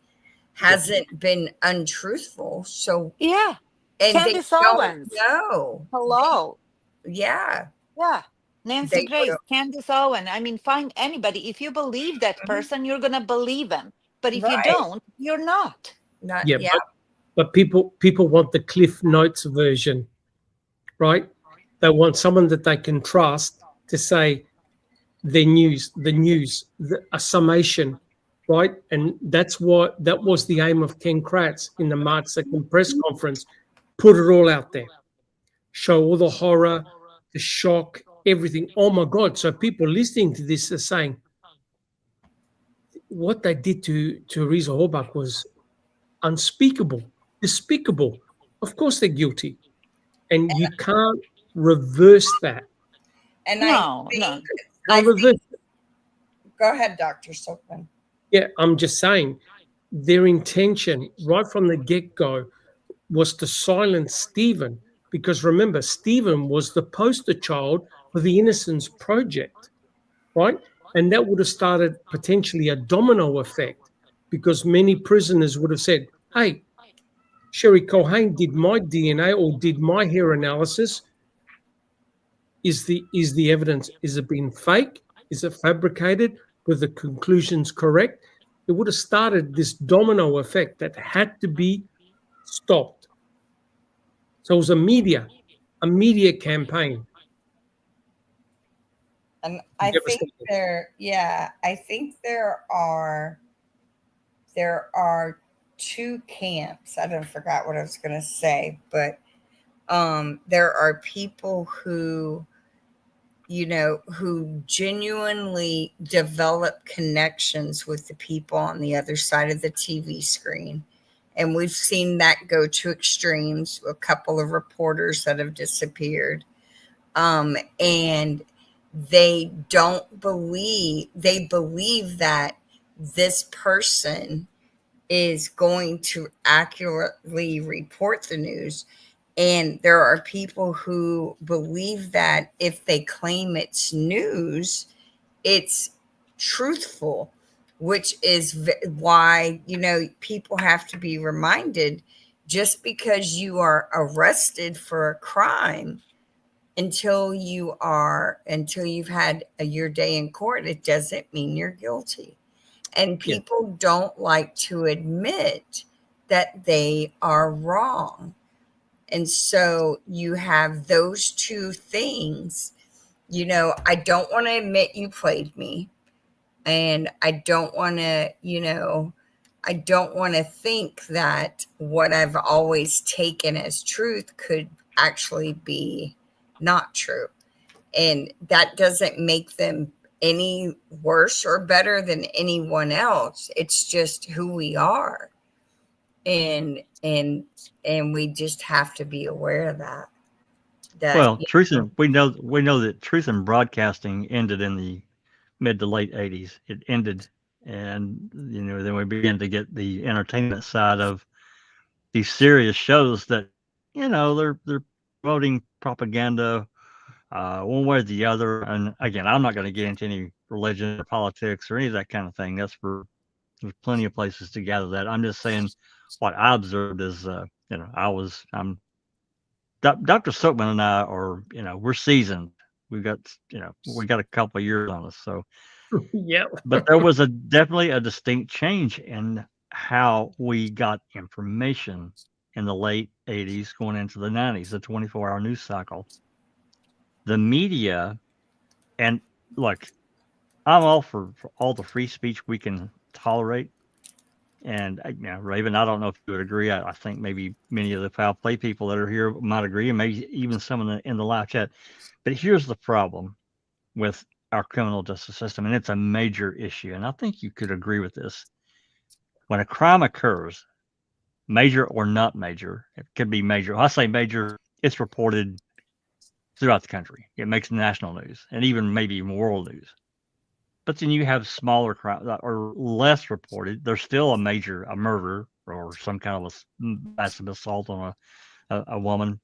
hasn't been untruthful. So Yeah. and Candace they don't Owens. know. Hello. Yeah. Yeah. Nancy They Grace, would Candace Owen. I mean, find anybody. If you believe that person, you're going to believe him. But if you Right. don't, you're not. not Yeah, yeah. but people want the Cliff Notes version, right? They want someone that they can trust to say the news, a summation, right? And that was the aim of Ken Kratz in the March 2nd press conference. Put it all out there, show all the horror, the shock, everything. Oh my God! So people listening to this are saying, what they did to Teresa Horbach was unspeakable, despicable. Of course they're guilty, and you can't reverse that. And No, I reverse think go ahead, Dr. Silkman. Yeah, I'm just saying their intention right from the get-go was to silence Stephen, because remember, Stephen was the poster child for the Innocence Project, right? And that would have started potentially a domino effect, because many prisoners would have said, hey, Sherry Culhane did my DNA or did my hair analysis. Is the evidence, is it being fake? Is it fabricated? Were the conclusions correct? It would have started this domino effect that had to be stopped. So it was a media campaign. And I think I think there are two camps. I don't forgot what I was going to say, but there are people who, who genuinely develop connections with the people on the other side of the TV screen. And we've seen that go to extremes, a couple of reporters that have disappeared. And they believe that this person is going to accurately report the news. And there are people who believe that if they claim it's news, it's truthful, which is why, people have to be reminded, just because you are arrested for a crime, until you've had your day in court, it doesn't mean you're guilty. And people don't like to admit that they are wrong. And so you have those two things. I don't want to admit you played me. And I don't want to, think that what I've always taken as truth could actually be not true. And that doesn't make them any worse or better than anyone else. It's just who we are. And we just have to be aware of that. Well, we know that truth in broadcasting ended in the mid to late 80s. It ended, and then we began to get the entertainment side of these serious shows that they're promoting propaganda one way or the other. And again, I'm not going to get into any religion or politics or any of that kind of thing. There's plenty of places to gather that. I'm just saying what I observed is, Dr. Silkman and I are, we're seasoned. We got a couple of years on us. So, yeah. But there was definitely a distinct change in how we got information in the late 80s going into the 90s, the 24-hour news cycle. The media, and look, I'm all for all the free speech we can tolerate. And Raven, I don't know if you would agree. I think maybe many of the foul play people that are here might agree, and maybe even some in the live chat. But here's the problem with our criminal justice system, and it's a major issue. And I think you could agree with this. When a crime occurs, major or not major, it could be major. I say major, it's reported throughout the country. It makes national news and even maybe world news. But then you have smaller crimes that are less reported. There's still a murder or some kind of a massive assault on a woman.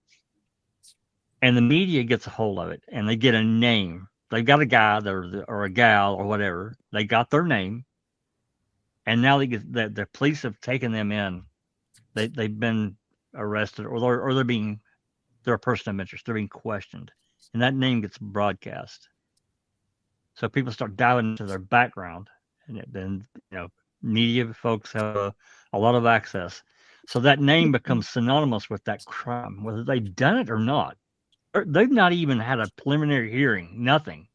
and the media gets a hold of it, and they get a name. They've got a guy or a gal or whatever. They got their name, and now the police have taken them in. They've been arrested, or they're a person of interest. They're being questioned, and that name gets broadcast. So people start diving into their background, and then media folks have a lot of access. So that name becomes synonymous with that crime, whether they've done it or not. They've not even had a preliminary hearing, nothing.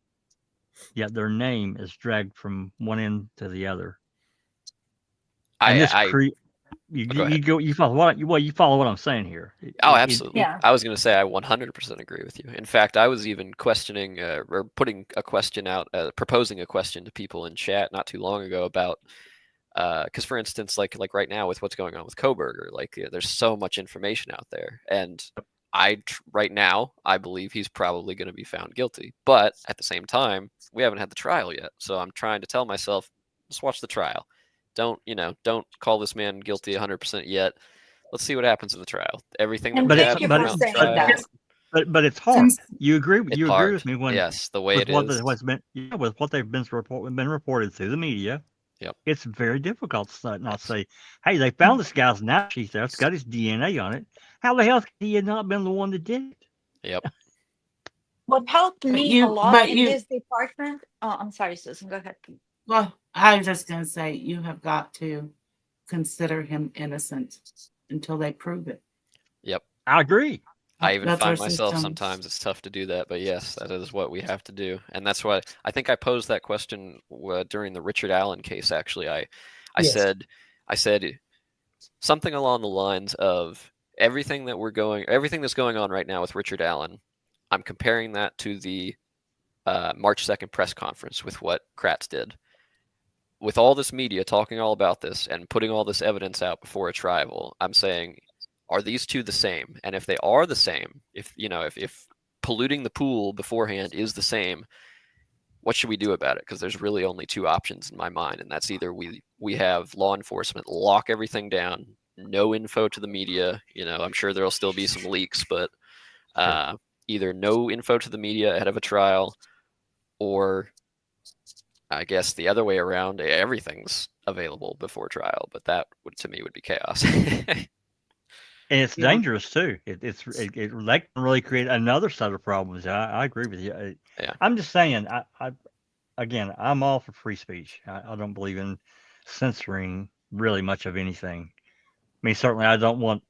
Yet their name is dragged from one end to the other. And you follow what I'm saying here. Oh, absolutely. Yeah. I was going to say I 100% agree with you. In fact, I was even questioning or putting a question out, proposing a question to people in chat not too long ago about, because for instance, like right now with what's going on with Koberger, there's so much information out there, and right now I believe he's probably going to be found guilty. But at the same time, we haven't had the trial yet, so I'm trying to tell myself, just watch the trial. Don't call this man guilty 100% yet. Let's see what happens in the trial. Everything that thank you for saying that. But it's hard. You agree with me when the way it is. What's been with what they've been reported through the media. Yep. It's very difficult to not say, hey, they found this guy's knife sheath there. It's got his DNA on it. How the hell could he have not been the one that did it? Yep. What helped me a lot in this department. Oh, I'm sorry, Susan. Go ahead. Well, I was just going to say, you have got to consider him innocent until they prove it. Yep. I agree. I even find myself sometimes it's tough to do that, but yes, that is what we have to do, and that's why I think I posed that question during the Richard Allen case. Actually, I said something along the lines of everything that's going on right now with Richard Allen. I'm comparing that to the March 2nd press conference with what Kratz did. With all this media talking all about this and putting all this evidence out before a trial, I'm saying, are these two the same? And if they are the same, if polluting the pool beforehand is the same, what should we do about it? Because there's really only two options in my mind, and that's either we have law enforcement lock everything down, no info to the media. I'm sure there'll still be some leaks, but either no info to the media ahead of a trial, or I guess the other way around, everything's available before trial. But that to me would be chaos. And it's dangerous too. That can really create another set of problems. I agree with you. I'm just saying. I'm all for free speech. I don't believe in censoring really much of anything. I mean, certainly I don't want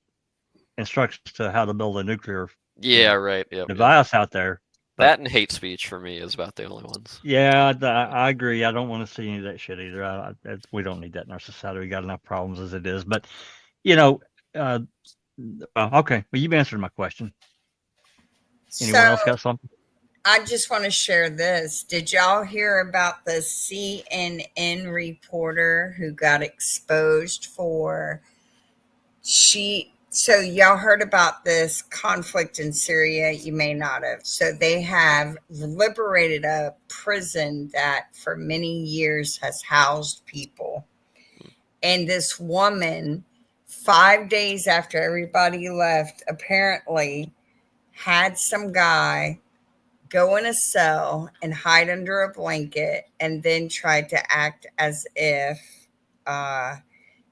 instructions to how to build a nuclear device out there. That and hate speech for me is about the only ones. Yeah, I agree. I don't want to see any of that shit either. We don't need that in our society. We got enough problems as it is. But okay. Well, you've answered my question. Anyone else got something? I just want to share this. Did y'all hear about the CNN reporter who got exposed for so y'all heard about this conflict in Syria? You may not have. So they have liberated a prison that for many years has housed people. And this woman, 5 days after everybody left, apparently had some guy go in a cell and hide under a blanket and then tried to act as if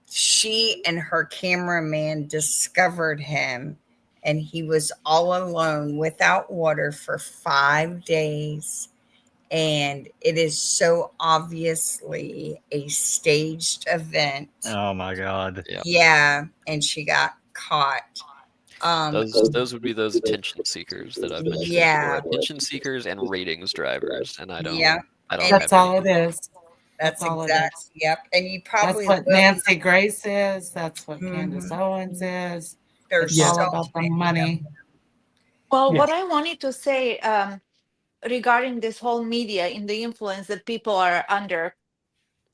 she and her cameraman discovered him and he was all alone without water for 5 days. And it is so obviously a staged event. Oh my God. Yeah. And she got caught. Those would be those attention seekers that I've mentioned before. Attention seekers and ratings drivers. And I don't that's all it is. That's exactly. Yep. And you probably that's what Nancy Grace is. That's what Candace Owens is. It's all about the money. Well, what I wanted to say regarding this whole media and the influence that people are under,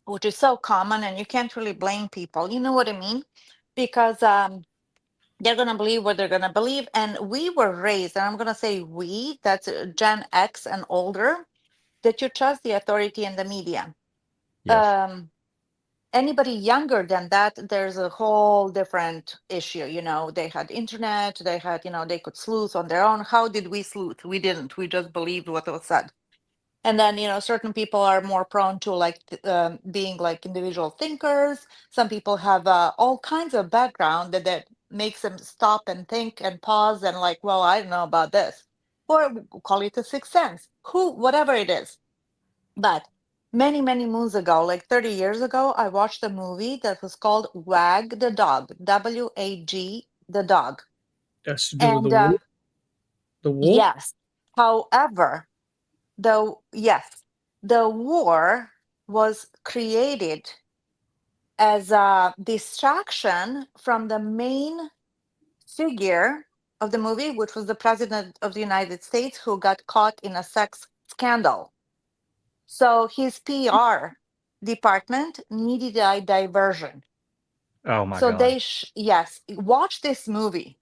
which is so common, and you can't really blame people. You know what I mean? Because they're going to believe what they're going to believe. And we were raised, and I'm going to say that's Gen X and older, that you trust the authority and the media. Yes. anybody younger than that, there's a whole different issue. You know, they had internet, they had, you know, they could sleuth on their own. How did we sleuth? We didn't. We just believed what was said. And then, you know, certain people are more prone to like being like individual thinkers. Some people have all kinds of background that makes them stop and think and pause and like, well, I don't know about this, or call it a sixth sense, whatever it is. But many, many moons ago, like 30 years ago, I watched a movie that was called Wag the Dog, W-A-G, the dog. That's to do with And the war. yes, however, the war was created as a distraction from the main figure of the movie, which was the president of the United States, who got caught in a sex scandal. So his PR department needed a diversion. Oh my So God. they yes, watch this movie.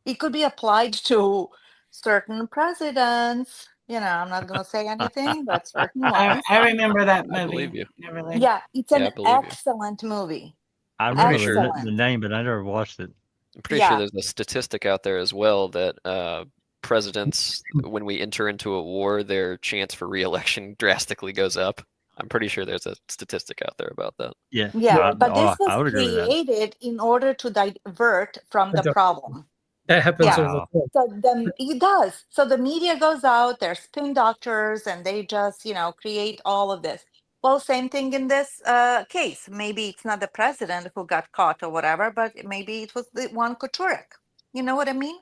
It could be applied to certain presidents. You know, I'm not going to say anything, but certain ones. I remember that I movie. believe you. Never Lived. Yeah, it's Yeah, I an believe you. excellent movie. I I'm pretty remember sure. the name, but I never watched it. I'm pretty Yeah. sure there's a statistic out there as well that presidents, when we enter into a war, their chance for re-election drastically goes up. I'm pretty sure there's a statistic out there about that. Yeah. Yeah, but this I was would agree with that. created in order to divert from the problem. That happens Yeah. all the time. So it does. So the media goes out, they're spin doctors, and they just, you know, create all of this. Well, same thing in this case. Maybe it's not the president who got caught or whatever, but maybe it was the one Kuchurik. You know what I mean?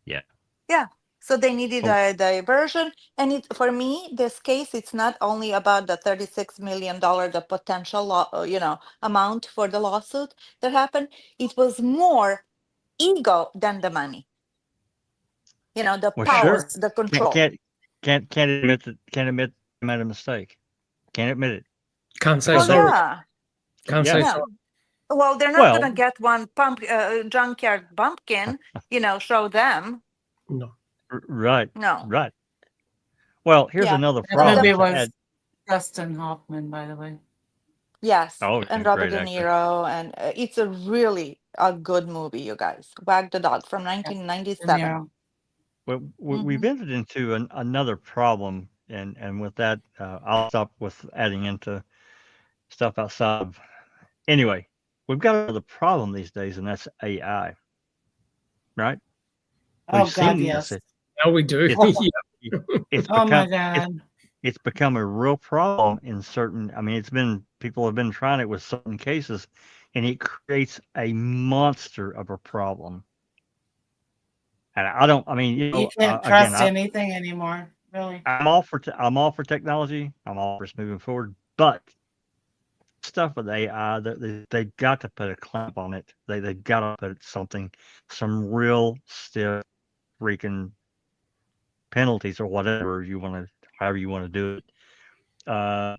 Yeah. Yeah. So they needed a diversion. And for me, this case, it's not only about the $36 million, the potential, amount for the lawsuit that happened. It was more ego than the money. You know, the Well, power, sure. the control. Can't admit they made a mistake. Can't admit it. Can't say Well, sorry. Yeah. Can't say Yeah. sorry. Well, they're not Well- going to get one junkyard bumpkin, show them. No. Right. No. Right. Well, here's Yeah. another That problem. movie to was add- Dustin Hoffman, by the way. Yes. Oh, he's a And Robert great De actor. Niro. And it's a really a good movie, you guys. Wag the Dog from 1997. De Niro. Well, we've entered into another problem, and with that, I'll stop with adding into stuff outside of. Anyway, we've got another problem these days, and that's AI. Right? Oh, We've God, seen yes. this. Now we do. It's Oh, become my God. it's become a real problem in certain. I mean, people have been trying it with certain cases, and it creates a monster of a problem. And I don't. I mean, You can't trust again, anything anymore, really. I'm all for technology. I'm all for us moving forward, but stuff with AI, they got to put a clamp on it. They got to put some real stiff freaking penalties or whatever however you want to do it.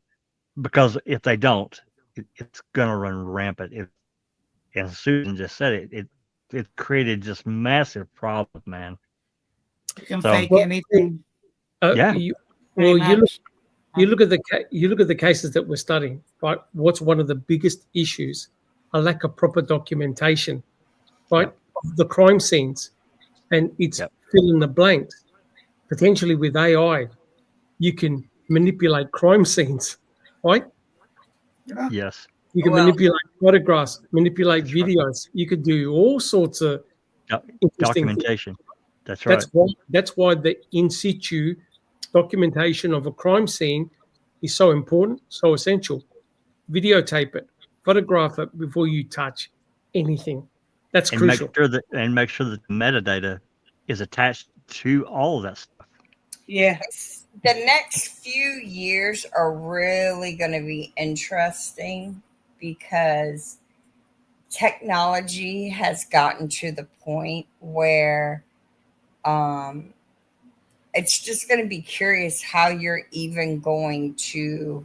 Because if they don't, it's gonna run rampant. And Susan just said it created just massive problems, man. You can So- fake Well, anything. Yeah. You pretty look at the cases that we're studying. Right, what's one of the biggest issues? A lack of proper documentation, right, of the crime scenes, and it's fill in the blanks. Potentially with AI, you can manipulate crime scenes, right? Yes. You can Well- manipulate photographs, manipulate videos. You could do all sorts of interesting things. Documentation. That's right. That's why the in situ documentation of a crime scene is so important, so essential. Videotape it, photograph it before you touch anything. That's and crucial. make sure that the metadata is attached to all of that stuff. Yes. The next few years are really going to be interesting because technology has gotten to the point where it's just going to be curious how you're even going to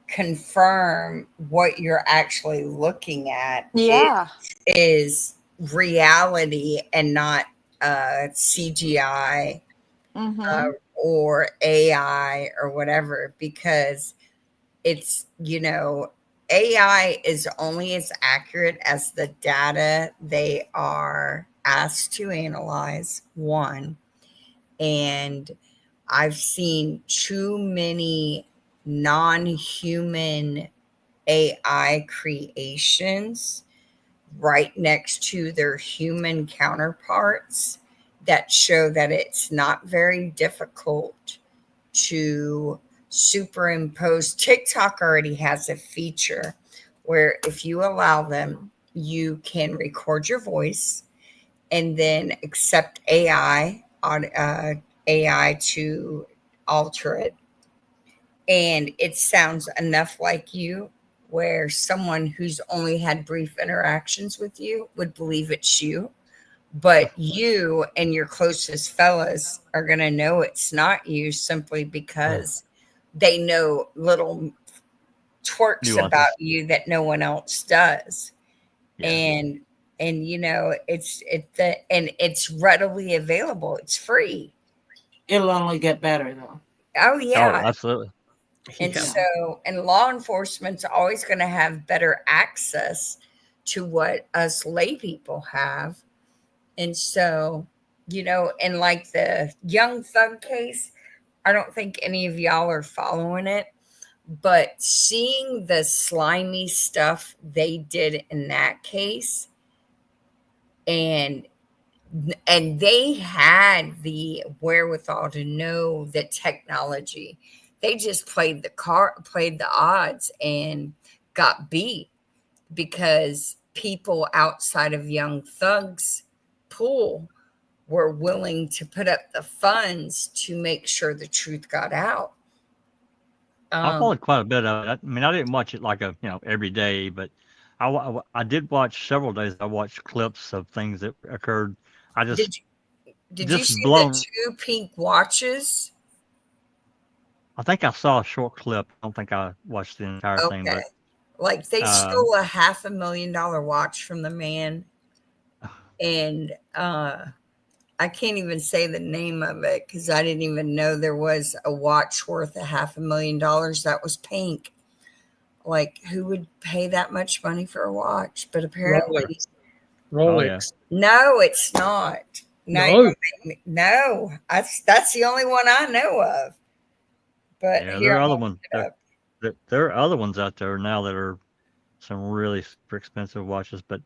confirm what you're actually looking at Yeah. is reality and not CGI Mhm. or AI or whatever, because it's, AI is only as accurate as the data they are asked to analyze, one. And I've seen too many non-human AI creations right next to their human counterparts that show that it's not very difficult to superimpose. TikTok already has a feature where if you allow them, you can record your voice and then accept AI to alter it, and it sounds enough like you where someone who's only had brief interactions with you would believe it's you. But you and your closest fellas are going to know it's not you simply because they know little twerks Nuances. about you that no one else does. Yeah. And it's readily available. It's free. It'll only get better though. Oh yeah. Oh, absolutely. And Yeah. so, and law enforcement's always going to have better access to what us lay people have. And so, and like the Young Thug case, I don't think any of y'all are following it, but seeing the slimy stuff they did in that case, and they had the wherewithal to know the technology. They just played the odds and got beat because people outside of Young Thug's pool were willing to put up the funds to make sure the truth got out. I followed quite a bit of it. I mean, I didn't watch it like every day, but I did watch several days. I watched clips of things that occurred. I just did you see blown. the 2 pink watches? I think I saw a short clip. I don't think I watched the entire thing, but like they stole a $500,000 watch from the man, and I can't even say the name of it because I didn't even know there was a watch worth $500,000 that was pink. Like, who would pay that much money for a watch? But apparently, Rolex. Oh, yeah. No, it's not. No, that's the only one I know of. But yeah, here there are other ones. There are other ones out there now that are some really super expensive watches. But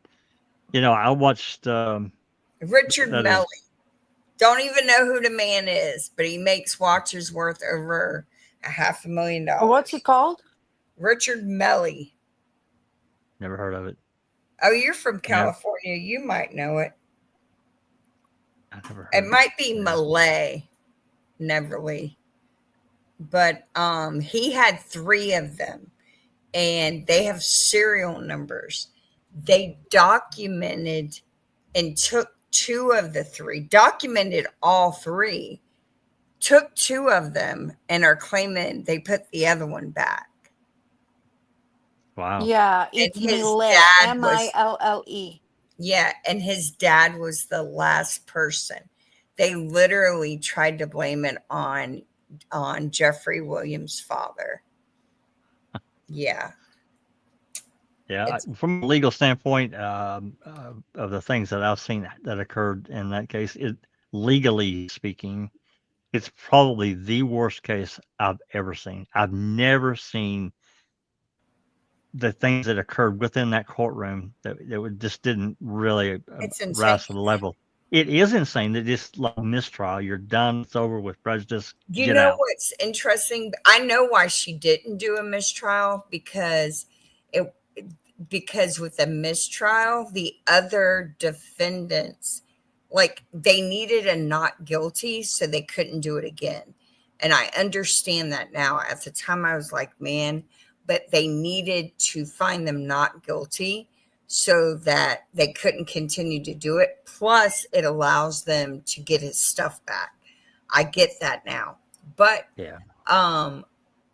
I watched Richard Melly. Don't even know who the man is, but he makes watches worth over $500,000. What's he called? Richard Melly. Never heard of it. Oh, you're from California. You might know it. I never heard it might be Malay, Neverly. But he had 3 of them, and they have serial numbers. They documented and took 2 of the 3, documented all 3, took 2 of them, and are claiming they put the other one back. Wow. Yeah, it's Mille, Mille. Yeah, and his dad was the last person. They literally tried to blame it on Jeffrey Williams' father. Yeah. Yeah, from a legal standpoint, of the things that I've seen that occurred in that case, legally speaking, it's probably the worst case I've ever seen. I've never seen the things that occurred within that courtroom that just didn't really rise to the level. It is insane that this mistrial, you're done, it's over with prejudice. You know what's interesting? I know why she didn't do a mistrial, because with a mistrial, the other defendants, like, they needed a not guilty, so they couldn't do it again. And I understand that now. At the time, I was like, man, but they needed to find them not guilty so that they couldn't continue to do it. Plus, it allows them to get his stuff back. I get that now. But yeah.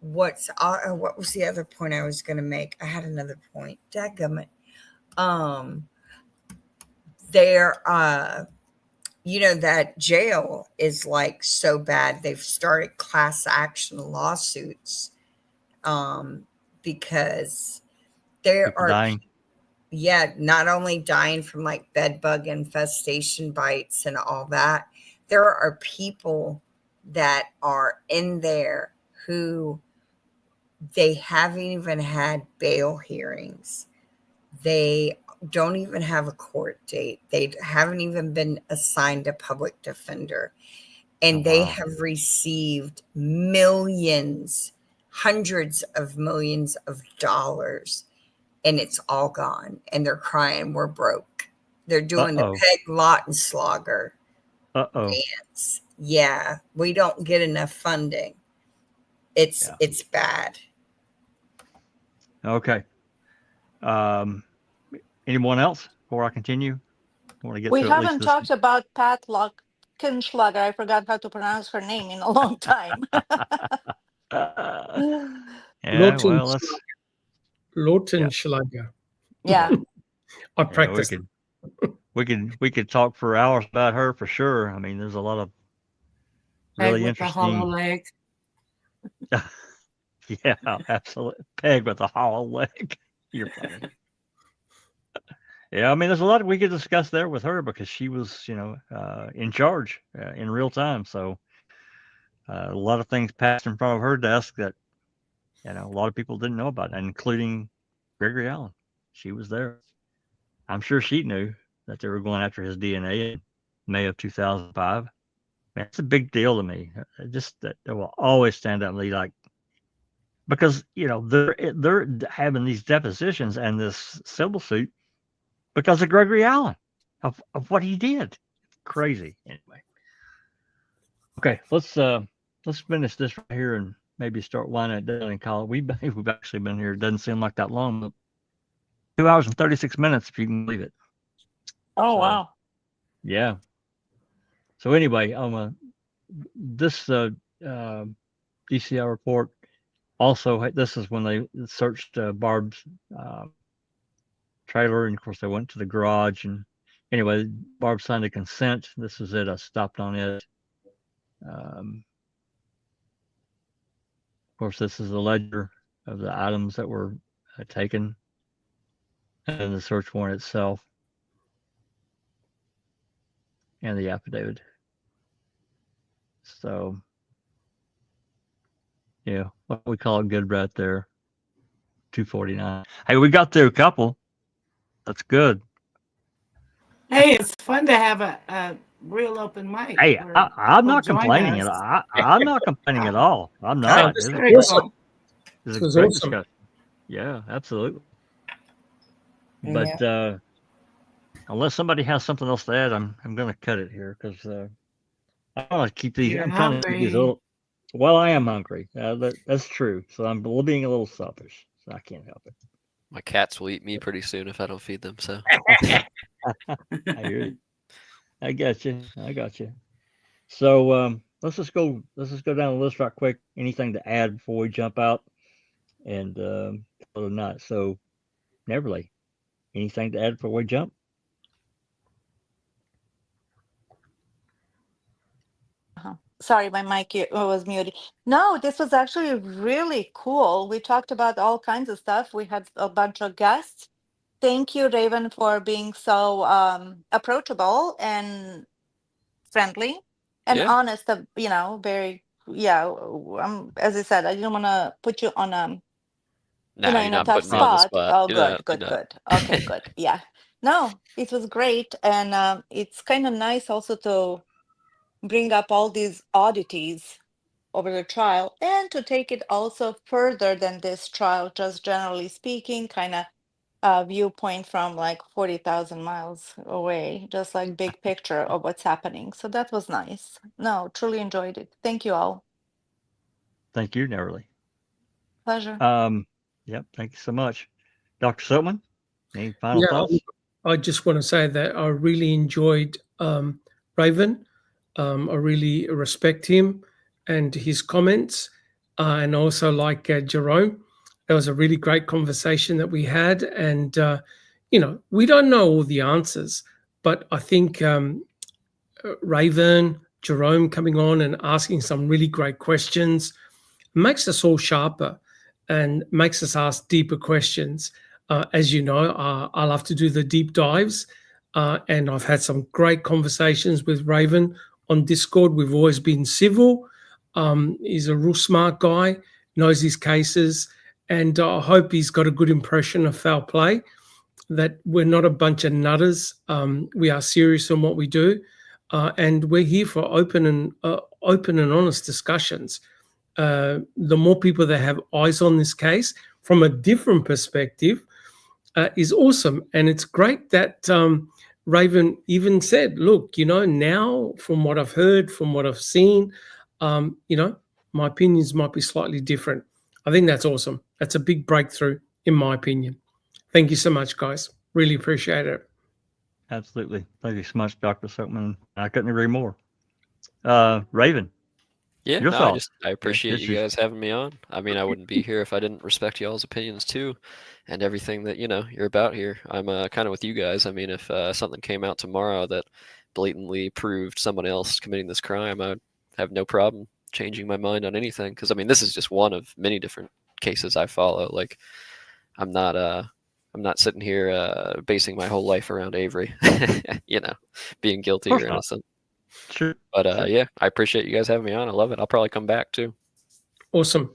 What was the other point I was going to make? I had another point. Dadgummit. That jail is like so bad. They've started class action lawsuits because There People are dying. Yeah, not only dying from like bed bug infestation bites and all that, there are people that are in there who they haven't even had bail hearings. They don't even have a court date. They haven't even been assigned a public defender. And they have received millions, hundreds of millions of dollars, and it's all gone. And they're crying, we're broke. They're doing the Peg Lautenschlager dance. Yeah, we don't get enough funding. It's bad. Okay. Anyone else before I continue? We haven't talked about Pat Lautenschlager. I forgot how to pronounce her name in a long time. Lautenschlager. Yeah. I practiced. We could talk for hours about her for sure. I mean, there's a lot of really interesting. The hollow leg. Yeah, absolutely. Peg with a hollow leg. You're funny. Yeah, I mean, there's a lot we could discuss there with her because she was, in charge in real time. So a lot of things passed in front of her desk that, a lot of people didn't know about, including Gregory Allen. She was there. I'm sure she knew that they were going after his DNA in May of 2005. Man, it's a big deal to me. Just that it will always stand out and be like, because they're having these depositions and this civil suit because of Gregory Allen, of what he did. Crazy. Anyway. Okay, let's finish this right here and maybe start winding it down and call it. We've actually been here. It doesn't seem like that long, but 2 hours and 36 minutes, if you can believe it. Oh, wow. Yeah. So anyway, this DCI report also, this is when they searched Barb's trailer, and of course they went to the garage, and anyway, Barb signed a consent. This is it. I stopped on it. Of course, this is a ledger of the items that were taken, and the search warrant itself, and the affidavit. So, yeah, what we call it good right there. 249. Hey, we got through a couple. That's good. Hey, it's fun to have a real open mic. Hey, I'm not complaining. I'm not complaining at all. I'm not. This is a great discussion. Yeah, absolutely. But unless somebody has something else to add, I'm going to cut it here because I want to keep these. I'm trying to keep these a little. Well, I am hungry. That's true. So I'm being a little selfish. So I can't help it. My cats will eat me pretty soon if I don't feed them. So I hear you. I got you. So let's just go down the list right quick. Anything to add before we jump out and call it a night? So Neverly, anything to add before we jump? Sorry, my mic was muted. No, this was actually really cool. We talked about all kinds of stuff. We had a bunch of guests. Thank you, Raven, for being so approachable and friendly and honest. Very, as I said, I didn't want to put you on a in a tough spot. Oh, good. Okay, good. Yeah. No, it was great, and it's kind of nice also to bring up all these oddities over the trial and to take it also further than this trial, just generally speaking, kind of viewpoint from like 40,000 miles away, just like big picture of what's happening. So that was nice. No, truly enjoyed it. Thank you all. Thank you, Neverly. Pleasure. Yep. Thank you so much. Dr. Silkman, any final thoughts? I just want to say that I really enjoyed Raven. I really respect him and his comments, and also like Jerome. That was a really great conversation that we had, and we don't know all the answers, but I think Raven, Jerome coming on and asking some really great questions makes us all sharper and makes us ask deeper questions. As you know, I love to do the deep dives, and I've had some great conversations with Raven on Discord. We've always been civil. He's a real smart guy, knows his cases, and I hope he's got a good impression of foul play, that we're not a bunch of nutters. We are serious in what we do, and we're here for open and honest discussions. The more people that have eyes on this case from a different perspective is awesome. And it's great that Raven even said, look, now from what I've heard, from what I've seen, my opinions might be slightly different. I think that's awesome. That's a big breakthrough, in my opinion. Thank you so much, guys. Really appreciate it. Absolutely. Thank you so much, Dr. Silkman. I couldn't agree more. Raven. Yeah, no, I appreciate you guys having me on. I mean, I wouldn't be here if I didn't respect y'all's opinions too, and everything that you're about here. I'm kind of with you guys. I mean, if something came out tomorrow that blatantly proved someone else committing this crime, I'd have no problem changing my mind on anything. Because I mean, this is just one of many different cases I follow. Like, I'm not sitting here basing my whole life around Avery, being guilty or innocent. Sure. But yeah, I appreciate you guys having me on. I love it. I'll probably come back too. Awesome.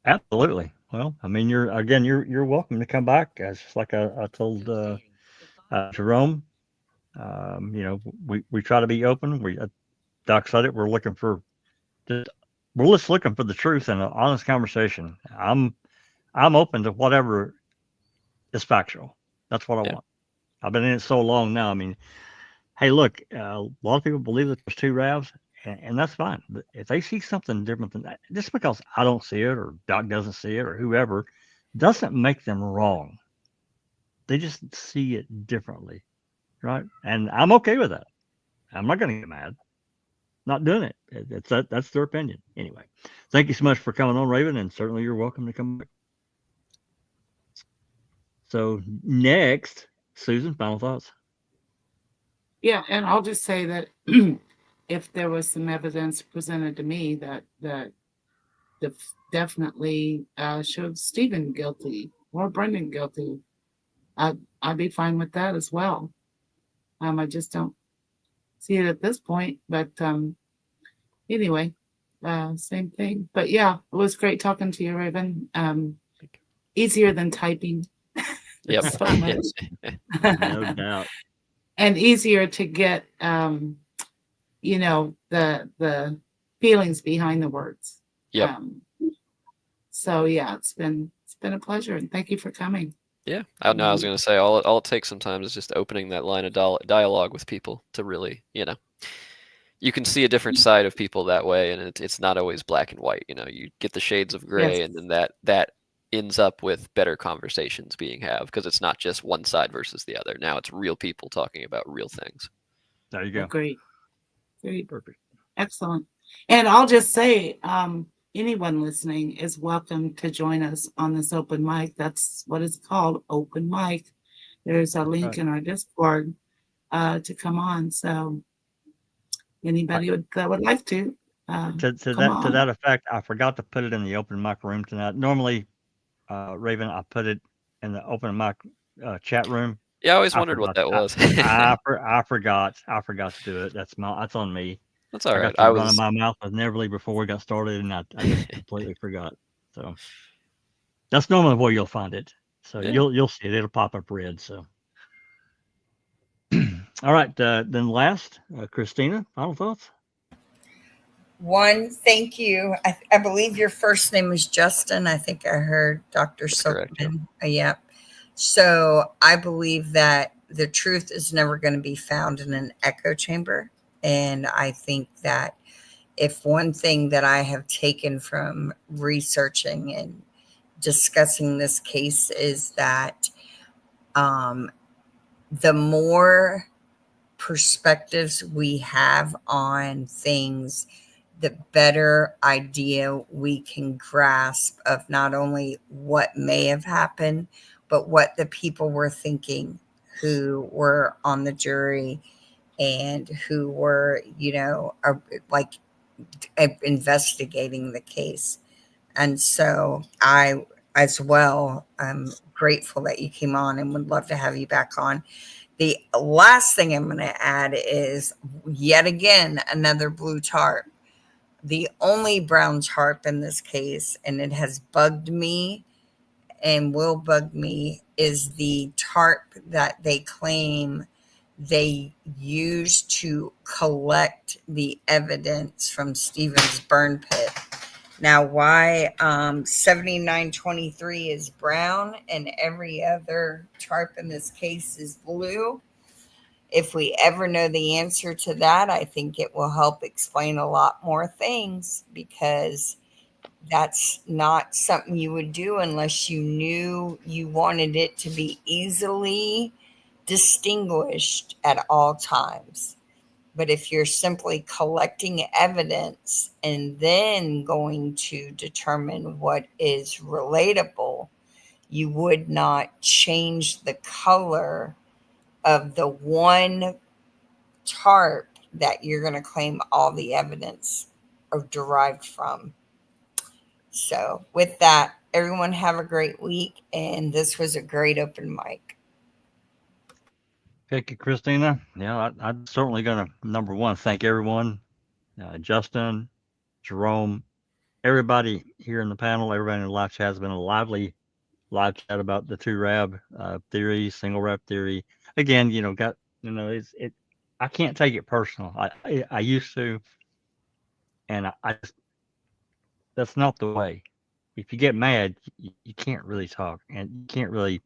Absolutely. Well, I mean, you're welcome to come back. Just like I told Jerome, we try to be open. Doc said it. We're just looking for the truth and an honest conversation. I'm open to whatever is factual. That's what I want. I've been in it so long now. I mean, hey, look, a lot of people believe that there's two Ravs, and that's fine. But if they see something different than that, just because I don't see it or Doc doesn't see it or whoever, doesn't make them wrong. They just see it differently, right? And I'm okay with that. I'm not going to get mad. Not doing it. That's their opinion. Anyway, thank you so much for coming on, Raven, and certainly you're welcome to come back. So next, Susan, final thoughts. Yeah, and I'll just say that if there was some evidence presented to me that definitely showed Stephen guilty or Brendan guilty, I'd be fine with that as well. I just don't see it at this point, but anyway, same thing. But yeah, it was great talking to you, Raven. Easier than typing. Yep. So much. No doubt. And easier to get, the feelings behind the words. Yeah. So yeah, it's been a pleasure, and thank you for coming. Yeah, I was going to say all it takes sometimes is just opening that line of dialogue with people to really, you can see a different side of people that way, and it's not always black and white. You get the shades of gray, Yes. and then that ends up with better conversations being had, because it's not just one side versus the other. Now it's real people talking about real things. There you go. Great. Perfect. Excellent. And I'll just say, anyone listening is welcome to join us on this open mic. That's what it's called, open mic. There's a link in our Discord to come on. So anybody that would like to that effect, I forgot to put it in the open mic room tonight. Normally, Raven, I put it in the open mic chat room. Yeah, I always wondered what that was. I forgot to do it. That's on me. That's all right. I was running my mouth with Neverly before we got started, and I just completely forgot. So that's normally where you'll find it. So you'll see it. It'll pop up red. So all right. Then last, Christina, final thoughts. One, thank you. I believe your first name is Justin. I think I heard Dr. Silkman. Yep. So I believe that the truth is never going to be found in an echo chamber. And I think that if one thing that I have taken from researching and discussing this case is that the more perspectives we have on things, the better idea we can grasp of not only what may have happened, but what the people were thinking who were on the jury and who were, investigating the case. And so I, as well, grateful that you came on and would love to have you back on. The last thing I'm going to add is yet again another blue tarp. The only brown tarp in this case, and it has bugged me and will bug me, is the tarp that they claim they used to collect the evidence from Stephen's burn pit. Now, why 7923 is brown and every other tarp in this case is blue? If we ever know the answer to that, I think it will help explain a lot more things, because that's not something you would do unless you knew you wanted it to be easily distinguished at all times. But if you're simply collecting evidence and then going to determine what is relatable, you would not change the color of the one tarp that you're going to claim all the evidence are derived from. So with that, everyone have a great week. And this was a great open mic. Thank you, Christina. Yeah, I'm certainly going to, number one, thank everyone, Justin, Jerome, everybody here in the panel, everybody in the live chat. Has been a lively live chat about the 2-RAB theory, single RAB theory. Again, I can't take it personal. I used to, and I just, that's not the way. If you get mad, you can't really talk, and you can't really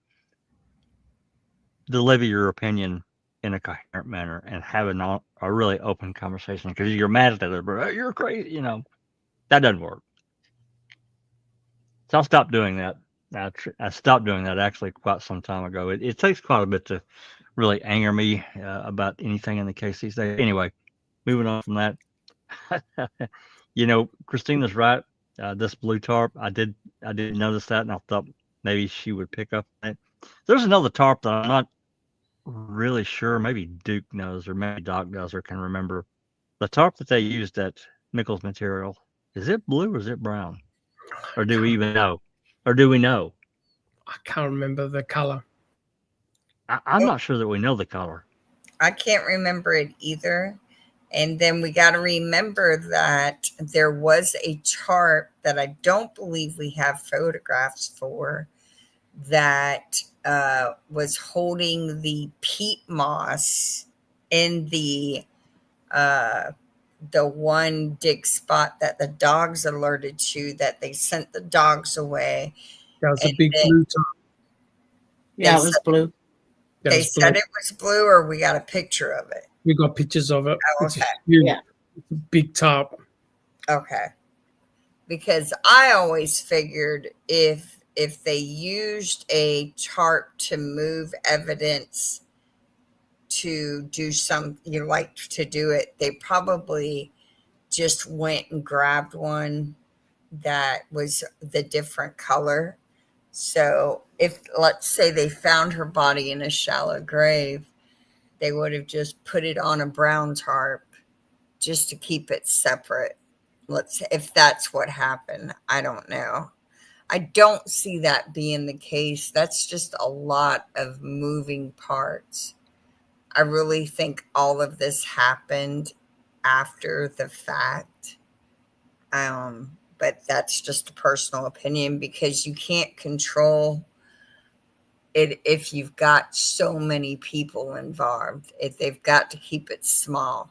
deliver your opinion in a coherent manner and have a really open conversation, because you're mad at the other, but you're crazy, that doesn't work. So I'll stop doing that. I stopped doing that actually quite some time ago. It takes quite a bit to really anger me about anything in the case these days. Anyway, moving on from that, Christina's right. This blue tarp, I did notice that, and I thought maybe she would pick up on it. There's another tarp that I'm not really sure. Maybe Duke knows, or maybe Doc does, or can remember. The tarp that they used at Mickle's material, is it blue or is it brown? Or do we even know? Or do we know? I can't remember the color. I'm not sure that we know the color. I can't remember it either. And then we got to remember that there was a tarp that I don't believe we have photographs for, that was holding the peat moss in the one dig spot that the dogs alerted to, that they sent the dogs away. That was a big blue tarp. Yeah, it was blue. They said it was blue, or we got a picture of it? We got pictures of it. Oh, It's okay. huge. Yeah. It's a big tarp. Okay. Because I always figured if they used a tarp to move evidence to do something, like to do it, they probably just went and grabbed one that was the different color. So if, let's say, they found her body in a shallow grave, they would have just put it on a brown tarp just to keep it separate. If that's what happened, I don't know. I don't see that being the case. That's just a lot of moving parts. I really think all of this happened after the fact. But that's just a personal opinion, because you can't control it if you've got so many people involved. They've got to keep it small.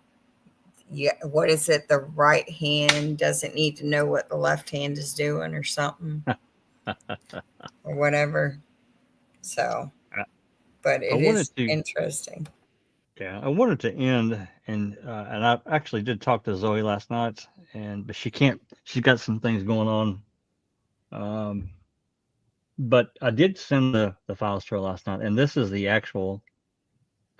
Yeah, what is it? The right hand doesn't need to know what the left hand is doing, or something, or whatever. So, but it is interesting. Yeah, I wanted to end, and I actually did talk to Zoe last night, but she can't. She's got some things going on. But I did send the files to her last night, and this is the actual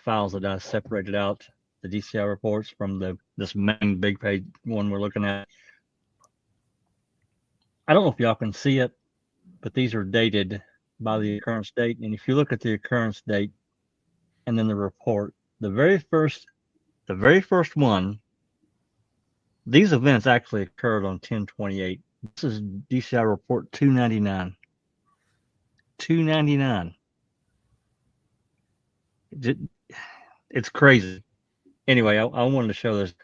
files that I separated out, the DCI reports from this main big page one we're looking at. I don't know if y'all can see it, but these are dated by the occurrence date. And if you look at the occurrence date and then the report, the very first one, these events actually occurred on 10/28. This is DCI report 299. $2.99. It's crazy. Anyway, I wanted to show this.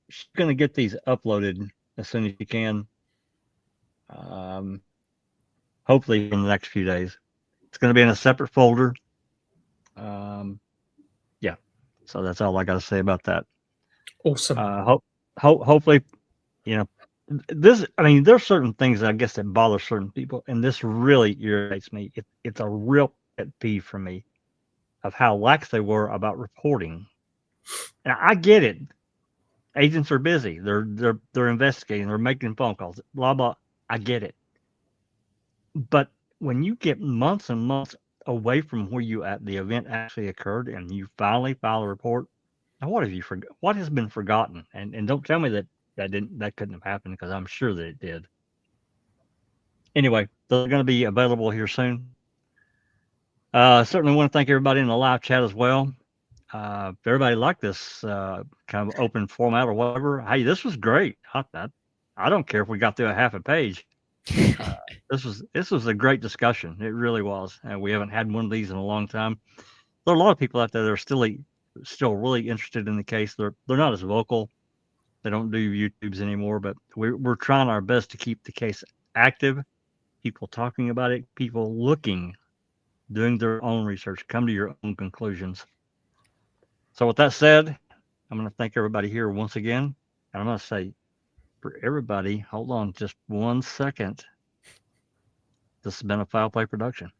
She's going to get these uploaded as soon as she can. Hopefully in the next few days. It's going to be in a separate folder. Yeah. So that's all I got to say about that. Awesome. Hopefully, you know, this. I mean, there's certain things I guess that bother certain people, and this really irritates me. It's a real pet peeve for me of how lax they were about reporting. And I get it. Agents are busy. They're investigating. They're making phone calls. Blah blah. I get it. But when you get months and months away from where the event actually occurred, and you finally file a report, now what have you forgot? What has been forgotten? And don't tell me that couldn't have happened, because I'm sure that it did. Anyway, they're going to be available here soon. Certainly want to thank everybody in the live chat as well. If everybody liked this kind of open format or whatever, hey, this was great. I don't care if we got through a half a page. This was a great discussion. It really was. And we haven't had one of these in a long time. There are a lot of people out there that are still really interested in the case. They're not as vocal. They don't do YouTubes anymore, but we're trying our best to keep the case active. People talking about it, people looking, doing their own research, come to your own conclusions. So with that said, I'm going to thank everybody here once again. And I'm going to say, for everybody, hold on just 1 second. This has been a Foul Play production.